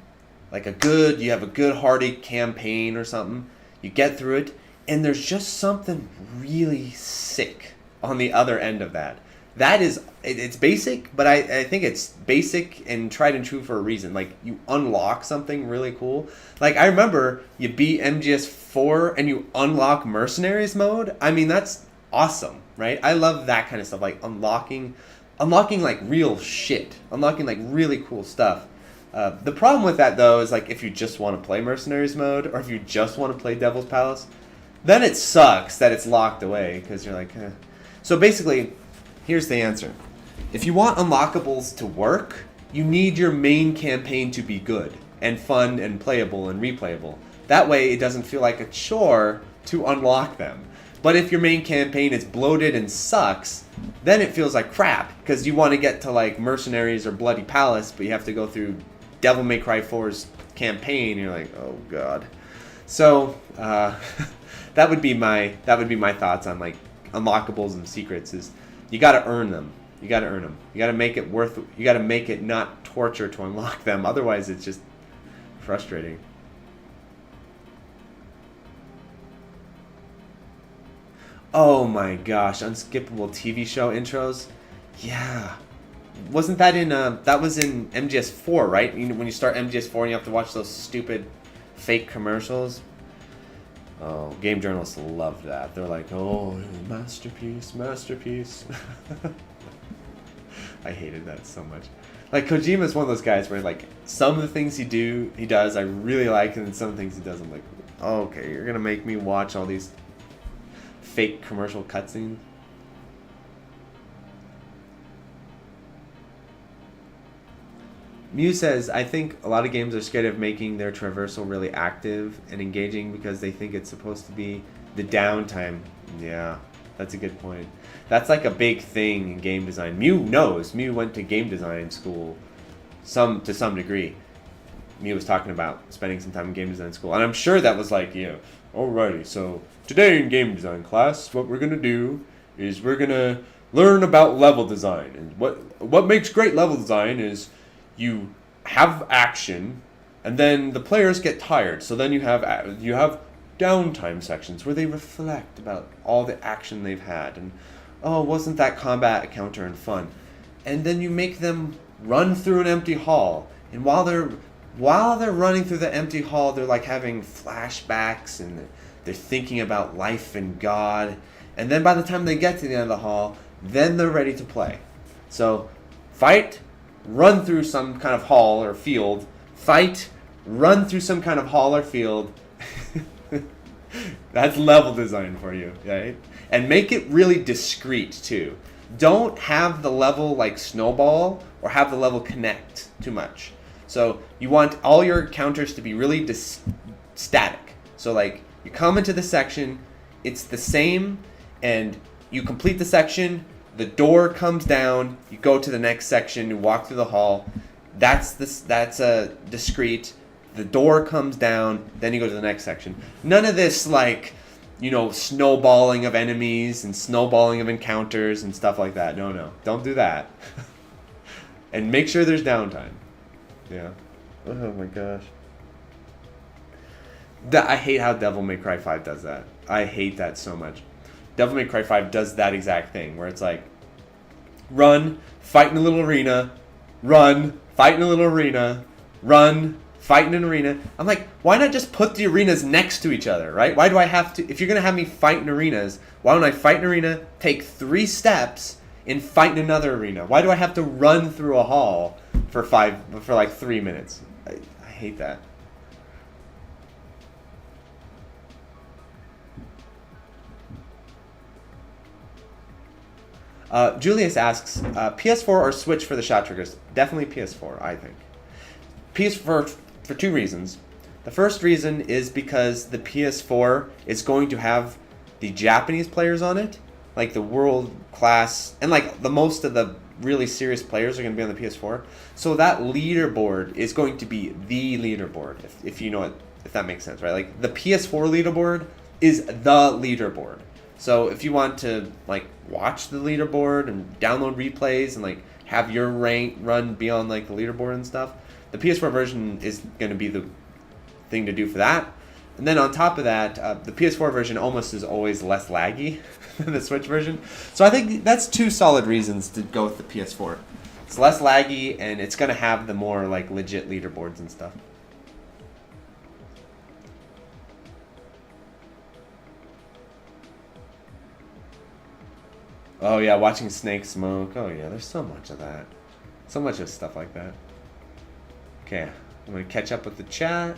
like you have a good hearty campaign or something, you get through it, and there's just something really sick on the other end of that. That is, it's basic, but I think it's basic and tried and true for a reason. Like, you unlock something really cool. Like, I remember you beat MGS4 and you unlock Mercenaries mode. I mean, that's awesome, right? I love that kind of stuff, like unlocking like real shit, unlocking like really cool stuff. The problem with that, though, is like if you just want to play Mercenaries mode or if you just want to play Devil's Palace, then it sucks that it's locked away because you're like, eh. So basically, here's the answer. If you want unlockables to work, you need your main campaign to be good and fun and playable and replayable. That way it doesn't feel like a chore to unlock them. But if your main campaign is bloated and sucks, then it feels like crap because you want to get to like Mercenaries or Bloody Palace, but you have to go through Devil May Cry 4's campaign. And you're like, oh god. So that would be my thoughts on like unlockables and secrets. Is you got to earn them. You got to earn them. You got to make it you got to make it not torture to unlock them. Otherwise, it's just frustrating. Oh my gosh, unskippable TV show intros. Yeah. Wasn't that in that was in MGS4, right? You know, when you start MGS4 and you have to watch those stupid fake commercials. Oh, game journalists loved that. They're like, "Oh, masterpiece, masterpiece." I hated that so much. Like Kojima is one of those guys where like some of the things he does I really like, and then some of the things he does I'm like, oh, okay, you're gonna make me watch all these fake commercial cutscenes. Mew says, I think a lot of games are scared of making their traversal really active and engaging because they think it's supposed to be the downtime. Yeah, that's a good point. That's like a big thing in game design. Mew knows. Mew went to game design school to some degree. Mew was talking about spending some time in game design school. And I'm sure that was like, alrighty, so today in game design class, what we're going to do is we're going to learn about level design. And what makes great level design is you have action, and then the players get tired. So then you have downtime sections where they reflect about all the action they've had. And, oh, wasn't that combat encounter and fun? And then you make them run through an empty hall. And while they're running through the empty hall, they're like having flashbacks and they're thinking about life and God. And then by the time they get to the end of the hall, then they're ready to play. So fight, run through some kind of hall or field, fight, run through some kind of hall or field. That's level design for you, right? And make it really discreet too. Don't have the level like snowball or have the level connect too much. So you want all your counters to be really static. So like you come into the section, it's the same, and you complete the section, the door comes down, you go to the next section, you walk through the hall. That's a discrete. The door comes down, then you go to the next section. None of this like, snowballing of enemies and snowballing of encounters and stuff like that. No. Don't do that. And make sure there's downtime. Yeah. Oh my gosh. I hate how Devil May Cry 5 does that. I hate that so much. Devil May Cry 5 does that exact thing where it's like, run, fight in a little arena, run, fight in a little arena, run, fight in an arena. I'm like, why not just put the arenas next to each other, right? Why do I have to, if you're going to have me fight in arenas, why don't I fight in an arena, take 3 steps, and fight in another arena? Why do I have to run through a hall for like 3 minutes? I hate that. Julius asks, PS4 or Switch for the shot triggers? Definitely PS4, I think. PS4 for 2 reasons. The first reason is because the PS4 is going to have the Japanese players on it, like the world class, and like the most of the really serious players are going to be on the PS4. So that leaderboard is going to be the leaderboard, if you know it, if that makes sense, right? Like the PS4 leaderboard is the leaderboard. So if you want to like watch the leaderboard and download replays and like have your rank run beyond like the leaderboard and stuff, the PS4 version is going to be the thing to do for that. And then on top of that, the PS4 version almost is always less laggy than the Switch version. So I think that's 2 solid reasons to go with the PS4. It's less laggy and it's going to have the more like legit leaderboards and stuff. Oh yeah, watching Snake smoke. Oh yeah, there's so much of that. So much of stuff like that. Okay, I'm going to catch up with the chat.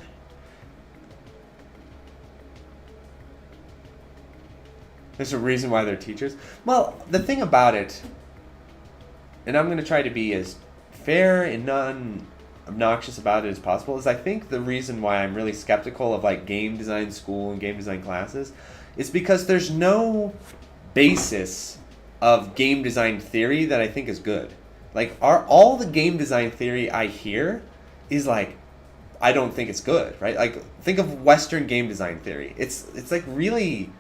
There's a reason why they're teachers. Well, the thing about it, and I'm going to try to be as fair and non-obnoxious about it as possible, is I think the reason why I'm really skeptical of like game design school and game design classes is because there's no basis of game design theory that I think is good. Like, all the game design theory I hear is like, I don't think it's good, right? Like, think of Western game design theory. It's like really,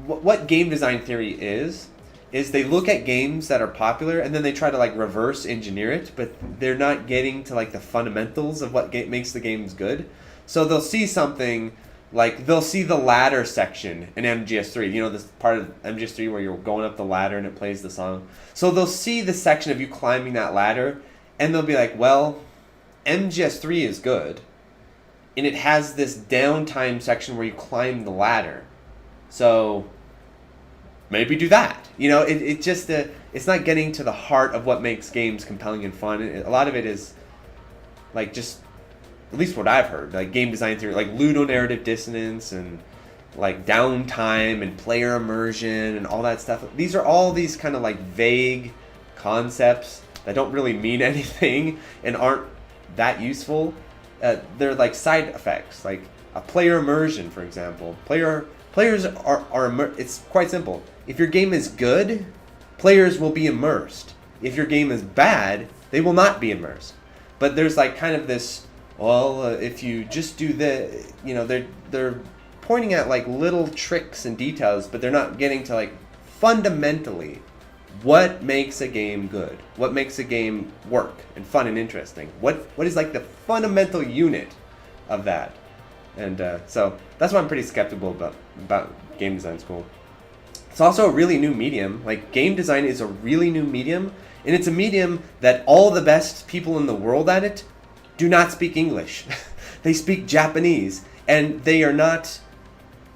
what game design theory is they look at games that are popular and then they try to like reverse engineer it, but they're not getting to like the fundamentals of what makes the games good. So they'll see something, like they'll see the ladder section in MGS3, you know, this part of MGS3 where you're going up the ladder and it plays the song. So they'll see the section of you climbing that ladder and they'll be like, well, MGS3 is good and it has this downtime section where you climb the ladder. So maybe do that. You know, it just, it's not getting to the heart of what makes games compelling and fun. A lot of it is like just, at least what I've heard, like game design theory, like ludonarrative dissonance and like downtime and player immersion and all that stuff. These are all these kind of like vague concepts that don't really mean anything and aren't that useful. They're like side effects, like a player immersion, for example. Players are it's quite simple. If your game is good, players will be immersed. If your game is bad, they will not be immersed. But there's like kind of this, well, if you just do the, you know, they're pointing at like little tricks and details, but they're not getting to like fundamentally what makes a game good, what makes a game work and fun and interesting. What is like the fundamental unit of that? And so that's why I'm pretty skeptical about game design school. It's also a really new medium. Like game design is a really new medium, and it's a medium that all the best people in the world at it do not speak English. They speak Japanese, and they are not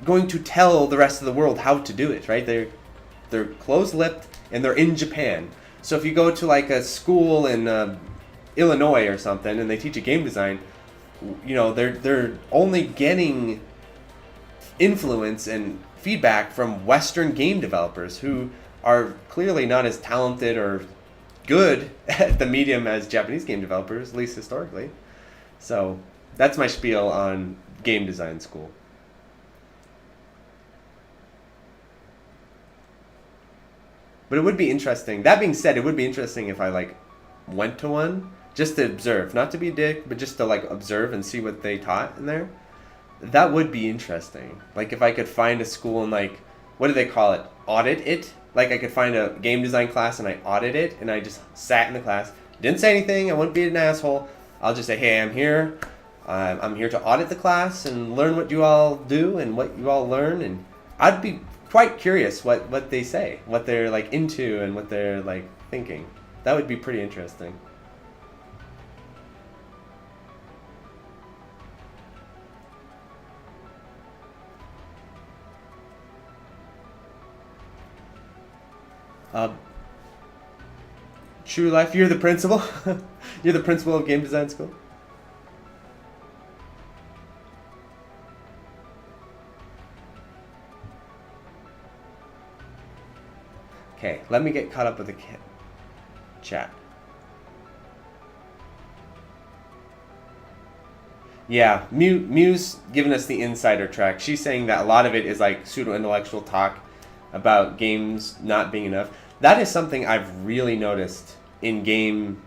going to tell the rest of the world how to do it, right? They're closed-lipped, and they're in Japan. So if you go to like a school in Illinois or something, and they teach you game design, you know, they're only getting influence and feedback from Western game developers who are clearly not as talented or good at the medium as Japanese game developers, at least historically. So that's my spiel on game design school. But it would be interesting. That being said, it would be interesting if I like went to one just to observe, not to be a dick, but just to like observe and see what they taught in there. That would be interesting. Like if I could find a school and like, what do they call it? Audit it. Like I could find a game design class and I audit it and I just sat in the class, didn't say anything. I wouldn't be an asshole. I'll just say, hey, I'm here. I'm here to audit the class and learn what you all do and what you all learn, and I'd be quite curious what they say, what they're like into and what they're like thinking. That would be pretty interesting. True Life, you're the principal? You're the principal of game design school? Okay, let me get caught up with the chat. Yeah, Mew's giving us the insider track. She's saying that a lot of it is like pseudo-intellectual talk about games not being enough. That is something I've really noticed in game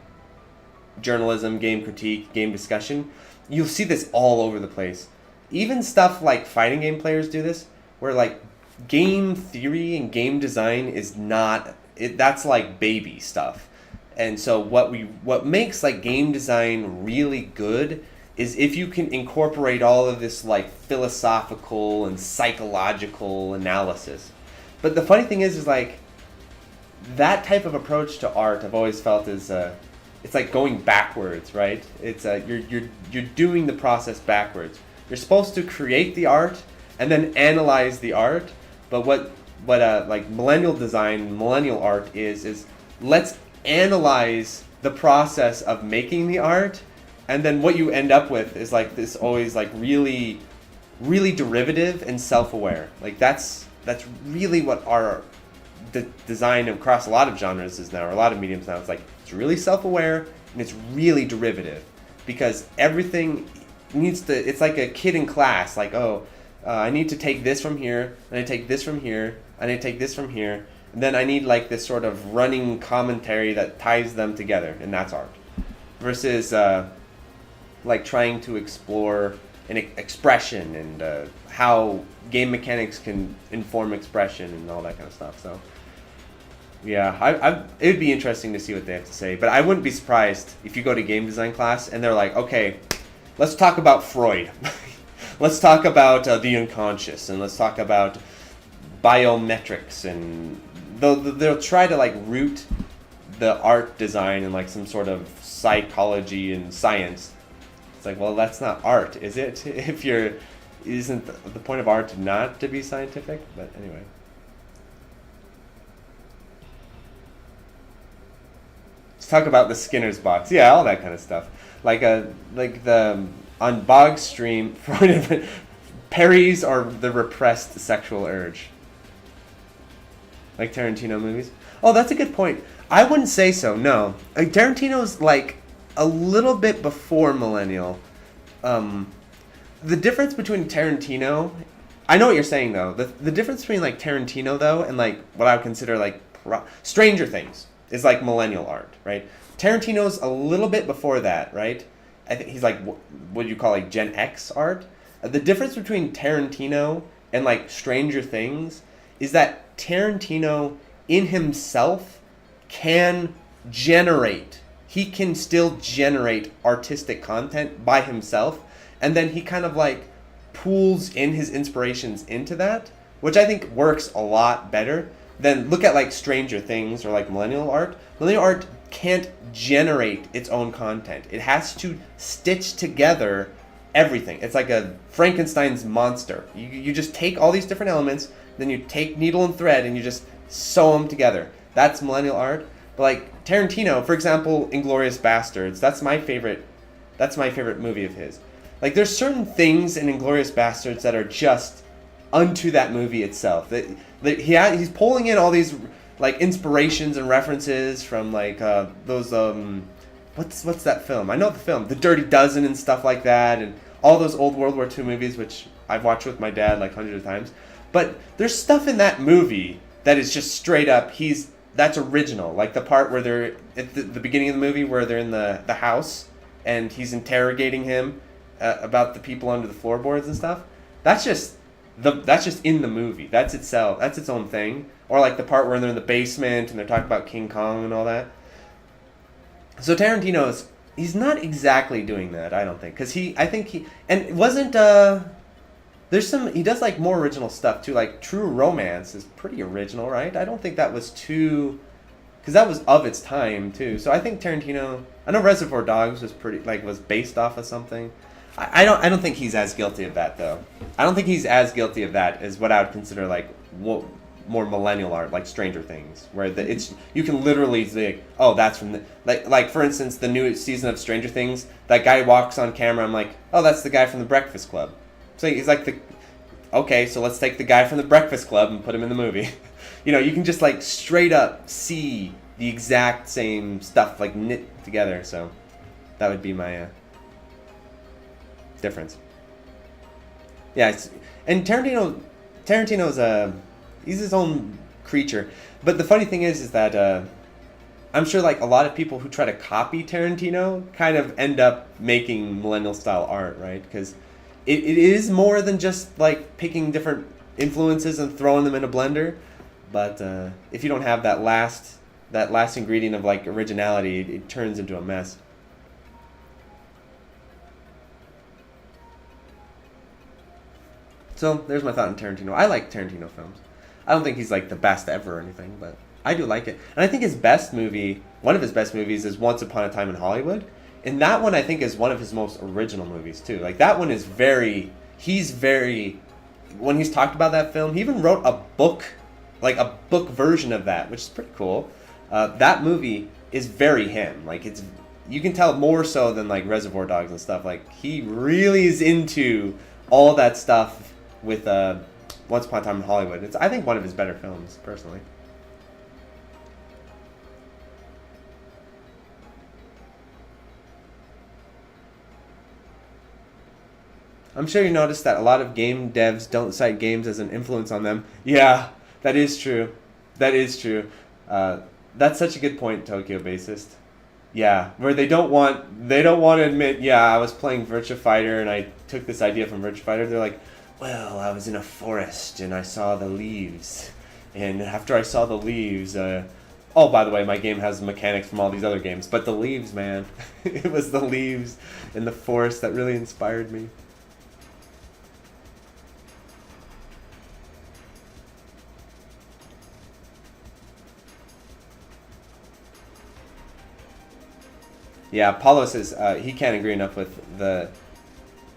journalism, game critique, game discussion. You'll see this all over the place. Even stuff like fighting game players do this, where like game theory and game design is not it. That's like baby stuff. And so what makes like game design really good is if you can incorporate all of this like philosophical and psychological analysis. But the funny thing is like that type of approach to art I've always felt is it's like going backwards, right? It's you're doing the process backwards. You're supposed to create the art and then analyze the art. But what like millennial design, millennial art is let's analyze the process of making the art, and then what you end up with is like this always like really derivative and self-aware. Like that's really what our design across a lot of genres is now, or a lot of mediums now. It's like it's really self-aware and it's really derivative, because everything needs to. It's like a kid in class. Like I need to take this from here, and I take this from here, and I take this from here, and then I need like this sort of running commentary that ties them together, and that's art. Versus like trying to explore an expression and how game mechanics can inform expression and all that kind of stuff. So yeah, it would be interesting to see what they have to say. But I wouldn't be surprised if you go to game design class and they're like, okay, let's talk about Freud. Let's talk about the unconscious, and let's talk about biometrics, and they'll try to like root the art design in like some sort of psychology and science. It's like, well, that's not art, is it? Isn't the point of art not to be scientific? But anyway. Let's talk about the Skinner's box. Yeah, all that kind of stuff. Like the on Bog's stream, Perry's or the repressed sexual urge. Like Tarantino movies. Oh, that's a good point. I wouldn't say so, no. Like, Tarantino's like a little bit before millennial. The difference between Tarantino, I know what you're saying though. The difference between like Tarantino though and like what I would consider like Stranger Things is like millennial art, right? Tarantino's a little bit before that, right? I think he's like what you call like Gen X art. The difference between Tarantino and like Stranger Things is that Tarantino in himself can generate. He can still generate artistic content by himself, and then he kind of like pulls in his inspirations into that, which I think works a lot better than look at like Stranger Things or like millennial art. Millennial art can't generate its own content. It has to stitch together everything. It's like a Frankenstein's monster. You just take all these different elements, then you take needle and thread and you just sew them together. That's millennial art. But like Tarantino, for example, Inglourious Basterds, that's my favorite movie of his. Like there's certain things in Inglourious Basterds that are just unto that movie itself. He's pulling in all these like inspirations and references from like those what's that film? I know the film, The Dirty Dozen and stuff like that, and all those old World War II movies, which I've watched with my dad like hundreds of times. But there's stuff in that movie that is just straight up, that's original. Like the part where they're at the beginning of the movie where they're in the house and he's interrogating him about the people under the floorboards and stuff. That's just in the movie. That's itself. That's its own thing. Or like the part where they're in the basement and they're talking about King Kong and all that. So Tarantino is He's not exactly doing that, I don't think, because I think and it wasn't. There's some he does like more original stuff too. Like True Romance is pretty original, right? I don't think that was too, because that was of its time too. So I think Tarantino. I know Reservoir Dogs was pretty was based off of something. I don't think he's as guilty of that though. I don't think he's as guilty of that as what I would consider like what more millennial art, like Stranger Things, where it's you can literally say, oh, that's from the like for instance the new season of Stranger Things. That guy walks on camera. I'm like, oh, that's the guy from the Breakfast Club. So he's like okay, so let's take the guy from the Breakfast Club and put him in the movie. You can just like straight up see the exact same stuff like knit together. So that would be my difference. Yeah, and Tarantino's he's his own creature. But the funny thing is that I'm sure like a lot of people who try to copy Tarantino kind of end up making millennial style art, right? Because it is more than just like picking different influences and throwing them in a blender. But if you don't have that last ingredient of like originality, it turns into a mess. So there's my thought on Tarantino. I like Tarantino films. I don't think he's like the best ever or anything, but I do like it. And I think one of his best movies is Once Upon a Time in Hollywood. And that one I think is one of his most original movies too. Like that one is when he's talked about that film, he even wrote a book version of that, which is pretty cool. That movie is very him. Like you can tell more so than like Reservoir Dogs and stuff. Like he really is into all that stuff with Once Upon a Time in Hollywood. It's I think one of his better films, personally. I'm sure you noticed that a lot of game devs don't cite games as an influence on them. Yeah, that is true. That is true. That's such a good point, Tokyo Bassist. Yeah, where they don't want to admit, yeah, I was playing Virtua Fighter and I took this idea from Virtua Fighter. They're like, well, I was in a forest and I saw the leaves. And after I saw the leaves, oh, by the way, my game has mechanics from all these other games, but the leaves, man. It was the leaves in the forest that really inspired me. Yeah, Paulo says he can't agree enough with the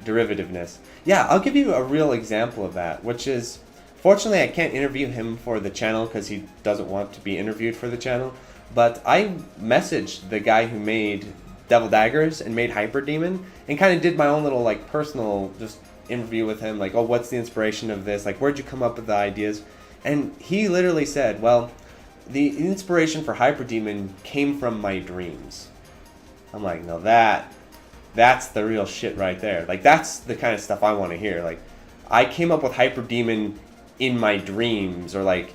derivativeness. Yeah, I'll give you a real example of that, which is, fortunately I can't interview him for the channel because he doesn't want to be interviewed for the channel, but I messaged the guy who made Devil Daggers and made Hyper Demon and kind of did my own little like personal just interview with him, like, oh, what's the inspiration of this? Like, where'd you come up with the ideas? And he literally said, well, the inspiration for Hyper Demon came from my dreams. I'm like, no, that's the real shit right there. Like, that's the kind of stuff I want to hear. Like, I came up with Hyper Demon in my dreams, or like,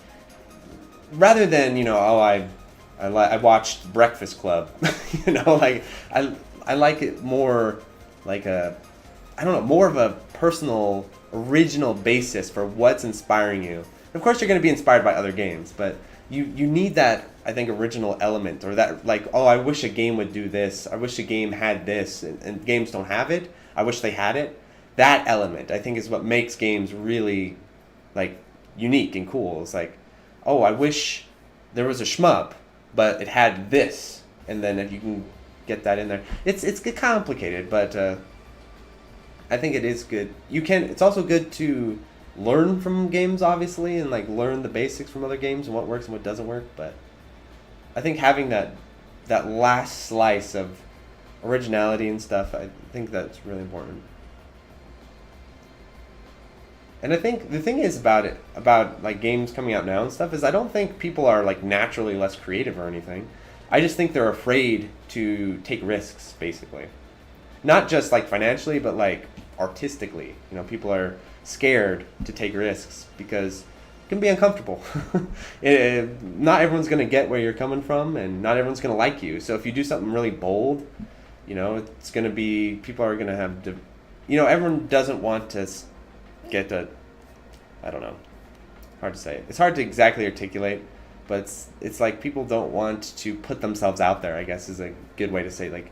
rather than, oh, I watched Breakfast Club. Like, I like it more like I don't know, more of a personal, original basis for what's inspiring you. Of course, you're going to be inspired by other games, but you need that, I think, original element, or that, like, oh, I wish a game would do this. I wish a game had this, and games don't have it. I wish they had it. That element, I think, is what makes games really, like, unique and cool. It's like, oh, I wish there was a shmup, but it had this, and then if you can get that in there. It's complicated, but I think it is good. It's also good to learn from games, obviously, and like learn the basics from other games and what works and what doesn't work, but I think having that last slice of originality and stuff, I think that's really important. And I think the thing is about like games coming out now and stuff, is I don't think people are like naturally less creative or anything. I just think they're afraid to take risks, basically. Not just like financially, but like artistically. People are scared to take risks because it can be uncomfortable. Not everyone's going to get where you're coming from, and not everyone's going to like you. So if you do something really bold, it's going to be, people are going to have to, everyone doesn't want to get I don't know, hard to say. It's hard to exactly articulate, but it's like people don't want to put themselves out there, I guess is a good way to say, like,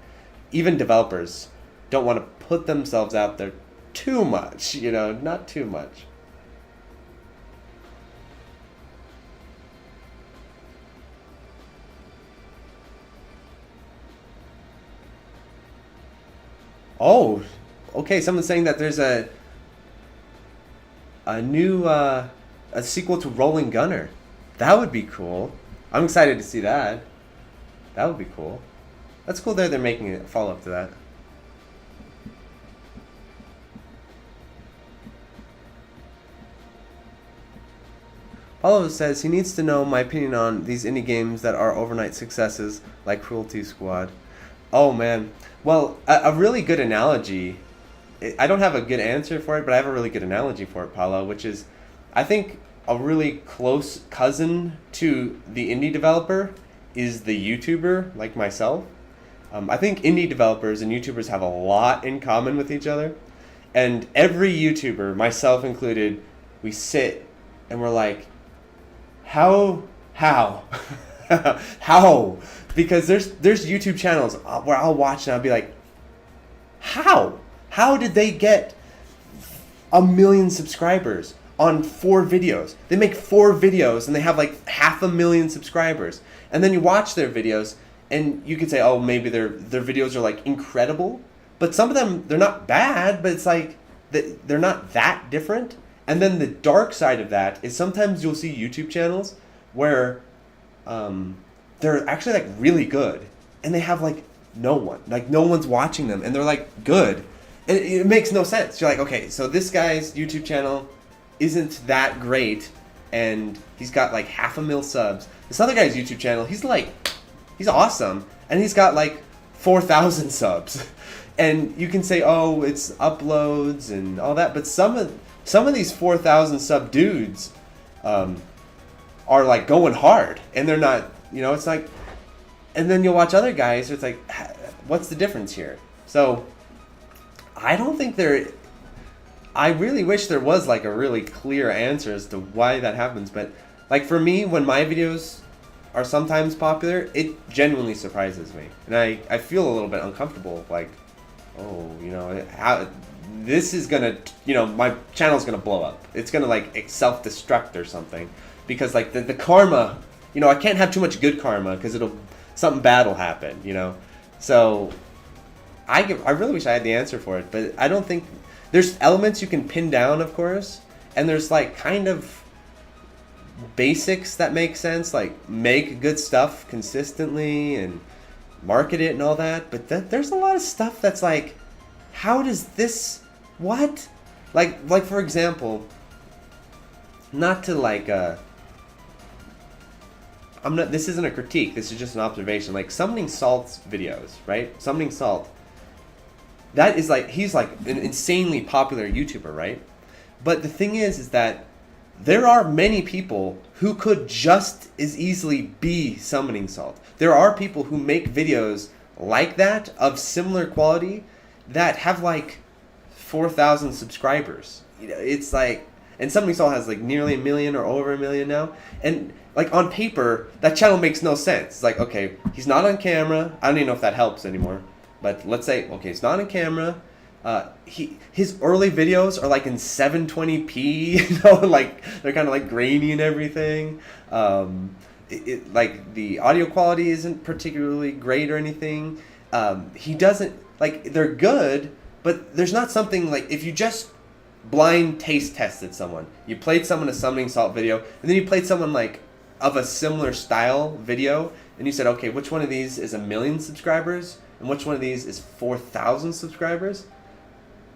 even developers don't want to put themselves out there too much, you know, not too much. Oh, okay. Someone's saying that there's a new a sequel to Rolling Gunner. That would be cool. I'm excited to see that. That would be cool. That's cool that they're making a follow up to that. Paulo says he needs to know my opinion on these indie games that are overnight successes like Cruelty Squad. Oh man. Well, a really good analogy. I don't have a good answer for it, but I have a really good analogy for it, Paulo, which is I think a really close cousin to the indie developer is the YouTuber, like myself. I think indie developers and YouTubers have a lot in common with each other. And every YouTuber, myself included, we sit and we're like, how? How? Because there's YouTube channels where I'll watch and I'll be like, how? How did they get 1 million subscribers on 4 videos? They make 4 videos and they have like 500,000 subscribers. And then you watch their videos and you could say, oh, maybe their videos are like incredible. But some of them, they're not bad, but it's like they're not that different. And then the dark side of that is sometimes you'll see YouTube channels where they're actually like really good and they have like no one's watching them and they're like good. And it makes no sense. You're like, okay, so this guy's YouTube channel isn't that great and he's got like 500,000 subs. This other guy's YouTube channel, he's awesome and he's got like 4,000 subs. And you can say, oh, it's uploads and all that, but some of these 4,000 sub dudes are like going hard and they're not, you know, it's like, and then you'll watch other guys, it's like, what's the difference here? So I don't think I really wish there was like a really clear answer as to why that happens. But like for me, when my videos are sometimes popular, it genuinely surprises me. And I feel a little bit uncomfortable, like, oh, you know, how this is gonna, you know, my channel's gonna blow up. It's gonna like self-destruct or something. Because like the karma, you know, I can't have too much good karma because something bad will happen, you know. So I really wish I had the answer for it, but I don't think there's elements you can pin down, of course, and there's like kind of basics that make sense, like make good stuff consistently and market it and all that. But there's a lot of stuff that's like, how does this what? Like for example, not to like this isn't a critique, this is just an observation. Like Summoning Salt's videos, right? Summoning Salt, that is like, he's like an insanely popular YouTuber, right? But the thing is that there are many people who could just as easily be Summoning Salt. There are people who make videos like that of similar quality that have like 4,000 subscribers. You know, it's like, and Summoning Salt has like nearly 1 million or over 1 million now. And like on paper, that channel makes no sense. It's like, okay, he's not on camera. I don't even know if that helps anymore. But let's say, okay, he's not on camera. His early videos are like in 720p, you know, like they're kind of like grainy and everything. Like the audio quality isn't particularly great or anything. He doesn't, like, they're good, but there's not something like, if you just blind taste tested someone, you played someone a Summoning Salt video, and then you played someone like of a similar style video, and you said, okay, which one of these is 1 million subscribers, and which one of these is 4,000 subscribers?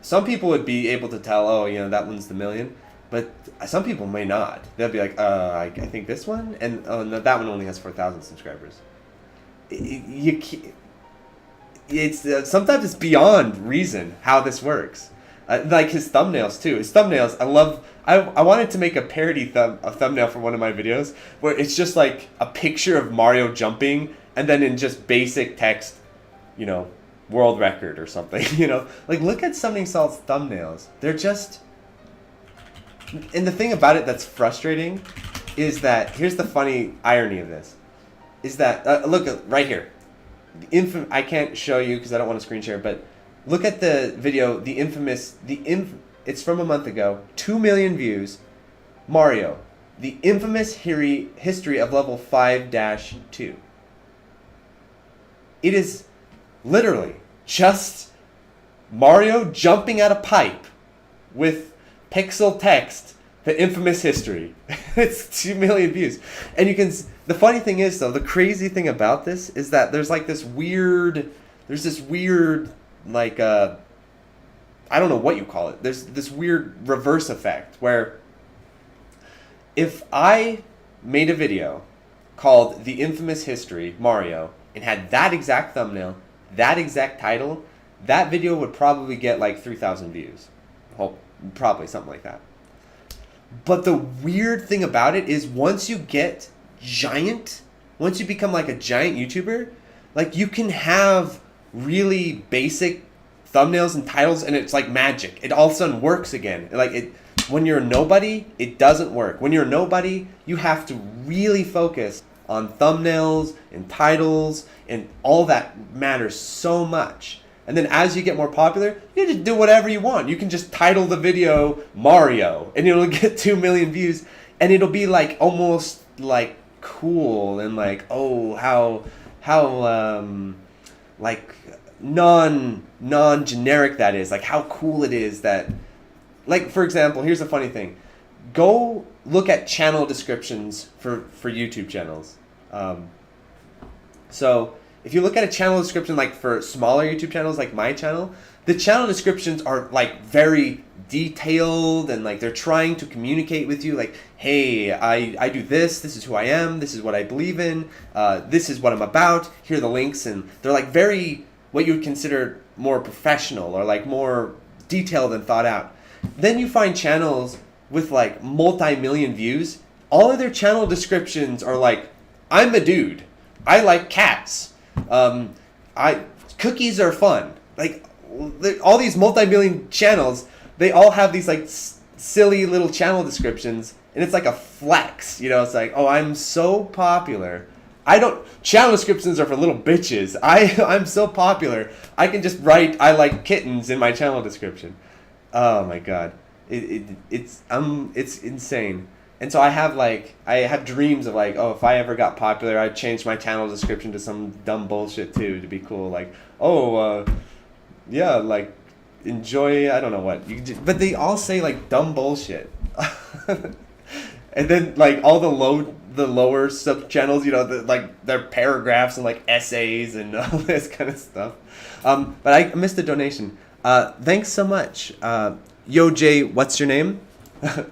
Some people would be able to tell, oh, you know, that one's the 1 million, but some people may not. They'll be like, I think this one, and oh, no, that one only has 4,000 subscribers. Sometimes it's beyond reason how this works. Like his thumbnails too. His thumbnails, I love. I wanted to make a parody thumbnail for one of my videos where it's just like a picture of Mario jumping and then in just basic text, you know, world record or something. You know, like look at Summoning Salt's thumbnails. They're just. And the thing about it that's frustrating is that here's the funny irony of this, is that look right here. I can't show you because I don't want to screen share, but look at the video, it's from a month ago, 2 million views. Mario, the infamous history of level 5-2. It is literally just Mario jumping out a pipe with pixel text, the infamous history. It's 2 million views. And the funny thing is though, the crazy thing about this is that there's this weird, like, I don't know what you call it. There's this weird reverse effect where if I made a video called The Infamous History Mario and had that exact thumbnail, that exact title, that video would probably get like 3,000 views. Probably something like that. But the weird thing about it is once you become like a giant YouTuber, like you can have really basic thumbnails and titles and it's like magic. It all of a sudden works again. When you're a nobody, it doesn't work. When you're a nobody, you have to really focus on thumbnails and titles, and all that matters so much. And then as you get more popular, you can just do whatever you want. You can just title the video Mario, and it'll get 2 million views, and it'll be like almost like cool and like, oh, how like non-generic that is. Like how cool it is that, like, for example, here's a funny thing. Go look at channel descriptions for YouTube channels. So if you look at a channel description like for smaller YouTube channels like my channel, the channel descriptions are like very detailed and like they're trying to communicate with you like, hey, I do this is who I am, this is what I believe in, this is what I'm about, here are the links, and they're like very, what you would consider more professional or like more detailed and thought out. Then you find channels with like multi-million views. All of their channel descriptions are like, I'm a dude, I like cats, cookies are fun. Like all these multi-million channels, they all have these like silly little channel descriptions, and it's like a flex, you know. It's like, oh, I'm so popular. Channel descriptions are for little bitches. I'm so popular, I can just write I like kittens in my channel description. Oh my god, it's insane. And so I have dreams of like, oh, if I ever got popular, I'd change my channel description to some dumb bullshit too to be cool. Like, oh, yeah, like enjoy, I don't know what but they all say like dumb bullshit. And then like all the lower sub channels, you know, like their paragraphs and like essays and all this kind of stuff. But I missed the donation. Thanks so much. Yo Jay, what's your name?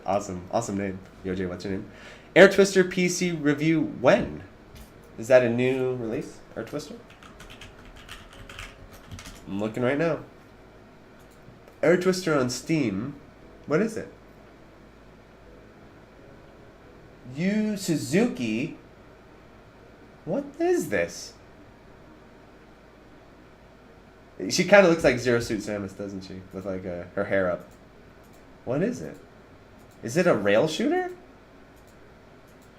Awesome name. Yo Jay, what's your name? Air Twister PC review when? Is that a new release? Air Twister? I'm looking right now. Air Twister on Steam. What is it? Yu Suzuki? What is this? She kind of looks like Zero Suit Samus, doesn't she? With like her hair up. What is it? Is it a rail shooter?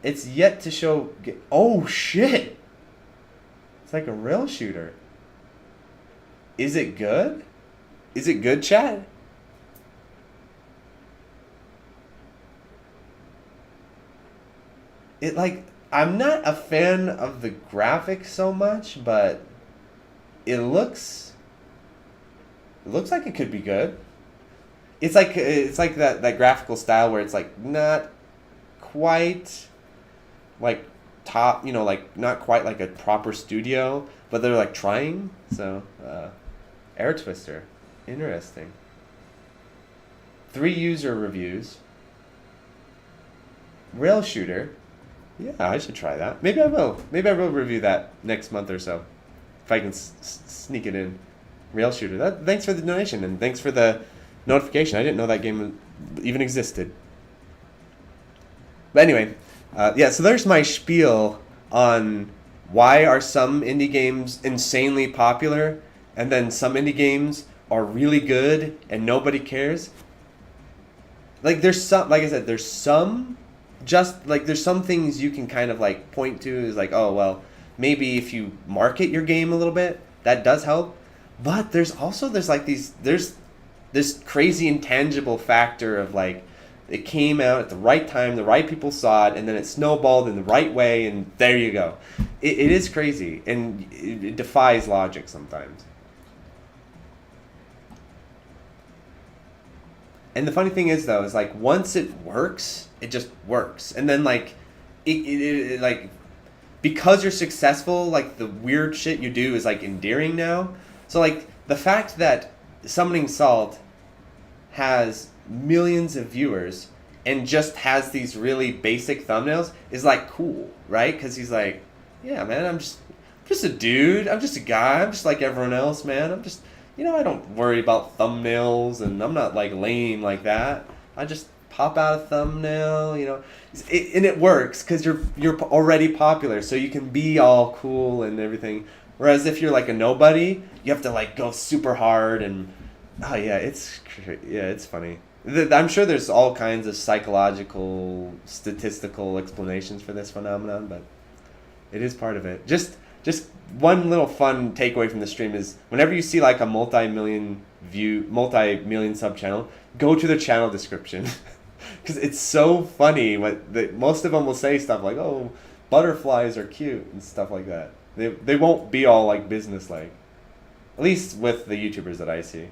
It's yet to show... Oh, shit! It's like a rail shooter. Is it good? Is it good, chat? It like... I'm not a fan of the graphics so much, but it looks like it could be good. It's like that graphical style where it's like not quite like top, you know, like not quite like a proper studio, but they're like trying. So Air Twister, interesting. 3 user reviews. Rail shooter. Yeah, I should try that. Maybe I will review that next month or so, if I can sneak it in. Rail shooter. Thanks for the donation, and thanks for the notification. I didn't know that game even existed. But anyway, yeah, so there's my spiel on why are some indie games insanely popular and then some indie games are really good and nobody cares. Like there's some, like I said, there's some things you can kind of like point to is like, oh well, maybe if you market your game a little bit, that does help. But there's like there's this crazy intangible factor of like it came out at the right time, the right people saw it, and then it snowballed in the right way, and there you go. It is crazy, and it defies logic sometimes. And the funny thing is, though, is like once it works, it just works, and then like it like because you're successful, like the weird shit you do is like endearing now. So like the fact that Summoning Salt has millions of viewers and just has these really basic thumbnails is like cool, right? Because he's like, yeah, man, I'm just a dude. I'm just a guy. I'm just like everyone else, man. I'm just, I don't worry about thumbnails, and I'm not like lame like that. I just pop out a thumbnail, and it works because you're already popular, so you can be all cool and everything. Whereas if you're like a nobody, you have to like go super hard and oh yeah, it's funny. I'm sure there's all kinds of psychological, statistical explanations for this phenomenon, but it is part of it. Just one little fun takeaway from the stream is whenever you see like a multi-million sub channel, go to the channel description because it's so funny. Most of them will say stuff like, "Oh, butterflies are cute" and stuff like that. They won't be all like business like, at least with the YouTubers that I see.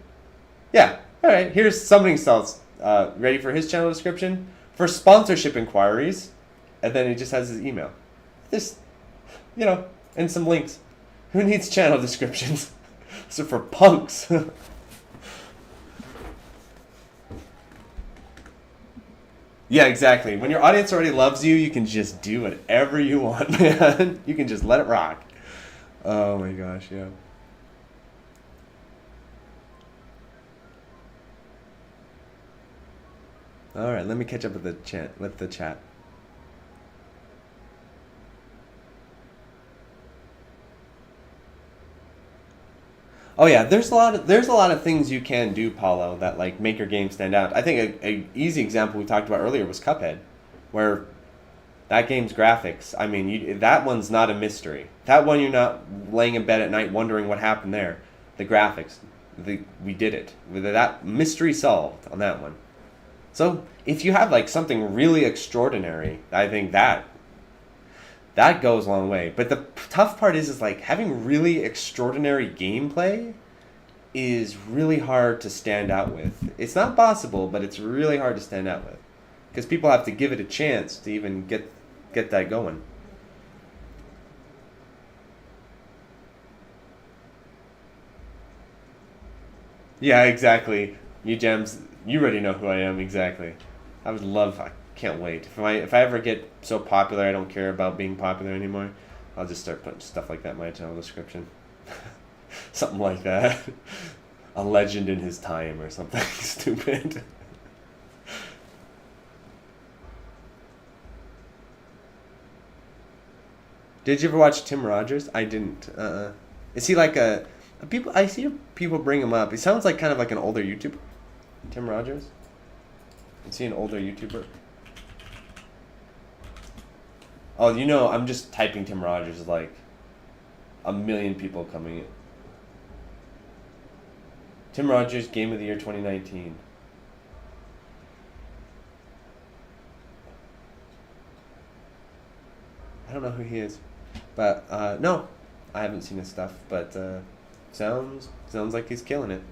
Yeah. All right. Here's Summoning Salts. Ready for his channel description for sponsorship inquiries, and then he just has his email. This, and some links. Who needs channel descriptions? So for punks. Yeah, exactly. When your audience already loves you, you can just do whatever you want, man. You can just let it rock. Oh my gosh, yeah. All right, let me catch up with the chat. Oh yeah, there's a lot of things you can do, Paulo, that like make your game stand out. I think a easy example we talked about earlier was Cuphead, where that game's graphics. I mean, that one's not a mystery. That one you're not laying in bed at night wondering what happened there. The graphics, we did it. That mystery solved on that one. So if you have like something really extraordinary, I think that goes a long way. But the tough part is like having really extraordinary gameplay is really hard to stand out with. It's not possible, but it's really hard to stand out with because people have to give it a chance to even get that going. Yeah, exactly. You gems, you already know who I am exactly. I can't wait. If I ever get so popular I don't care about being popular anymore, I'll just start putting stuff like that in my channel description. Something like that. A legend in his time or something stupid. Did you ever watch Tim Rogers? I didn't. Is he like people? I see people bring him up. He sounds like kind of like an older YouTuber. Tim Rogers. Is he an older YouTuber? Oh, I'm just typing Tim Rogers, like a million people coming in. Tim Rogers, Game of the Year 2019. I don't know who he is, but no, I haven't seen his stuff. But sounds like he's killing it.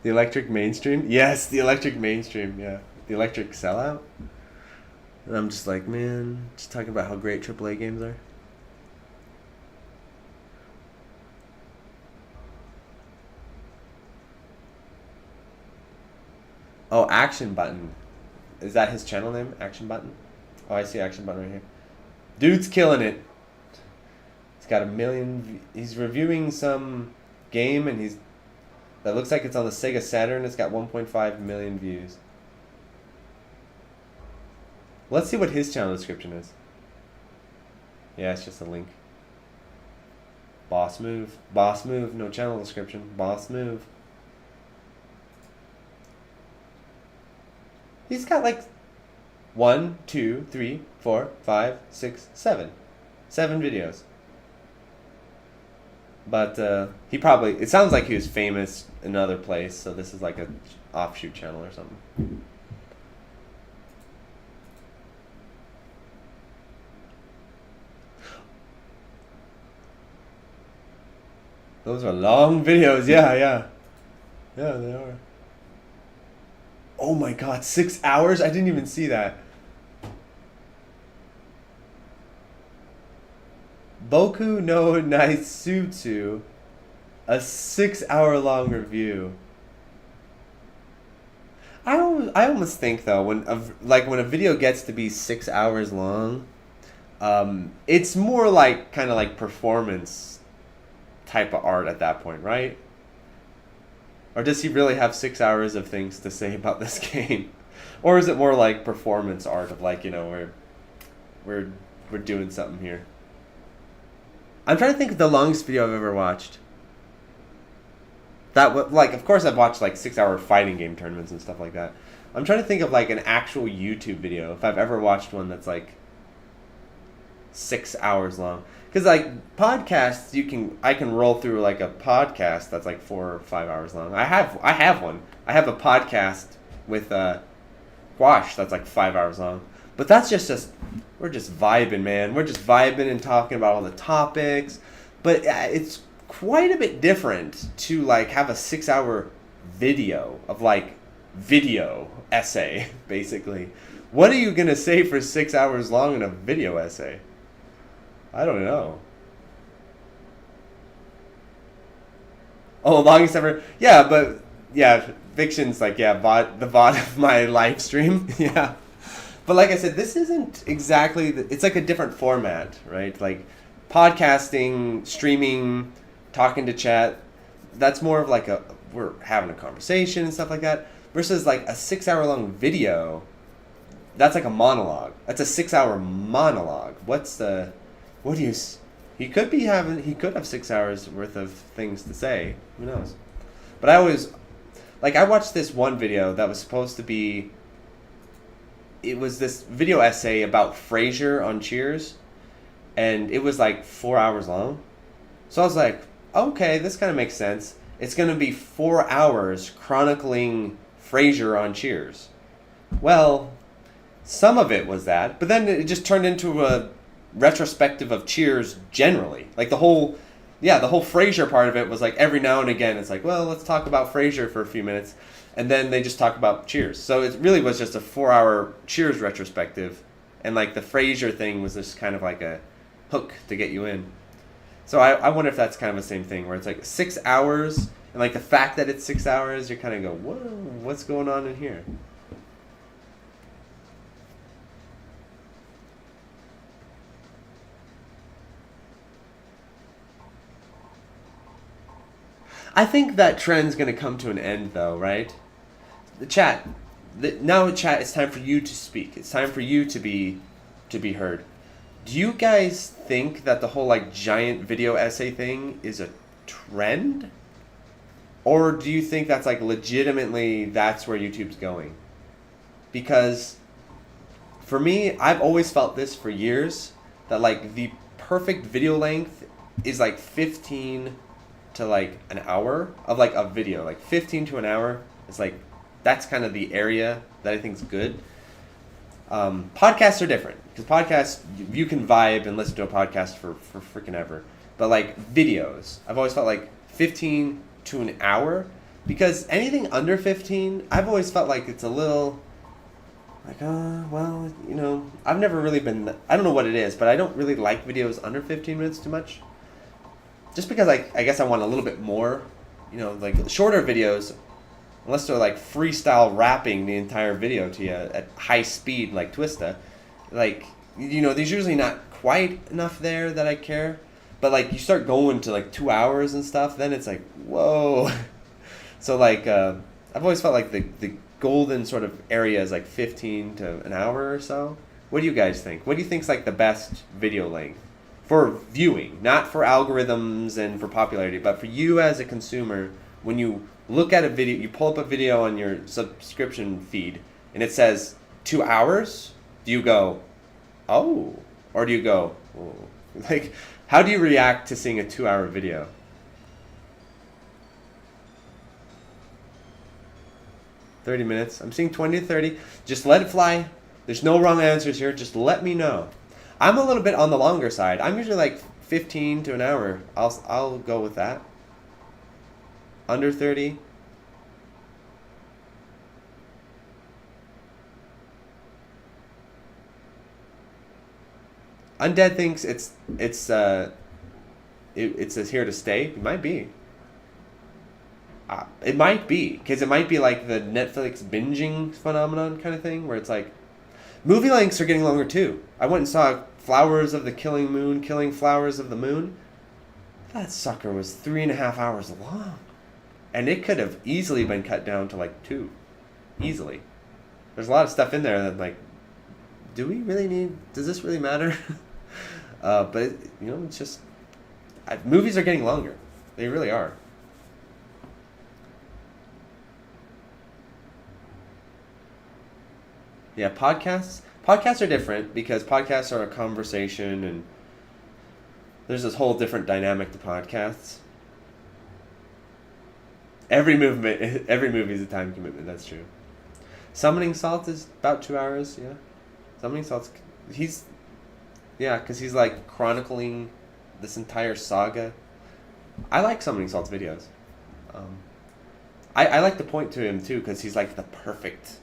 The electric mainstream? Yes, the electric mainstream, yeah. The electric sellout? And I'm just like, man, just talking about how great AAA games are. Oh, Action Button. Is that his channel name? Action Button? Oh, I see Action Button right here. Dude's killing it. He's got 1 million... He's reviewing some game, and that looks like it's on the Sega Saturn. It's got 1.5 million views. Let's see what his channel description is. Yeah, it's just a link. Boss move. Boss move. No channel description. Boss move. He's got like 1, 2, 3, 4, 5, 6, 7. 7 videos. But he probably, it sounds like he was famous in another place, so this is like a offshoot channel or something. Those are long videos, yeah. Yeah, they are. Oh my god, 6 hours? I didn't even see that. Boku no Naitsutsu, a 6 hour long review. I almost think though when a video gets to be 6 hours long, it's more like kind of like performance type of art at that point, right? Or does he really have 6 hours of things to say about this game, or is it more like performance art of like we're doing something here? I'm trying to think of the longest video I've ever watched. Like, of course I've watched like 6 hour fighting game tournaments and stuff like that. I'm trying to think of like an actual YouTube video, if I've ever watched one that's like 6 hours long. Because like podcasts, I can roll through like a podcast that's like 4 or 5 hours long. I have one. I have a podcast with Quash that's like 5 hours long. But that's just we're just vibing, man. We're just vibing and talking about all the topics. But it's quite a bit different to like have a 6 hour video of like video essay, basically. What are you going to say for 6 hours long in a video essay? I don't know. Oh, longest ever? Yeah, but yeah, fiction's like, yeah, the VOD of my live stream. Yeah. But like I said, this isn't exactly, it's like a different format, right? Like podcasting, streaming, talking to chat, that's more of like we're having a conversation and stuff like that, versus like a 6 hour long video, that's like a monologue. That's a 6 hour monologue. He could have 6 hours worth of things to say. Who knows? But I watched this one video that was supposed to be, it was this video essay about Frasier on Cheers, and it was like 4 hours long. So I was like, okay, this kind of makes sense. It's going to be 4 hours chronicling Frasier on Cheers. Well, some of it was that, but then it just turned into a retrospective of Cheers generally. Like the whole Frasier part of it was like every now and again it's like, well, let's talk about Frasier for a few minutes, and then they just talk about Cheers. So it really was just a 4 hour Cheers retrospective, and like the Frasier thing was just kind of like a hook to get you in. So I wonder if that's kind of the same thing, where it's like 6 hours, and like the fact that it's 6 hours, you kind of go, whoa, what's going on in here? I think that trend's going to come to an end, though, right? Now chat, it's time for you to speak. It's time for you to be heard. Do you guys think that the whole like giant video essay thing is a trend? Or do you think that's like legitimately that's where YouTube's going? Because for me, I've always felt this for years, that like the perfect video length is like 15 to like an hour of like a video. Like 15 to an hour is like, that's kind of the area that I think is good. Podcasts are different, because podcasts, you can vibe and listen to a podcast for freaking ever. But like videos, I've always felt like 15 to an hour, because anything under 15, I've always felt like it's a little like, well, you know, I've never really been, I don't know what it is, but I don't really like videos under 15 minutes too much. Just because I guess I want a little bit more, you know, like shorter videos, unless they're like freestyle rapping the entire video to you at high speed like Twista, like, you know, there's usually not quite enough there that I care. But like you start going to like 2 hours and stuff, then it's like, whoa. So like I've always felt like the golden sort of area is like 15 to an hour or so. What do you guys think? What do you think's like the best video length for viewing, not for algorithms and for popularity, but for you as a consumer? When you look at a video, you pull up a video on your subscription feed, and it says 2 hours, do you go, oh, or do you go, oh? Like, how do you react to seeing a 2-hour video? "30 minutes. I'm seeing 20 to 30. Just let it fly. There's no wrong answers here. Just let me know." I'm a little bit on the longer side. I'm usually like 15 to an hour. I'll go with that. Under 30. Undead thinks it's here to stay. It might be. It might be, because it might be like the Netflix binging phenomenon kind of thing, where it's like, movie lengths are getting longer too. I went and saw Flowers of the Killing Moon, Killing Flowers of the Moon. That sucker was 3.5 hours long. And it could have easily been cut down to like 2. Easily. There's a lot of stuff in there that, like, do we really need, does this really matter? But, it's just, movies are getting longer. They really are. Yeah, podcasts are different, because podcasts are a conversation, and there's this whole different dynamic to podcasts. Every movie is a time commitment. That's true. Summoning Salt is about 2 hours. Yeah, Summoning Salt's because he's like chronicling this entire saga. I like Summoning Salt's videos. I like to point to him too, because he's like the perfect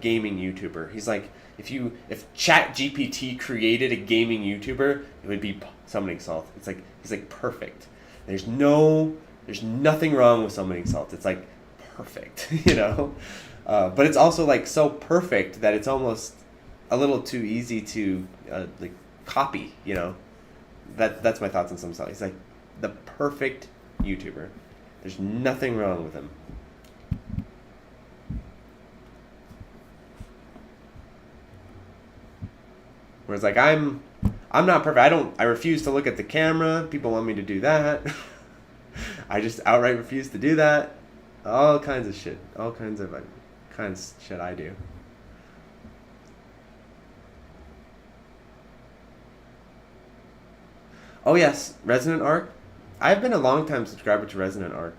gaming YouTuber. He's like, if ChatGPT created a gaming YouTuber, it would be Summoning Salt. It's like, he's like perfect. There's nothing wrong with Summoning Salt. It's like perfect, but it's also like so perfect that it's almost a little too easy to like copy, That's my thoughts on Summoning Salt. He's like the perfect YouTuber. There's nothing wrong with him. Whereas like I'm not perfect. I refuse to look at the camera. People want me to do that. I just outright refuse to do that. All kinds of shit. All kinds of shit I do. Oh yes, Resonant Arc. I've been a long time subscriber to Resonant Arc.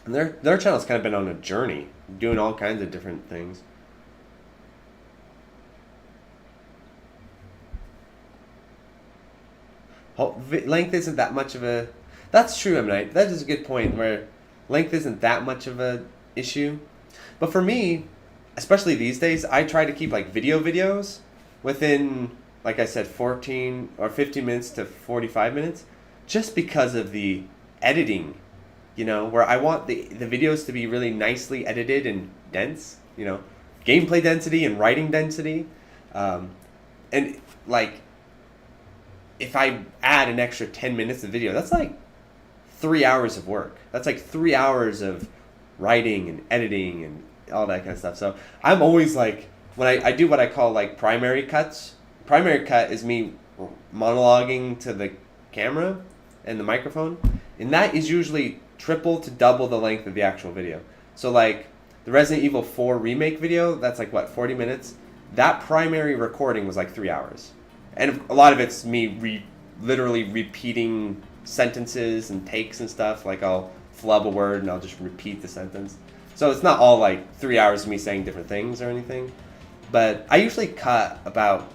And their channel's kind of been on a journey, doing all kinds of different things. Length isn't that much of a... That's true, M. Night. That is a good point, where length isn't that much of a issue. But for me, especially these days, I try to keep like videos within, like I said, 14 or 15 minutes to 45 minutes, just because of the editing, where I want the videos to be really nicely edited and dense, gameplay density and writing density. And like, if I add an extra 10 minutes of video, that's like 3 hours of work. That's like 3 hours of writing and editing and all that kind of stuff. So I'm always like, when I do what I call like primary cuts. Primary cut is me monologuing to the camera and the microphone, and that is usually triple to double the length of the actual video. So like the Resident Evil 4 remake video, that's like 40 minutes. That primary recording was like 3 hours. And a lot of it's me literally repeating sentences and takes and stuff. Like I'll flub a word and I'll just repeat the sentence. So it's not all like 3 hours of me saying different things or anything. But I usually cut about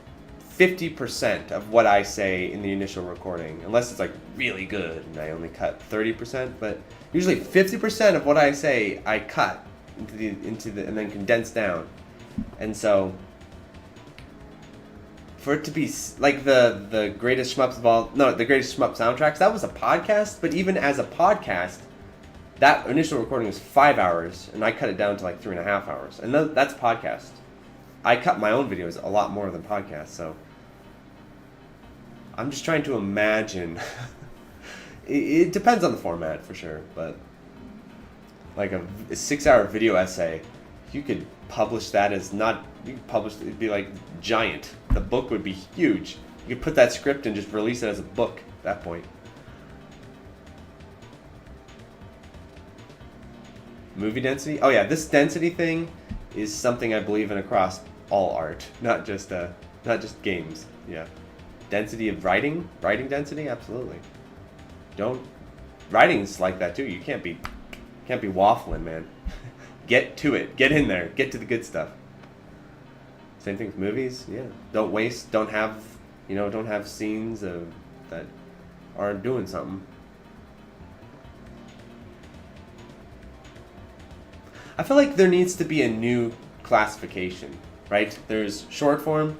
50% of what I say in the initial recording, unless it's like really good and I only cut 30%. But usually 50% of what I say I cut into the and then condense down. And so for it to be like the greatest shmups of all, no, the greatest shmup soundtracks, that was a podcast. But even as a podcast, that initial recording was 5 hours, and I cut it down to like 3.5 hours, and that's podcast. I cut my own videos a lot more than podcasts, so I'm just trying to imagine. It depends on the format for sure, but like a 6-hour video essay, you could publish that as not. You could publish it'd be like giant. The book would be huge. You could put that script and just release it as a book at that point. Movie density? Oh yeah, this density thing is something I believe in across all art, not just games. Yeah, density of writing density, absolutely. Don't writing's like that too. You can't be waffling, man. Get to it. Get in there. Get to the good stuff. Same thing with movies. Yeah, don't waste. Don't have scenes that aren't doing something. I feel like there needs to be a new classification, right? There's short form,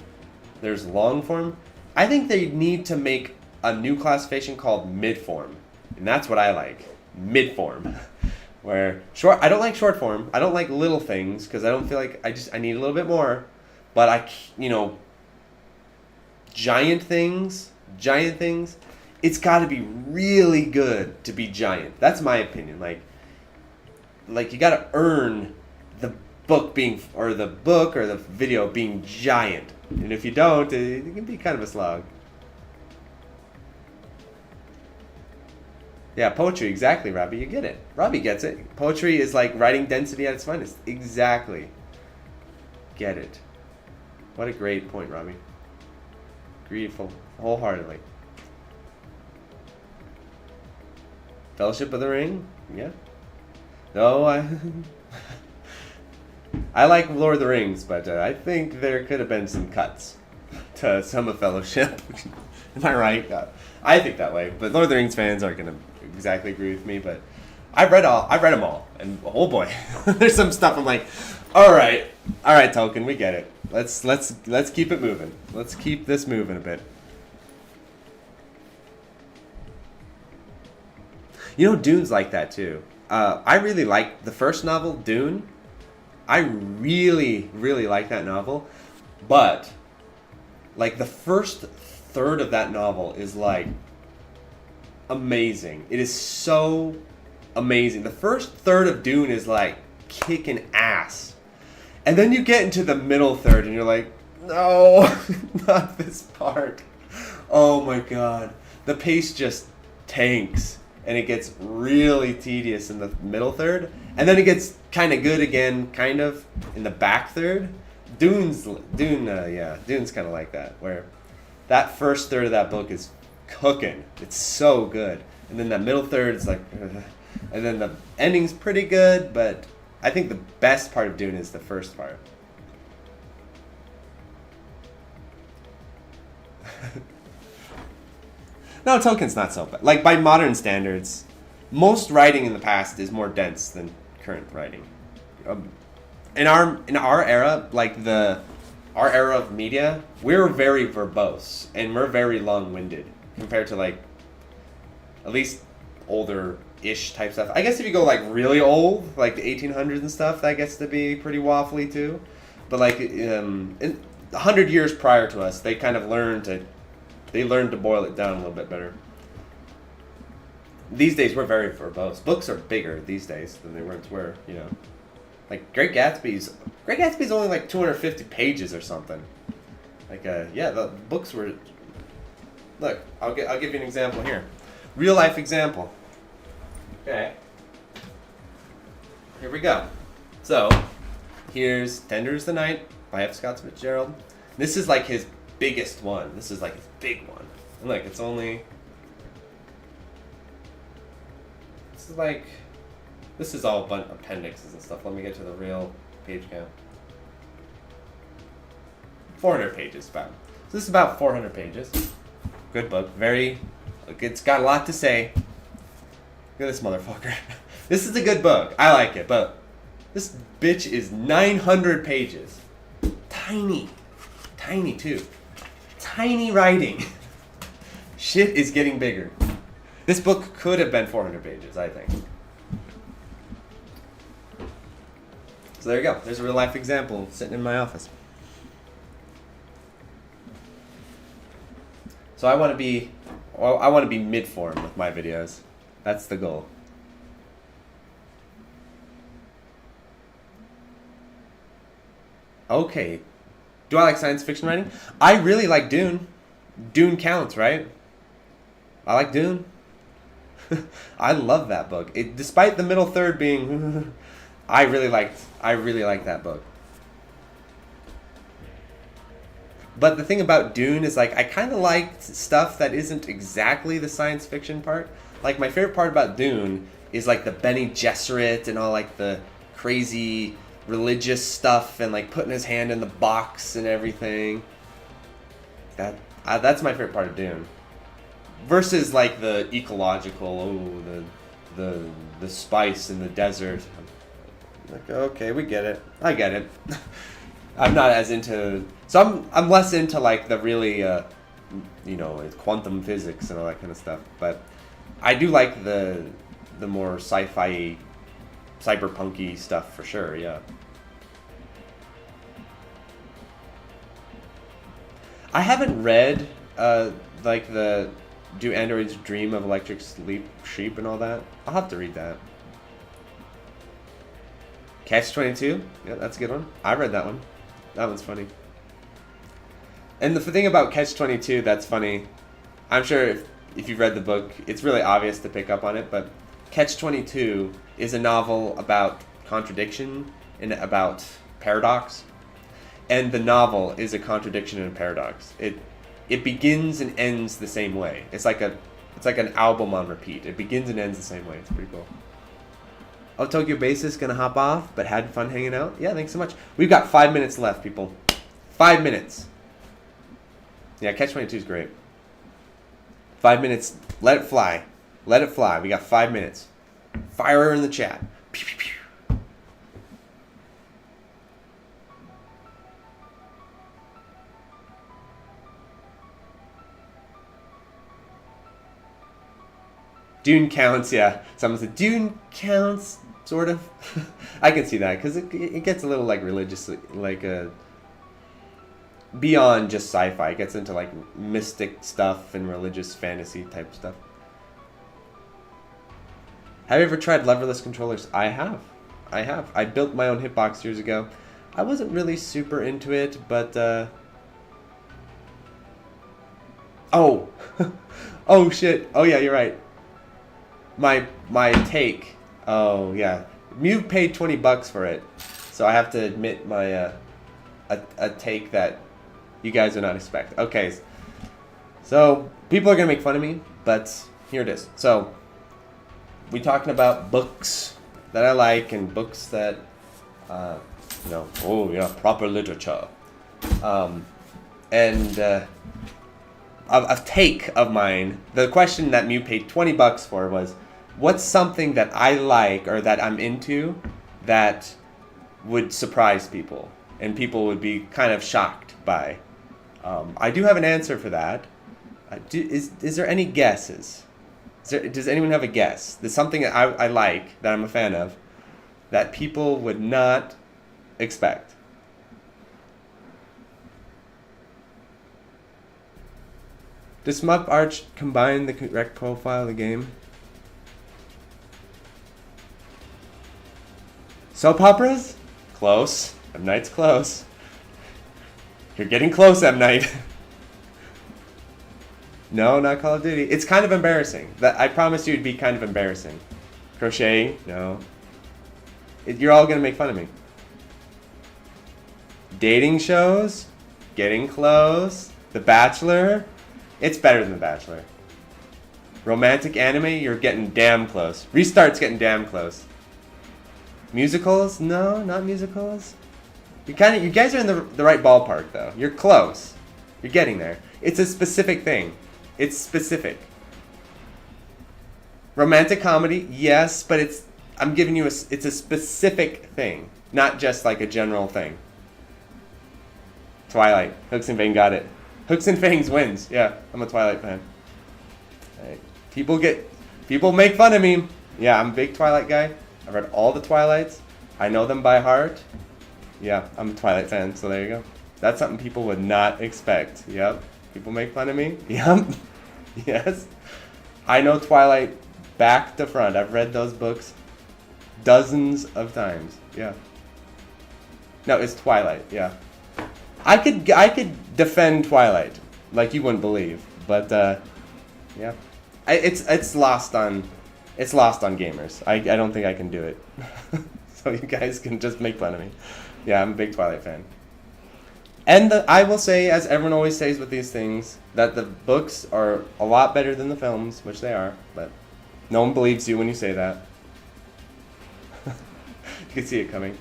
there's long form. I think they need to make a new classification called mid form, and that's what I like, mid form. Where I don't like short form. I don't like little things because I don't feel like I need a little bit more. But giant things. It's got to be really good to be giant. That's my opinion. Like you got to earn the book or the video being giant. And if you don't, it can be kind of a slog. Yeah, poetry, exactly, Robbie. You get it. Robbie gets it. Poetry is like writing density at its finest. Exactly. Get it. What a great point, Robbie. Agreed wholeheartedly. Fellowship of the Ring? Yeah. No, I like Lord of the Rings, but I think there could have been some cuts to some of Fellowship. Am I right? I think that way, but Lord of the Rings fans aren't going to exactly agree with me, but I've read them all, and oh boy, there's some stuff I'm like, all right, Tolkien, we get it. Let's keep it moving. Let's keep this moving a bit. Dune's like that too. I really like the first novel, Dune. I really, really like that novel, but like the first third of that novel is like amazing. It is so amazing. The first third of Dune is like kicking ass. And then you get into the middle third and you're like, no, not this part. Oh my god. The pace just tanks and it gets really tedious in the middle third. And then it gets kind of good again, kind of, in the back third. Dune's kind of like that, where that first third of that book is cooking. It's so good. And then that middle third is like, and then the ending's pretty good, but I think the best part of Dune is the first part. No, Tolkien's not so bad. Like, by modern standards, most writing in the past is more dense than current writing. In our era, like our era of media, we're very verbose and we're very long-winded compared to like at least older-ish type stuff. I guess if you go like really old, like the 1800s and stuff, that gets to be pretty waffly too. But like 100 years prior to us, they kind of learned to boil it down a little bit better. These days we're very verbose. Books are bigger these days than they once were, Like Great Gatsby's only like 250 pages or something. Like the books were. Look, I'll give you an example here. Real life example. Okay. Here we go. So, here's Tender is the Night by F. Scott Fitzgerald. This is like his biggest one. This is like his big one. And look, it's only. This is all appendixes and stuff. Let me get to the real page count. 400 pages about. So this is about 400 pages. Good book. It's got a lot to say. Look at this motherfucker. This is a good book. I like it, but this bitch is 900 pages. Tiny too. Tiny writing. Shit is getting bigger. This book could have been 400 pages, I think. So there you go. There's a real life example sitting in my office. So I want to be mid-form with my videos. That's the goal. Okay. Do I like science fiction writing? I really like Dune. Dune counts, right? I like Dune. I love that book. Despite the middle third being, I really liked that book. But the thing about Dune is like I kind of like stuff that isn't exactly the science fiction part. Like my favorite part about Dune is like the Bene Gesserit and all like the crazy religious stuff and like putting his hand in the box and everything. That's my favorite part of Dune. Versus like the ecological, the spice in the desert. Like, okay, we get it. I get it. I'm not as into. So I'm less into like the really, quantum physics and all that kind of stuff. But I do like the more sci-fi, cyberpunky stuff for sure. Yeah. I haven't read like the Do Androids Dream of Electric Sheep and all that. I'll have to read that. Catch-22? Yeah, that's a good one. I read that one. That one's funny. And the thing about Catch-22 that's funny, I'm sure if you've read the book, it's really obvious to pick up on it, but Catch-22 is a novel about contradiction and about paradox. And the novel is a contradiction and a paradox. It begins and ends the same way. It's like an album on repeat. It begins and ends the same way. It's pretty cool. Oh, Tokyo Basis gonna hop off, but had fun hanging out. Yeah, thanks so much. We've got 5 minutes left, people. 5 minutes. Yeah, Catch-22 is great. 5 minutes. Let it fly. Let it fly. We got 5 minutes. Fire her in the chat. Pew, pew, pew. Dune counts, yeah. Someone said Dune counts, sort of. I can see that because it gets a little like religiously, like beyond just sci-fi. It gets into like mystic stuff and religious fantasy type stuff. Have you ever tried leverless controllers? I have. I built my own hitbox years ago. I wasn't really super into it, but oh, oh shit. Oh yeah, you're right. My take. Oh yeah, Mew paid $20 for it, so I have to admit my a take that you guys would not expect. Okay, so people are gonna make fun of me, but here it is. So we talking about books that I like and books that oh yeah, proper literature, and a take of mine. The question that Mew paid $20 for was, what's something that I like or that I'm into that would surprise people and people would be kind of shocked by? I do have an answer for that. Is there any guesses? Does anyone have a guess? There's something that I like, that I'm a fan of, that people would not expect. Does Smup Arch combine the correct profile of the game? Soap operas? Close. M. Night's close. You're getting close, M. Night. No, not Call of Duty. It's kind of embarrassing. I promise you it'd be kind of embarrassing. Crochet? No. You're all gonna make fun of me. Dating shows? Getting close. The Bachelor? It's better than The Bachelor. Romantic anime? You're getting damn close. Restart's getting damn close. Musicals? No, not musicals. You guys are in the right ballpark though. You're close. You're getting there. It's a specific thing. It's specific. Romantic comedy, yes, but I'm giving you it's a specific thing, not just like a general thing. Twilight. Hooks and Fang got it. Hooks and Fangs wins. Yeah, I'm a Twilight fan. Right. People make fun of me. Yeah, I'm a big Twilight guy. I've read all the Twilights. I know them by heart. Yeah, I'm a Twilight fan, so there you go. That's something people would not expect. Yep. People make fun of me. Yep. Yes. I know Twilight back to front. I've read those books dozens of times. Yeah. No, it's Twilight. Yeah. I could defend Twilight like you wouldn't believe, but yeah. It's lost on gamers. I don't think I can do it. So you guys can just make fun of me. Yeah, I'm a big Twilight fan. And I will say, as everyone always says with these things, that the books are a lot better than the films, which they are, but no one believes you when you say that. You can see it coming.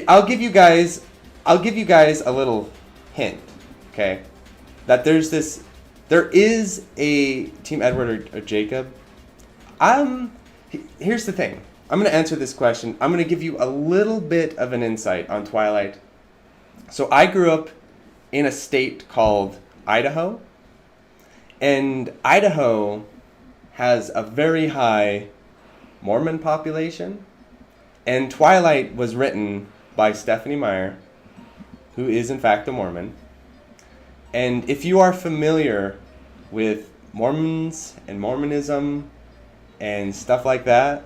I'll give you guys a little hint, okay? That there is a Team Edward or Jacob. Here's the thing. I'm going to answer this question. I'm going to give you a little bit of an insight on Twilight. So I grew up in a state called Idaho. And Idaho has a very high Mormon population. And Twilight was written by Stephanie Meyer, who is in fact a Mormon. And if you are familiar with Mormons and Mormonism and stuff like that,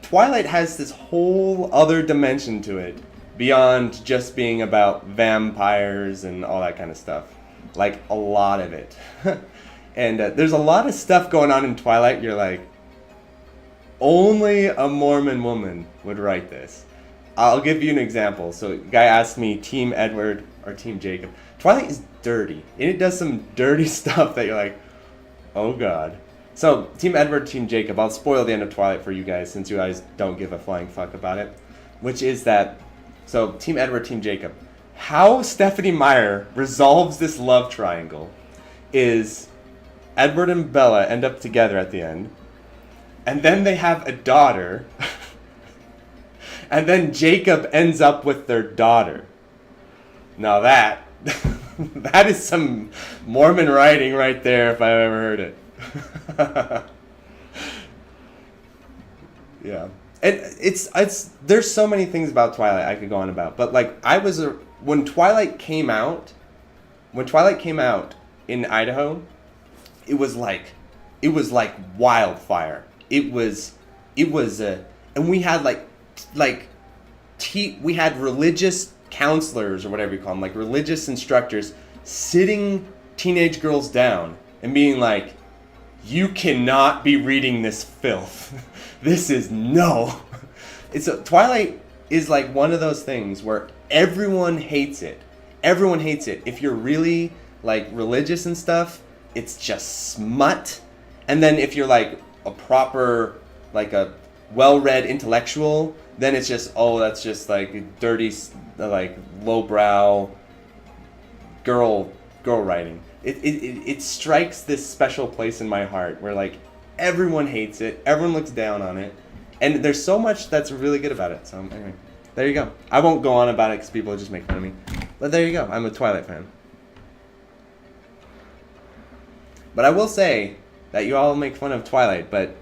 Twilight has this whole other dimension to it beyond just being about vampires and all that kind of stuff. Like, a lot of it. And there's a lot of stuff going on in Twilight. You're like, only a Mormon woman would write this. I'll give you an example. So a guy asked me, Team Edward or Team Jacob. Twilight is dirty. And it does some dirty stuff that you're like, oh God. So, Team Edward, Team Jacob. I'll spoil the end of Twilight for you guys since you guys don't give a flying fuck about it. Which is that, so Team Edward, Team Jacob. How Stephanie Meyer resolves this love triangle is Edward and Bella end up together at the end. And then they have a daughter. And then Jacob ends up with their daughter. Now that is some Mormon writing right there if I've ever heard it. Yeah. And it's there's so many things about Twilight I could go on about. But like when Twilight came out in Idaho, it was like wildfire. It was and we had we had religious counselors or whatever you call them, like religious instructors sitting teenage girls down and being like, you cannot be reading this filth. This is no. Twilight is like one of those things where everyone hates it. Everyone hates it. If you're really like religious and stuff, it's just smut. And then if you're like a proper, like a well-read intellectual, then it's just, oh, that's just like dirty, like lowbrow girl writing. It strikes this special place in my heart where like everyone hates it, everyone looks down on it, and there's so much that's really good about it. So anyway, there you go. I won't go on about it because people just make fun of me. But there you go. I'm a Twilight fan. But I will say that you all make fun of Twilight, but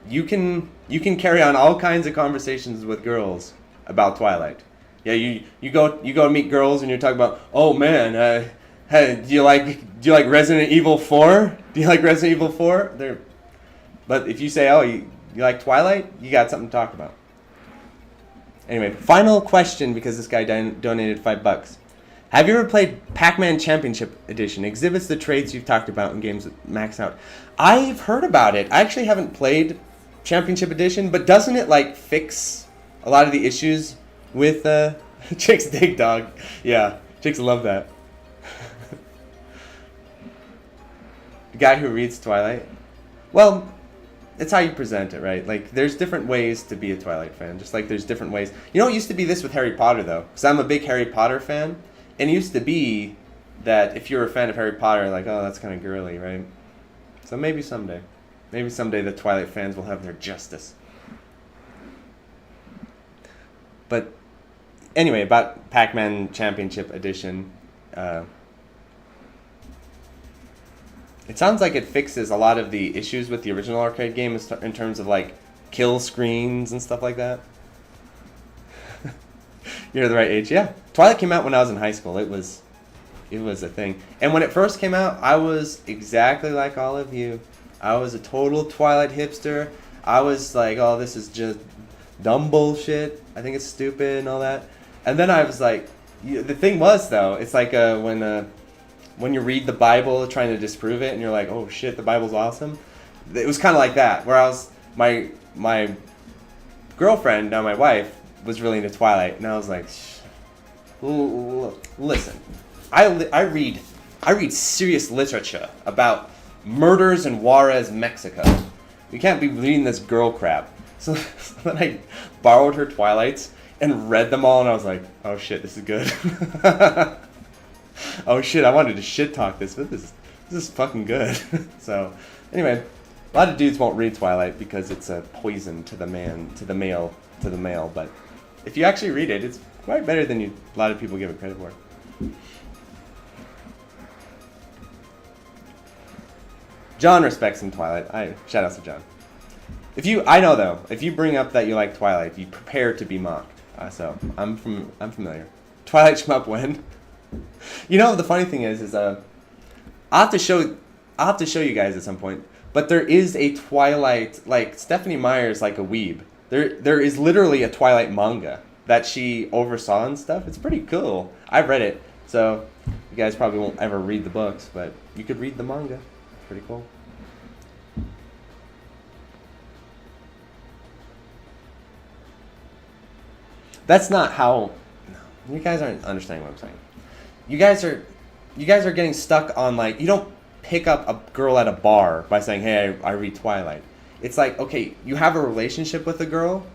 you can carry on all kinds of conversations with girls about Twilight. Yeah, you go meet girls and you're talking about, oh man, hey, do you like Resident Evil 4? Do you like Resident Evil 4? But if you say, oh, you like Twilight, you got something to talk about. Anyway, final question because this guy donated $5. Have you ever played Pac-Man Championship Edition? Exhibits the traits you've talked about in games that max out. I've heard about it. I actually haven't played Championship Edition, but doesn't it like fix a lot of the issues with chicks dig dog? Yeah, chicks love that. The guy who reads Twilight. Well, it's how you present it, right? Like, there's different ways to be a Twilight fan, just like there's different ways. You know, it used to be this with Harry Potter, though, because I'm a big Harry Potter fan, and it used to be that if you're a fan of Harry Potter, like, oh, that's kind of girly, right? So maybe someday the Twilight fans will have their justice. But anyway, about Pac-Man Championship Edition, it sounds like it fixes a lot of the issues with the original arcade game in terms of like kill screens and stuff like that. You're the right age, yeah. Twilight came out when I was in high school. It was a thing. And when it first came out, I was exactly like all of you. I was a total Twilight hipster. I was like, oh, this is just dumb bullshit. I think it's stupid and all that. And then I was like, the thing was though, it's like when you read the Bible trying to disprove it and you're like, oh shit, the Bible's awesome. It was kind of like that, where my girlfriend, now my wife, was really into Twilight, and I was like, Listen, I read serious literature about murders in Juarez, Mexico. You can't be reading this girl crap. So then I borrowed her Twilights and read them all, and I was like, oh shit, this is good. Oh shit, I wanted to shit talk this, but this is fucking good. So anyway, a lot of dudes won't read Twilight because it's a poison to the male. But if you actually read it, it's quite better than a lot of people give it credit for. John respects some Twilight. Shout out to John. I know though, if you bring up that you like Twilight, you prepare to be mocked. So I'm familiar. Twilight shmup when? You know, the funny thing is I'll have to show you guys at some point. But there is a Twilight, like Stephanie Meyer's like a weeb. There is literally a Twilight manga that she oversaw and stuff. It's pretty cool. I've read it, so you guys probably won't ever read the books, but you could read the manga. It's pretty cool. That's not how. No, you guys aren't understanding what I'm saying. You guys are getting stuck on like, you don't pick up a girl at a bar by saying, hey, I read Twilight. It's like, okay, you have a relationship with a girl.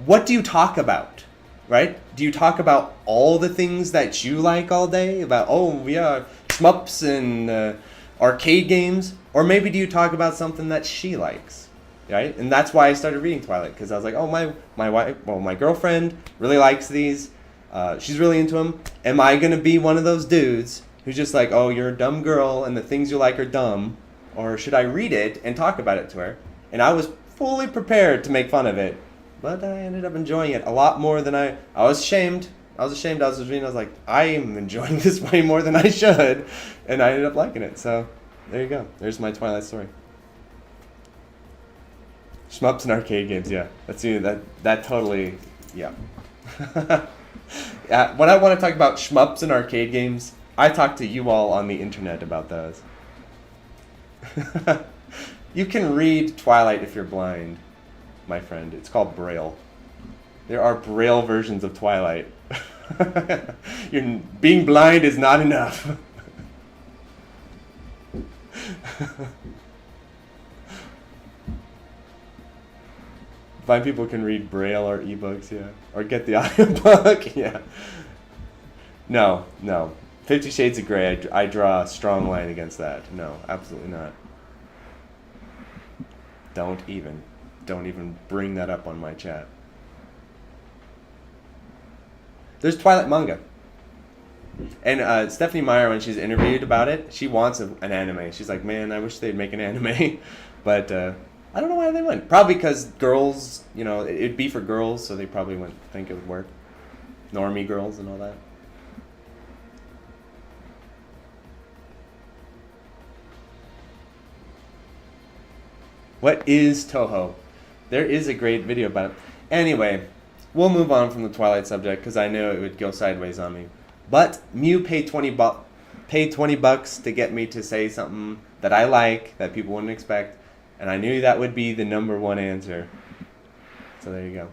What do you talk about? Right? Do you talk about all the things that you like all day? About, oh yeah, shmups and arcade games? Or maybe do you talk about something that she likes? Right? And that's why I started reading Twilight, because I was like, oh, my girlfriend really likes these. She's really into them. Am I going to be one of those dudes who's just like, oh, you're a dumb girl and the things you like are dumb? Or should I read it and talk about it to her? And I was fully prepared to make fun of it. But I ended up enjoying it a lot more than I was ashamed. I was reading, I was like, I am enjoying this way more than I should. And I ended up liking it. So there you go. There's my Twilight story. Shmups and arcade games, yeah. That totally, yeah. When I want to talk about shmups and arcade games, I talk to you all on the internet about those. You can read Twilight if you're blind, my friend. It's called Braille. There are Braille versions of Twilight. Being blind is not enough. Blind people can read Braille or ebooks, yeah. Or get the audiobook, yeah. No. 50 Shades of Grey, I draw a strong line against that. No, absolutely not. Don't even bring that up on my chat. There's Twilight manga. And Stephanie Meyer, when she's interviewed about it, she wants an anime. She's like, man, I wish they'd make an anime. But I don't know why they wouldn't. Probably because girls, it'd be for girls, so they probably wouldn't think it would work. Normie girls and all that. What is Toho? There is a great video about it. Anyway, we'll move on from the Twilight subject because I knew it would go sideways on me. But Mew paid $20 to get me to say something that I like, that people wouldn't expect, and I knew that would be the number one answer. So there you go.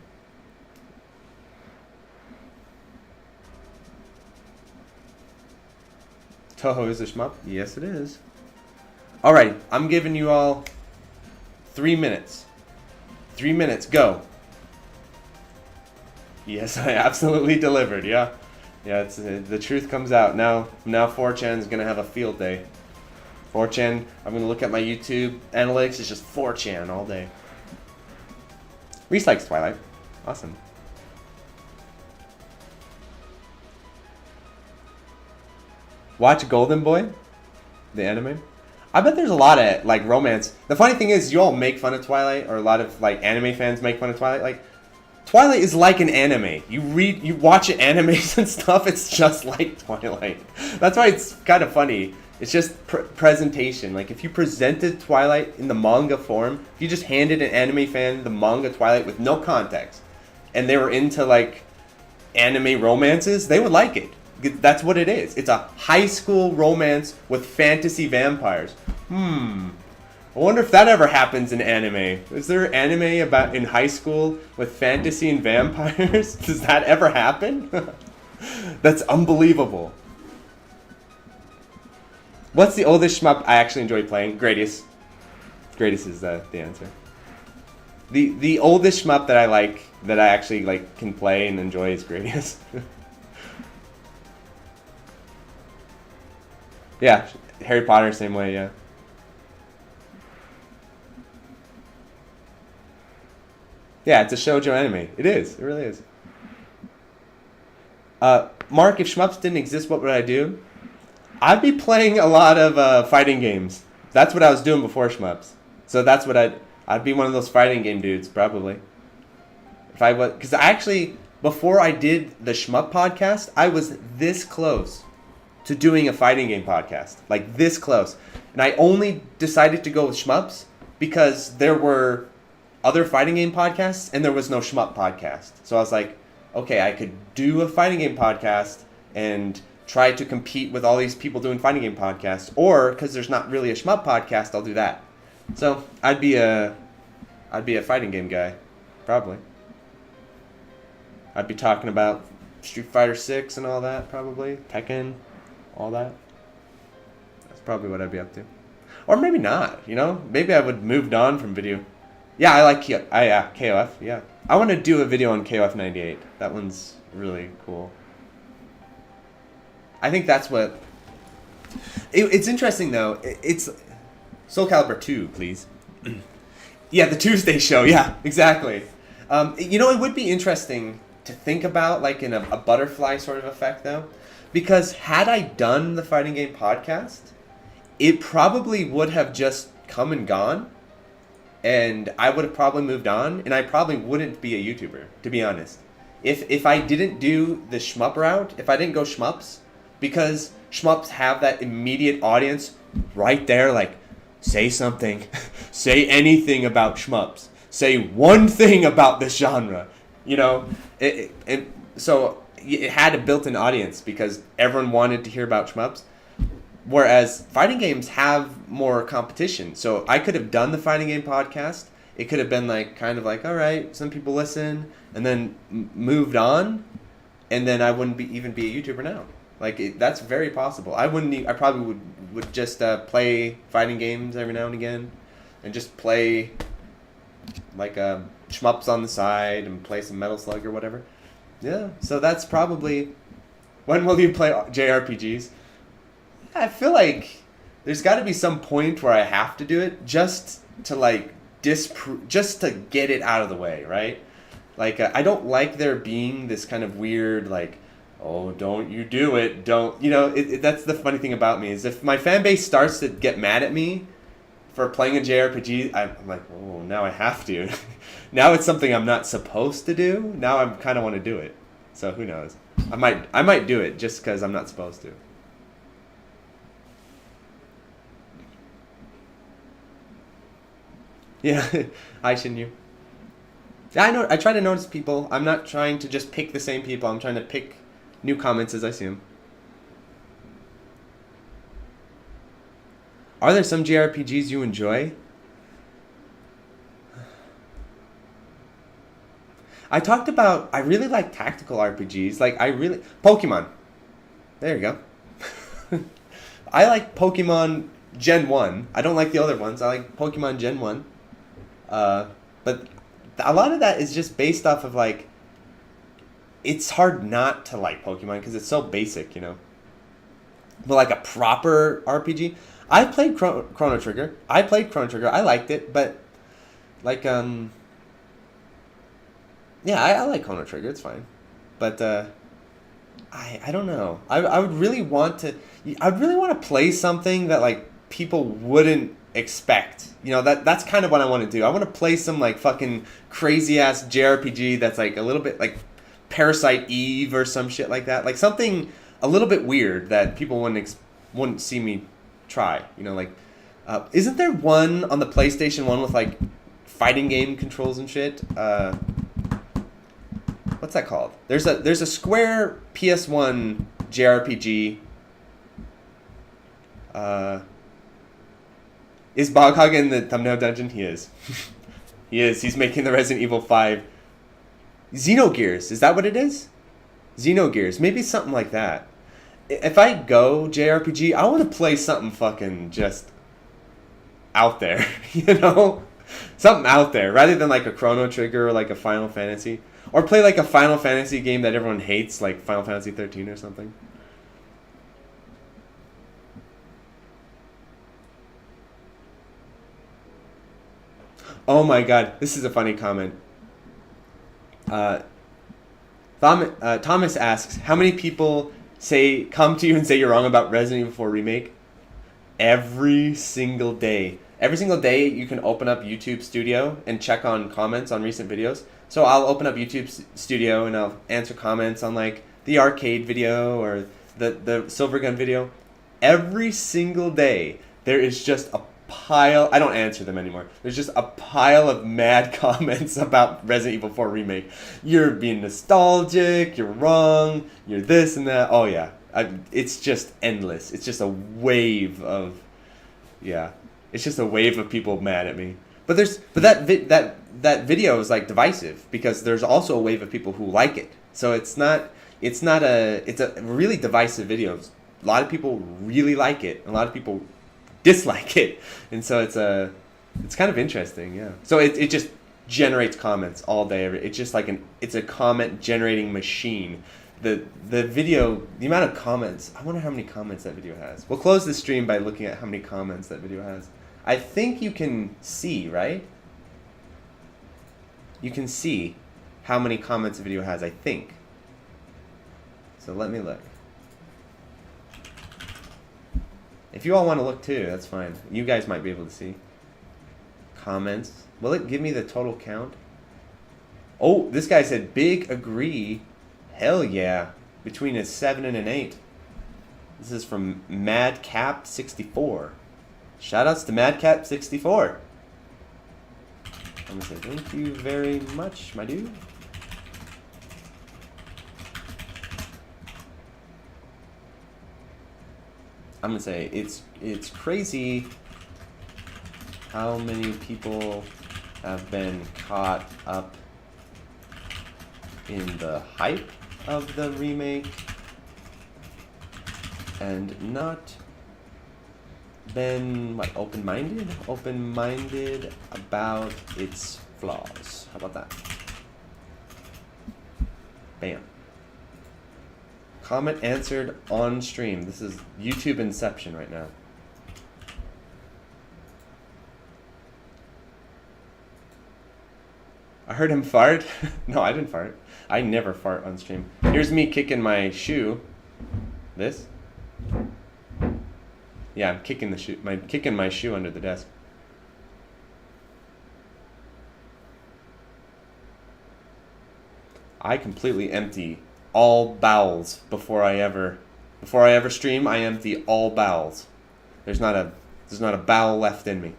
Toho is a shmup? Yes, it is. Alright, I'm giving you all 3 minutes. 3 minutes, go. Yes, I absolutely delivered, yeah. Yeah, it's the truth comes out. Now 4chan's going to have a field day. 4chan, I'm going to look at my YouTube analytics, it's just 4chan all day. Reese likes Twilight. Awesome. Watch Golden Boy, the anime. I bet there's a lot of like romance. The funny thing is, you all make fun of Twilight, or a lot of like anime fans make fun of Twilight. Like, Twilight is like an anime. You watch animes and stuff. It's just like Twilight. That's why it's kind of funny. It's just presentation. Like, if you presented Twilight in the manga form, if you just handed an anime fan the manga Twilight with no context, and they were into like anime romances, they would like it. That's what it is. It's a high school romance with fantasy vampires. I wonder if that ever happens in anime. Is there anime about in high school with fantasy and vampires? Does that ever happen? That's unbelievable. What's the oldest shmup I actually enjoy playing? Gradius. Gradius is the answer. The oldest shmup that I like, that I actually like can play and enjoy is Gradius. Yeah, Harry Potter, same way, yeah. Yeah, it's a shoujo anime. It is. It really is. Mark, if shmups didn't exist, what would I do? I'd be playing a lot of fighting games. That's what I was doing before shmups. So that's what I'd be one of those fighting game dudes, probably. If I was, because actually, before I did the shmup podcast, I was this close to doing a fighting game podcast. Like this close. And I only decided to go with shmups because there were other fighting game podcasts and there was no shmup podcast. So I was like, okay, I could do a fighting game podcast and try to compete with all these people doing fighting game podcasts, or because there's not really a shmup podcast, I'll do that. So I'd be a fighting game guy, probably. I'd be talking about Street Fighter 6 and all that, probably Tekken, all that. That's probably what I'd be up to, or maybe not. You know, maybe I would moved on from video. Yeah, I like KOF. Yeah, I want to do a video on KOF 98. That one's really cool. I think that's what... It's interesting, though. It's... Soul Calibur 2, please. Yeah, the Tuesday show. Yeah, exactly. You know, it would be interesting to think about, like, in a butterfly sort of effect, though. Because had I done the Fighting Game podcast, it probably would have just come and gone. And I would have probably moved on. And I probably wouldn't be a YouTuber, to be honest. If I didn't do the shmup route, if I didn't go shmups... Because shmups have that immediate audience right there, like, say something. Say anything about shmups. Say one thing about this genre. You know? So it had a built-in audience because everyone wanted to hear about shmups. Whereas fighting games have more competition. So I could have done the fighting game podcast. It could have been like, kind of like, all right, some people listen. And then moved on. And then I wouldn't even be a YouTuber now. Like, that's very possible. I probably would just play fighting games every now and again. And just play, like, shmups on the side and play some Metal Slug or whatever. Yeah, so that's probably... When will you play JRPGs? I feel like there's got to be some point where I have to do it just to, like, just to get it out of the way, right? Like, I don't like there being this kind of weird, like... Oh, don't you do it. Don't, you know, that's the funny thing about me is if my fan base starts to get mad at me for playing a JRPG, I'm like, oh, now I have to. Now it's something I'm not supposed to do. Now I kind of want to do it. So who knows? I might do it just because I'm not supposed to. Yeah, hi Shinyu. Yeah, I know. I try to notice people. I'm not trying to just pick the same people. I'm trying to pick new comments as I see them. Are there some JRPGs you enjoy? I talked about, I really like tactical RPGs. Like, Pokemon. There you go. I like Pokemon Gen 1. I don't like the other ones. I like Pokemon Gen 1. But a lot of that is just based off of, like, it's hard not to like Pokemon because it's so basic, you know. But like a proper RPG, I played Chrono Trigger. I liked it, but like yeah, I like Chrono Trigger. It's fine, but I don't know. I would really want to. I'd really want to play something that like people wouldn't expect. You know, that's kind of what I want to do. I want to play some like fucking crazy ass JRPG that's like a little bit like Parasite Eve or some shit like that. Like something a little bit weird that people wouldn't see me try. You know, like isn't there one on the PlayStation 1 with like fighting game controls and shit? What's that called? There's a Square PS1 JRPG. Is Boghog in the thumbnail dungeon? He is. He is. He's making the Resident Evil 5 Xenogears. Is that what it is? Xenogears, maybe something like that. If I go JRPG, I want to play something fucking just out there, you know? Something out there, rather than like a Chrono Trigger or like a Final Fantasy. Or play like a Final Fantasy game that everyone hates, like Final Fantasy 13 or something. Oh my god, this is a funny comment. Uh, Thomas asks, how many people come to you and say you're wrong about Resident Evil 4 Remake? Every single day. Every single day you can open up YouTube Studio and check on comments on recent videos. So I'll open up YouTube Studio and I'll answer comments on like the arcade video or the Silvergun video. Every single day there is just a pile. I don't answer them anymore. There's just a pile of mad comments about Resident Evil 4 Remake. You're being nostalgic, you're wrong, you're this and that. Oh yeah. It's just endless. It's just a wave of, yeah. It's just a wave of people mad at me. But that video is like divisive because there's also a wave of people who like it. So it's a really divisive video. A lot of people really like it. A lot of people dislike it, and so it's kind of interesting, yeah. So it just generates comments all day. It's just like it's a comment generating machine. The video, the amount of comments. I wonder how many comments that video has. We'll close the stream by looking at how many comments that video has. I think you can see, right? You can see how many comments the video has, I think. So let me look. If you all want to look too, that's fine. You guys might be able to see. Comments. Will it give me the total count? Oh, this guy said big agree. Hell yeah. Between a 7 and an 8. This is from Madcap64. Shoutouts to Madcap64. I'm going to say thank you very much, my dude. I'm gonna say it's crazy how many people have been caught up in the hype of the remake and not been open-minded about its flaws. How about that? Bam. Comment answered on stream. This is YouTube Inception right now. I heard him fart. No, I didn't fart. I never fart on stream. Here's me kicking my shoe. This? Yeah, I'm kicking the shoe. Kicking my shoe under the desk. I completely empty all bowels before I ever stream. I empty all bowels. There's not a bowel left in me.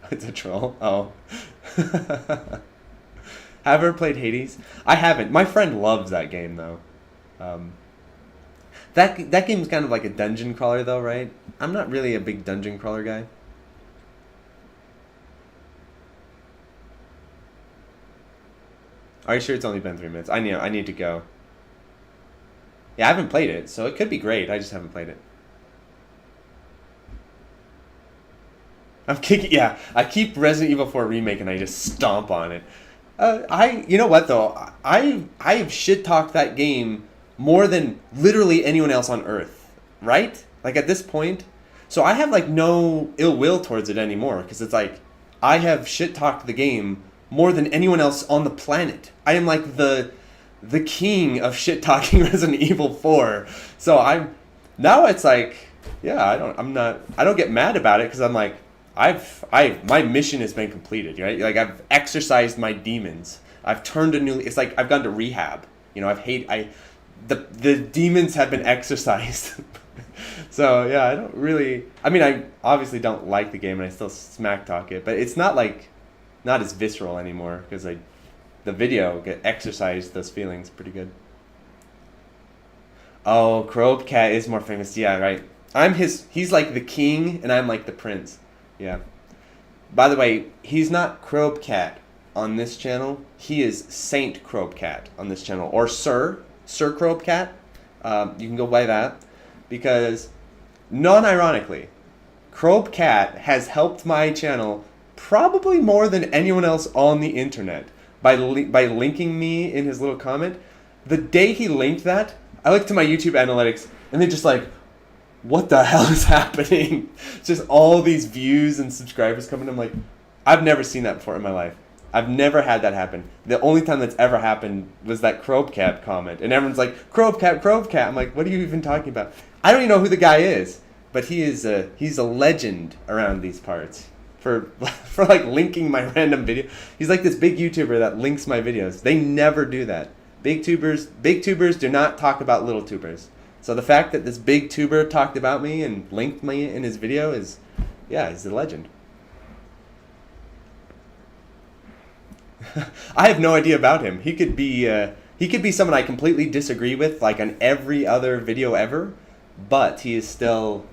It's a troll. Oh. Have I ever played Hades? I haven't. My friend loves that game though. That game's kind of like a dungeon crawler though, right? I'm not really a big dungeon crawler guy. Are you sure it's only been 3 minutes? I need to go. Yeah, I haven't played it, so it could be great. I just haven't played it. I'm kicking. Yeah, I keep Resident Evil 4 Remake and I just stomp on it. You know what though? I have shit talked that game more than literally anyone else on Earth, right? Like at this point, so I have like no ill will towards it anymore because it's like I have shit talked the game more than anyone else on the planet. I am like the king of shit talking Resident Evil 4. So now it's like, yeah, I don't get mad about it because I'm like, my mission has been completed, right? Like I've exercised my demons. I've turned it's like I've gone to rehab. You know, the demons have been exercised. So yeah, I obviously don't like the game and I still smack talk it, but it's not as visceral anymore because the video exercised those feelings pretty good. Oh, Crobe Cat is more famous. Yeah, right. He's like the king and I'm like the prince. Yeah. By the way, he's not Crobe Cat on this channel. He is Saint Crobe Cat on this channel, or Sir Sir Crobcat. You can go by that because, non-ironically, Crobcat has helped my channel probably more than anyone else on the internet by linking me in his little comment. The day he linked that, I looked to my YouTube analytics and they just like, what the hell is happening? It's just all these views and subscribers coming. I'm like, I've never seen that before in my life. I've never had that happen. The only time that's ever happened was that Crobcat comment. And everyone's like, Crobcat, Crobcat. I'm like, what are you even talking about? I don't even know who the guy is. But he's a legend around these parts for like linking my random video. He's like this big YouTuber that links my videos. They never do that. Big tubers do not talk about little tubers. So the fact that this big tuber talked about me and linked me in his video is, yeah, he's a legend. I have no idea about him. He could be someone I completely disagree with, like on every other video ever, but he is still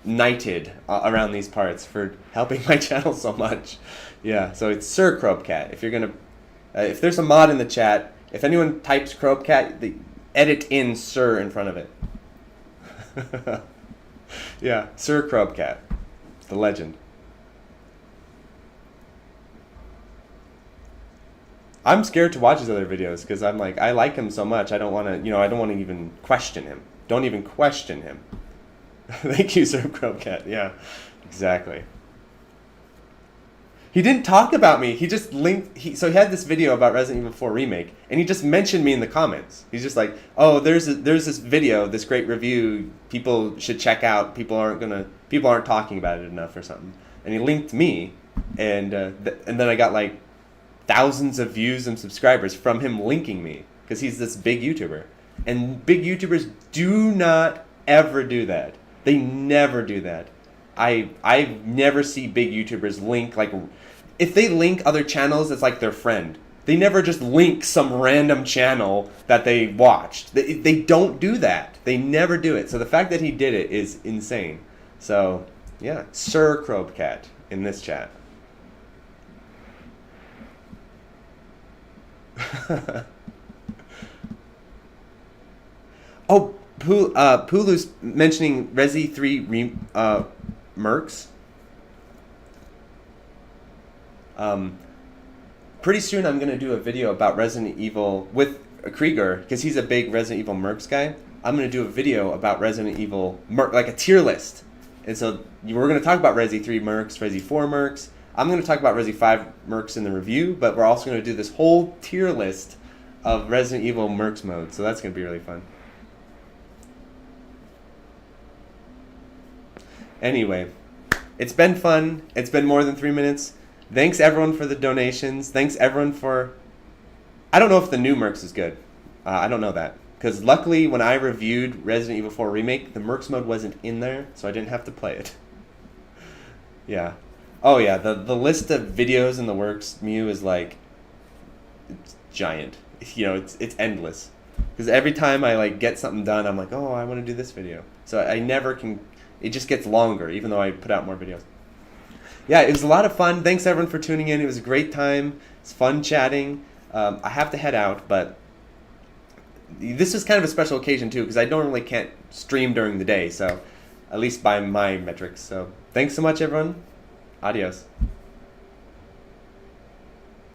knighted around these parts for helping my channel so much. Yeah, so it's Sir Crobcat. If you're gonna, if there's a mod in the chat, if anyone types Crobcat, edit in Sir in front of it. Yeah, Sir Crobcat, the legend. I'm scared to watch his other videos because I'm like, I like him so much. I don't want to, I don't want to even question him. Don't even question him. Thank you, Sir Crobcat. Yeah, exactly. He didn't talk about me. He just linked. So he had this video about Resident Evil 4 Remake, and he just mentioned me in the comments. He's just like, "Oh, there's this video, this great review. People should check out. People aren't talking about it enough or something." And he linked me, and then I got like thousands of views and subscribers from him linking me because he's this big YouTuber. And big YouTubers do not ever do that. They never do that. I never see big YouTubers link, like, if they link other channels, it's like their friend. They never just link some random channel that they watched. They don't do that. They never do it. So the fact that he did it is insane. So, yeah, Sir Crobcat in this chat. Oh, Pulu's mentioning Resi 3 Mercs. Pretty soon I'm going to do a video about Resident Evil with Krieger, because he's a big Resident Evil Mercs guy. I'm going to do a video about Resident Evil, like a tier list. And so we're going to talk about Resi 3 Mercs, Resi 4 Mercs. I'm going to talk about Resi 5 Mercs in the review, but we're also going to do this whole tier list of Resident Evil Mercs mode. So that's going to be really fun. Anyway, it's been fun. It's been more than 3 minutes. Thanks everyone for the donations. Thanks everyone for... I don't know if the new Mercs is good. I don't know that. Because luckily when I reviewed Resident Evil 4 Remake, the Mercs mode wasn't in there, so I didn't have to play it. Yeah. Oh yeah, the list of videos in the works, Mew, is like... it's giant. It's endless. Because every time I like get something done, I'm like, oh, I want to do this video. So I never can... It just gets longer, even though I put out more videos. Yeah, it was a lot of fun. Thanks, everyone, for tuning in. It was a great time. It's fun chatting. I have to head out, but this is kind of a special occasion, too, because I normally can't stream during the day, so at least by my metrics. So thanks so much, everyone. Adios.